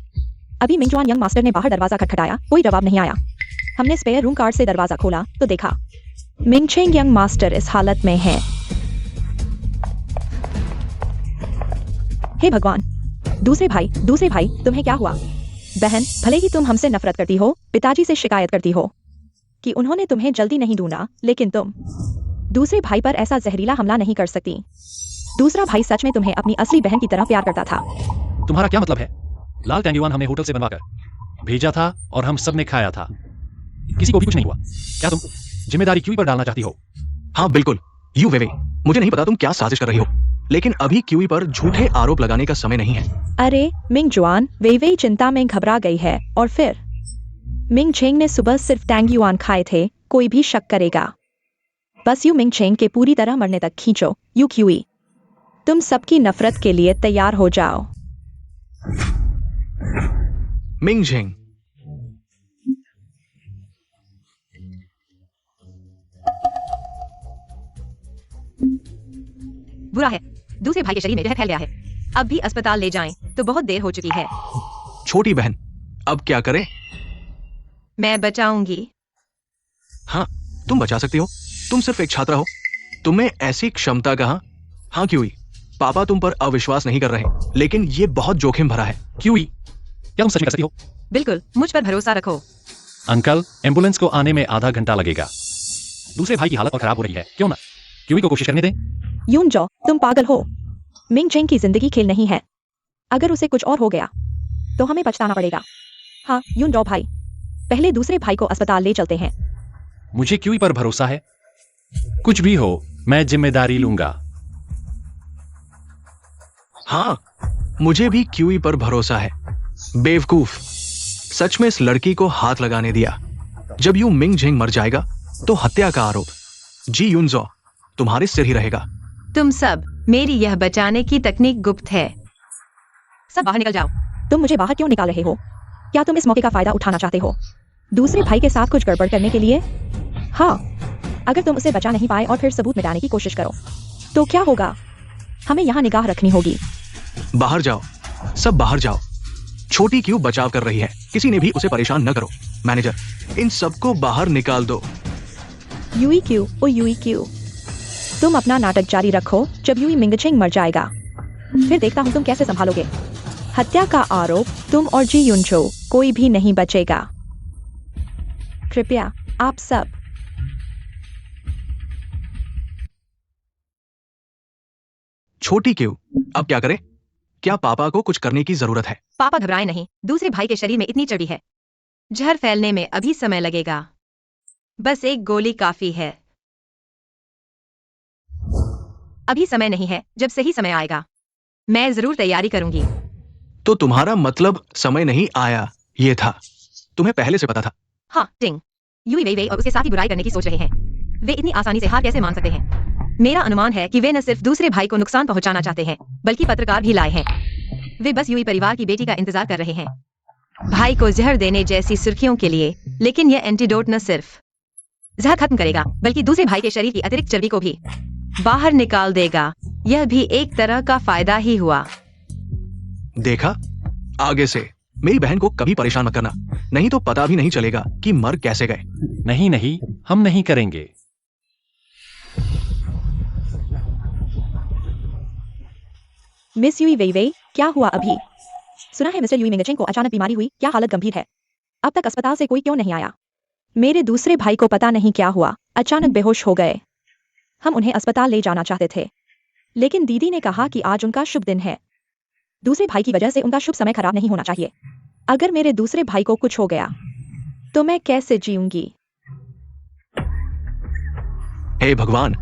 अभी मिंगजुआन यंग मास्टर ने बाहर दरवाजा खटखटाया, कोई जवाब नहीं आया। हमने स्पेयर रूम कार्ड से दरवाजा खोला तो देखा मिंगचेंग यंग मास्टर इस हालत में है। हे भगवान, दूसरे भाई तुम्हें क्या हुआ? बहन, भले ही तुम हमसे नफरत करती हो, पिताजी से शिकायत करती हो कि उन्होंने तुम्हें जल्दी नहीं ढूंढा, लेकिन तुम दूसरे भाई पर ऐसा जहरीला हमला नहीं कर सकती। दूसरा भाई सच में तुम्हें अपनी असली बहन की तरह प्यार करता था। तुम्हारा क्या मतलब है? लाल टैंगयुआन हमने होटल से बनवाकर भेजा था और हम सब ने खाया था, किसी को भी कुछ नहीं हुआ। क्या तुम जिम्मेदारी क्यूई पर डालना चाहती हो? हाँ बिल्कुल। यू वेवे, मुझे नहीं पता तुम क्या साजिश कर रही हो, लेकिन अभी क्यूई पर झूठे आरोप लगाने का समय नहीं है। अरे मिंगजुआन, वेइवेई चिंता में घबरा गई है, और फिर मिंगचेंग ने सुबह सिर्फ टैंग युआन खाए थे, कोई भी शक करेगा। बस यू मिंगचेंग के पूरी तरह मरने तक खींचो। यू क्यूई, तुम सबकी नफरत के लिए तैयार हो जाओ। मिंगजिंग, बुरा है, दूसरे भाई के शरीर में जहर फैल गया है। अब भी अस्पताल ले जाएं तो बहुत देर हो चुकी है। छोटी बहन, अब क्या करें? मैं बचाऊंगी। हाँ, तुम बचा सकती हो, तुम सिर्फ एक छात्रा हो, तुम्हें ऐसी क्षमता कहाँ? हाँ क्यूई, पापा तुम पर अविश्वास नहीं कर रहे, लेकिन ये बहुत जोखिम भरा है। क्यूई, क्या तुम सच में कर सकती हो? बिल्कुल, मुझ पर भरोसा रखो। अंकल, एम्बुलेंस को आने में आधा घंटा लगेगा। दूसरे भाई की हालत और खराब हो रही है, क्यों ना क्यूई को कोशिश करने दें? यूनजो, तुम पागल हो। मिंगचेंग की जिंदगी खेल नहीं है। अगर उसे कुछ और हो गया तो हमें पछताना पड़ेगा। हाँ यूनजो भाई, पहले दूसरे भाई को अस्पताल ले चलते हैं। मुझे क्यूई पर भरोसा है, कुछ भी हो मैं जिम्मेदारी लूंगा। हाँ, मुझे भी क्यूई पर भरोसा है। बेवकूफ, सच में इस लड़की को हाथ लगाने दिया। जब यू मिंगजिंग मर जाएगा तो हत्या का आरोप जी यूनजो तुम्हारे सिर ही रहेगा। तुम सब, मेरी यह बचाने की तकनीक गुप्त है। सब बाहर निकल जाओ। तुम मुझे बाहर क्यों निकाल रहे हो? क्या तुम इस मौके का फायदा उठाना चाहते हो दूसरे भाई के साथ कुछ गड़बड़ करने के लिए? हाँ, अगर तुम उसे बचा नहीं पाए और फिर सबूत मिटाने की कोशिश करो तो क्या होगा? हमें यहाँ निगाह रखनी होगी। बाहर जाओ, सब बाहर जाओ। छोटी क्यू बचाव कर रही है, किसी ने भी उसे परेशान न करो। मैनेजर, इन सबको बाहर निकाल दो। यूई क्यू, ओ यूई क्यू, तुम अपना नाटक जारी रखो। जब यूई मिंगचेंग मर जाएगा फिर देखता हूँ तुम कैसे संभालोगे। हत्या का आरोप तुम और जी यूनजो, कोई भी नहीं बचेगा। कृपया आप सब। छोटी क्यू, अब क्या करें? क्या पापा को कुछ करने की जरूरत है? पापा घबराए नहीं, दूसरे भाई के शरीर में इतनी चर्बी है, जहर फैलने में अभी समय लगेगा। बस एक गोली काफी है। अभी समय नहीं है, जब सही समय आएगा मैं जरूर तैयारी करूंगी। तो तुम्हारा मतलब समय नहीं आया ये था? तुम्हें पहले से पता था? हाँ टिंग, यूई वेई और उसके साथ ही बुराई करने की सोच रहे हैं। वे इतनी आसानी से हार कैसे मान सकते हैं? मेरा अनुमान है कि वे न सिर्फ दूसरे भाई को नुकसान पहुंचाना चाहते हैं, बल्कि पत्रकार भी लाए हैं। वे बस यूई परिवार की बेटी का इंतजार कर रहे हैं। भाई को जहर देने जैसी सुर्खियों के लिए लेकिन यह एंटीडोट न सिर्फ जहर खत्म करेगा बल्कि दूसरे भाई के शरीर की अतिरिक्त चर्बी को भी बाहर निकाल देगा। यह भी एक तरह का फायदा ही हुआ। देखा, आगे से मेरी बहन को कभी परेशान मत करना, नहीं तो पता भी नहीं चलेगा कि मर कैसे गए। नहीं नहीं, हम नहीं करेंगे। मिस यूई वेई वेई, क्या हुआ अभी? सुना है मिस्टर यूई मिंगचेंग को अचानक बीमारी हुई, क्या हालत गंभीर है? अब तक अस्पताल से कोई क्यों नहीं आया? मेरे दूसरे भाई को पता नहीं क्या हुआ, अचानक बेहोश हो गए। हम उन्हें अस्पताल ले जाना चाहते थे, लेकिन दीदी ने कहा कि आज उनका शुभ दिन है। दूसरे भाई की वजह से उनका शुभ समय खराब नहीं होना चाहिए। अगर मेरे दूसरे भाई को कुछ हो गया तो मैं कैसे जीऊंगी? हे भगवान,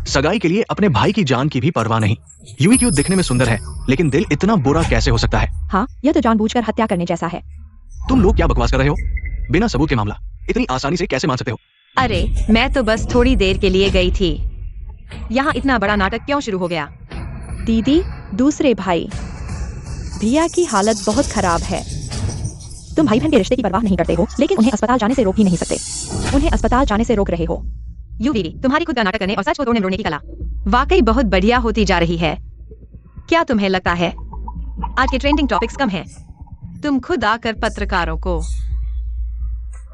सगाई के लिए अपने भाई की जान की भी परवाह नहीं। यूई क्यों दिखने में सुंदर है, लेकिन दिल इतना बुरा कैसे हो सकता है? हाँ, यह तो जानबूझकर हत्या करने जैसा है। तुम लोग क्या बकवास कर रहे हो? बिना सबूत के मामला इतनी आसानी से कैसे मान सकते हो? अरे मैं तो बस थोड़ी देर के लिए गई थी। यहाँ इतना बड़ा नाटक क्यों शुरू हो गया? दीदी, दूसरे भाई भैया की हालत बहुत खराब है। तुम भाई बहन के रिश्ते की परवाह नहीं करते हो, लेकिन उन्हें अस्पताल जाने से रोक ही नहीं सकते। उन्हें अस्पताल जाने से रोक रहे हो। यू दीदी, तुम्हारी खुद का नाटक करने और सच को तोड़ने मरोड़ने की कला वाकई बहुत बढ़िया होती जा रही है। क्या तुम्हें लगता है आज के ट्रेंडिंग टॉपिक्स कम हैं? तुम खुद आकर पत्रकारों को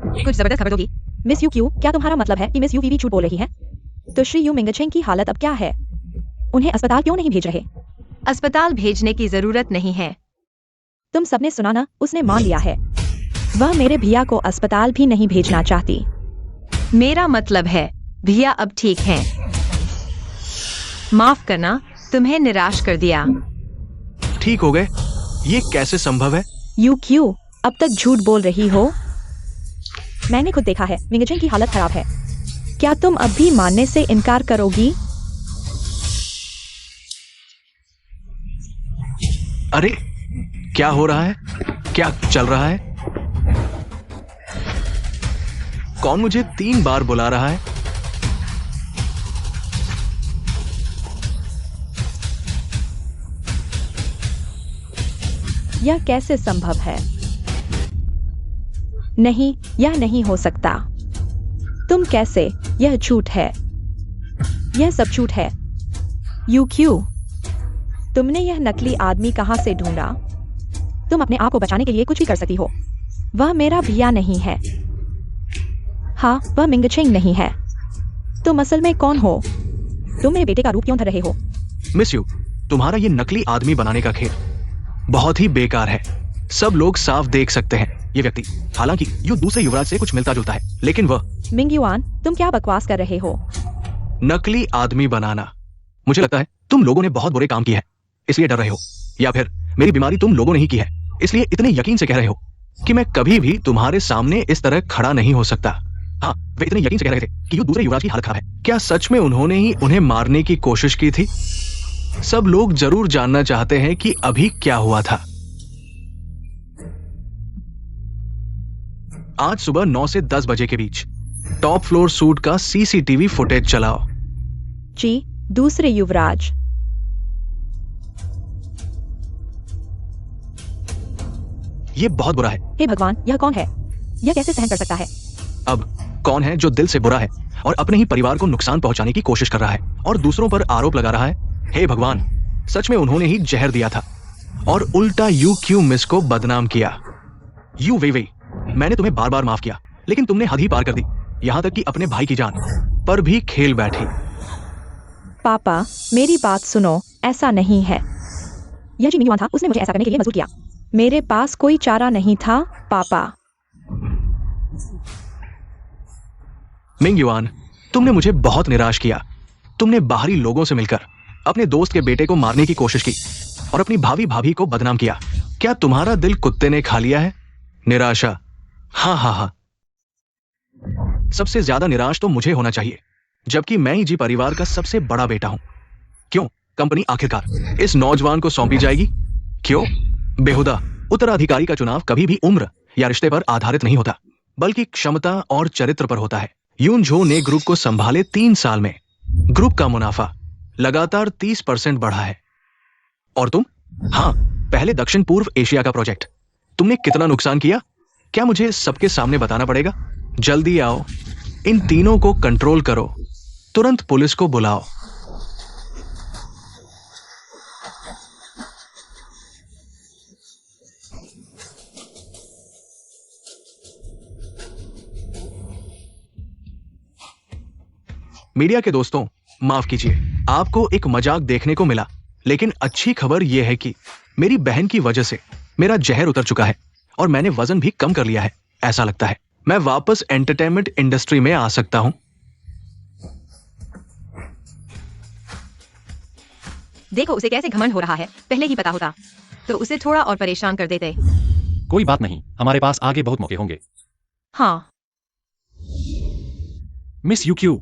कुछ जबरदस्त खबर दोगी? मिस यू क्यू, क्या तुम्हारा मतलब है कि मिस यू वीवी झूठ बोल रही है? तो श्री यू मिंगचेंग की हालत अब क्या है? उन्हें अस्पताल क्यों नहीं भेज रहे? अस्पताल भेजने की जरूरत नहीं है। तुम सबने सुना ना, उसने मान लिया है। वह मेरे भैया को अस्पताल भी नहीं भेजना चाहती। मेरा मतलब है भैया अब ठीक हैं। माफ करना, तुम्हें निराश कर दिया। ठीक हो गए? ये कैसे संभव है? यू क्यू, अब तक झूठ बोल रही हो? मैंने खुद देखा है, मिंगचेंग की हालत खराब है। क्या तुम अब भी मानने से इनकार करोगी? अरे क्या हो रहा है? क्या चल रहा है? कौन मुझे 3 बार बुला रहा है? यह कैसे संभव है? नहीं, यह नहीं हो सकता। तुम कैसे? यह झूठ है। यह सब झूठ है। यू क्यू, तुमने यह नकली आदमी कहां से ढूंढा? तुम अपने आप को बचाने के लिए कुछ भी कर सकती हो। वह मेरा भैया नहीं है। हाँ, वह मिंगचेंग नहीं है। तुम असल में कौन हो? तुम मेरे बेटे का रूप क्यों धर रहे हो? मिस यू, तुम्हारा ये नकली आदमी बनाने का खेल बहुत ही बेकार है। सब लोग साफ देख सकते हैं ये व्यक्ति, हालांकि यू दूसरे युवराज से कुछ मिलता जुलता है, लेकिन वह मिंग युआन, तुम क्या बकवास कर रहे हो? नकली आदमी बनाना। मुझे लगता है तुम लोगों ने बहुत बुरे काम किए हैं, इसलिए डर रहे हो, या फिर मेरी बीमारी तुम लोगों ने ही की है, इसलिए इतने यकीन से कह रहे हो कि मैं कभी भी तुम्हारे सामने इस तरह खड़ा नहीं हो सकता। हाँ, वे इतने यकीन से कह रहे थे कि यू दूसरे युवराज की हालत खराब है। क्या सच में उन्होंने ही उन्हें मारने की कोशिश की थी? सब लोग जरूर जानना चाहते हैं कि अभी क्या हुआ था। आज सुबह 9 से 10 बजे के बीच टॉप फ्लोर सूट का सीसीटीवी फुटेज चलाओ। जी, दूसरे युवराज। ये बहुत बुरा है। हे भगवान, यह कौन है? यह कैसे सहन कर सकता है? अब कौन है जो दिल से बुरा है और अपने ही परिवार को नुकसान पहुंचाने की कोशिश कर रहा है और दूसरों पर आरोप लगा रहा है? हे भगवान, सच में उन्होंने ही जहर दिया था और उल्टा यू क्यू मिस को बदनाम किया। यू वे वे, मैंने तुम्हें बार बार माफ किया, लेकिन तुमने हद ही पार कर दी, यहां तक कि अपने भाई की जान पर भी खेल बैठी। पापा, मेरी बात सुनो, ऐसा नहीं है। यह जी मिंग युआन था, उसने मुझे ऐसा करने के लिए मजबूर किया। मेरे पास कोई चारा नहीं था, पापा। मिंग युआन, तुमने मुझे बहुत निराश किया। तुमने बाहरी लोगों से मिलकर अपने दोस्त के बेटे को मारने की कोशिश की और अपनी भाभी भाभी को बदनाम किया। क्या तुम्हारा दिल कुत्ते ने खा लिया है? निराशा, हाँ हाँ हाँ। सबसे ज्यादा निराश तो मुझे होना चाहिए, जबकि मैं ही जी परिवार का सबसे बड़ा बेटा हूं। क्यों कंपनी आखिरकार इस नौजवान को सौंपी जाएगी? क्यों? बेहुदा उत्तराधिकारी का चुनाव कभी भी उम्र या रिश्ते पर आधारित नहीं होता, बल्कि क्षमता और चरित्र पर होता है। यून झो ने ग्रुप को संभाले 3 साल में ग्रुप का मुनाफा लगातार 30% बढ़ा है। और तुम? हाँ, पहले दक्षिण पूर्व एशिया का प्रोजेक्ट, तुमने कितना नुकसान किया? क्या मुझे सबके सामने बताना पड़ेगा? जल्दी आओ, इन तीनों को कंट्रोल करो, तुरंत पुलिस को बुलाओ। मीडिया के दोस्तों, माफ कीजिए, आपको एक मजाक देखने को मिला, लेकिन अच्छी खबर यह है कि मेरी बहन की वजह से मेरा जहर उतर चुका है और मैंने वजन भी कम कर लिया है। ऐसा लगता है मैं वापस एंटरटेनमेंट इंडस्ट्री में आ सकता हूं। देखो उसे कैसे घमंड हो रहा है, पहले ही पता होता तो उसे थोड़ा और परेशान कर देते। कोई बात नहीं, हमारे पास आगे बहुत मौके होंगे। हाँ, मिस यूक्यू,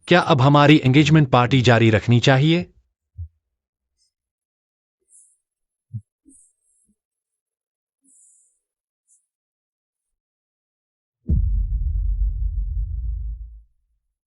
क्या अब हमारी एंगेजमेंट पार्टी जारी रखनी चाहिए?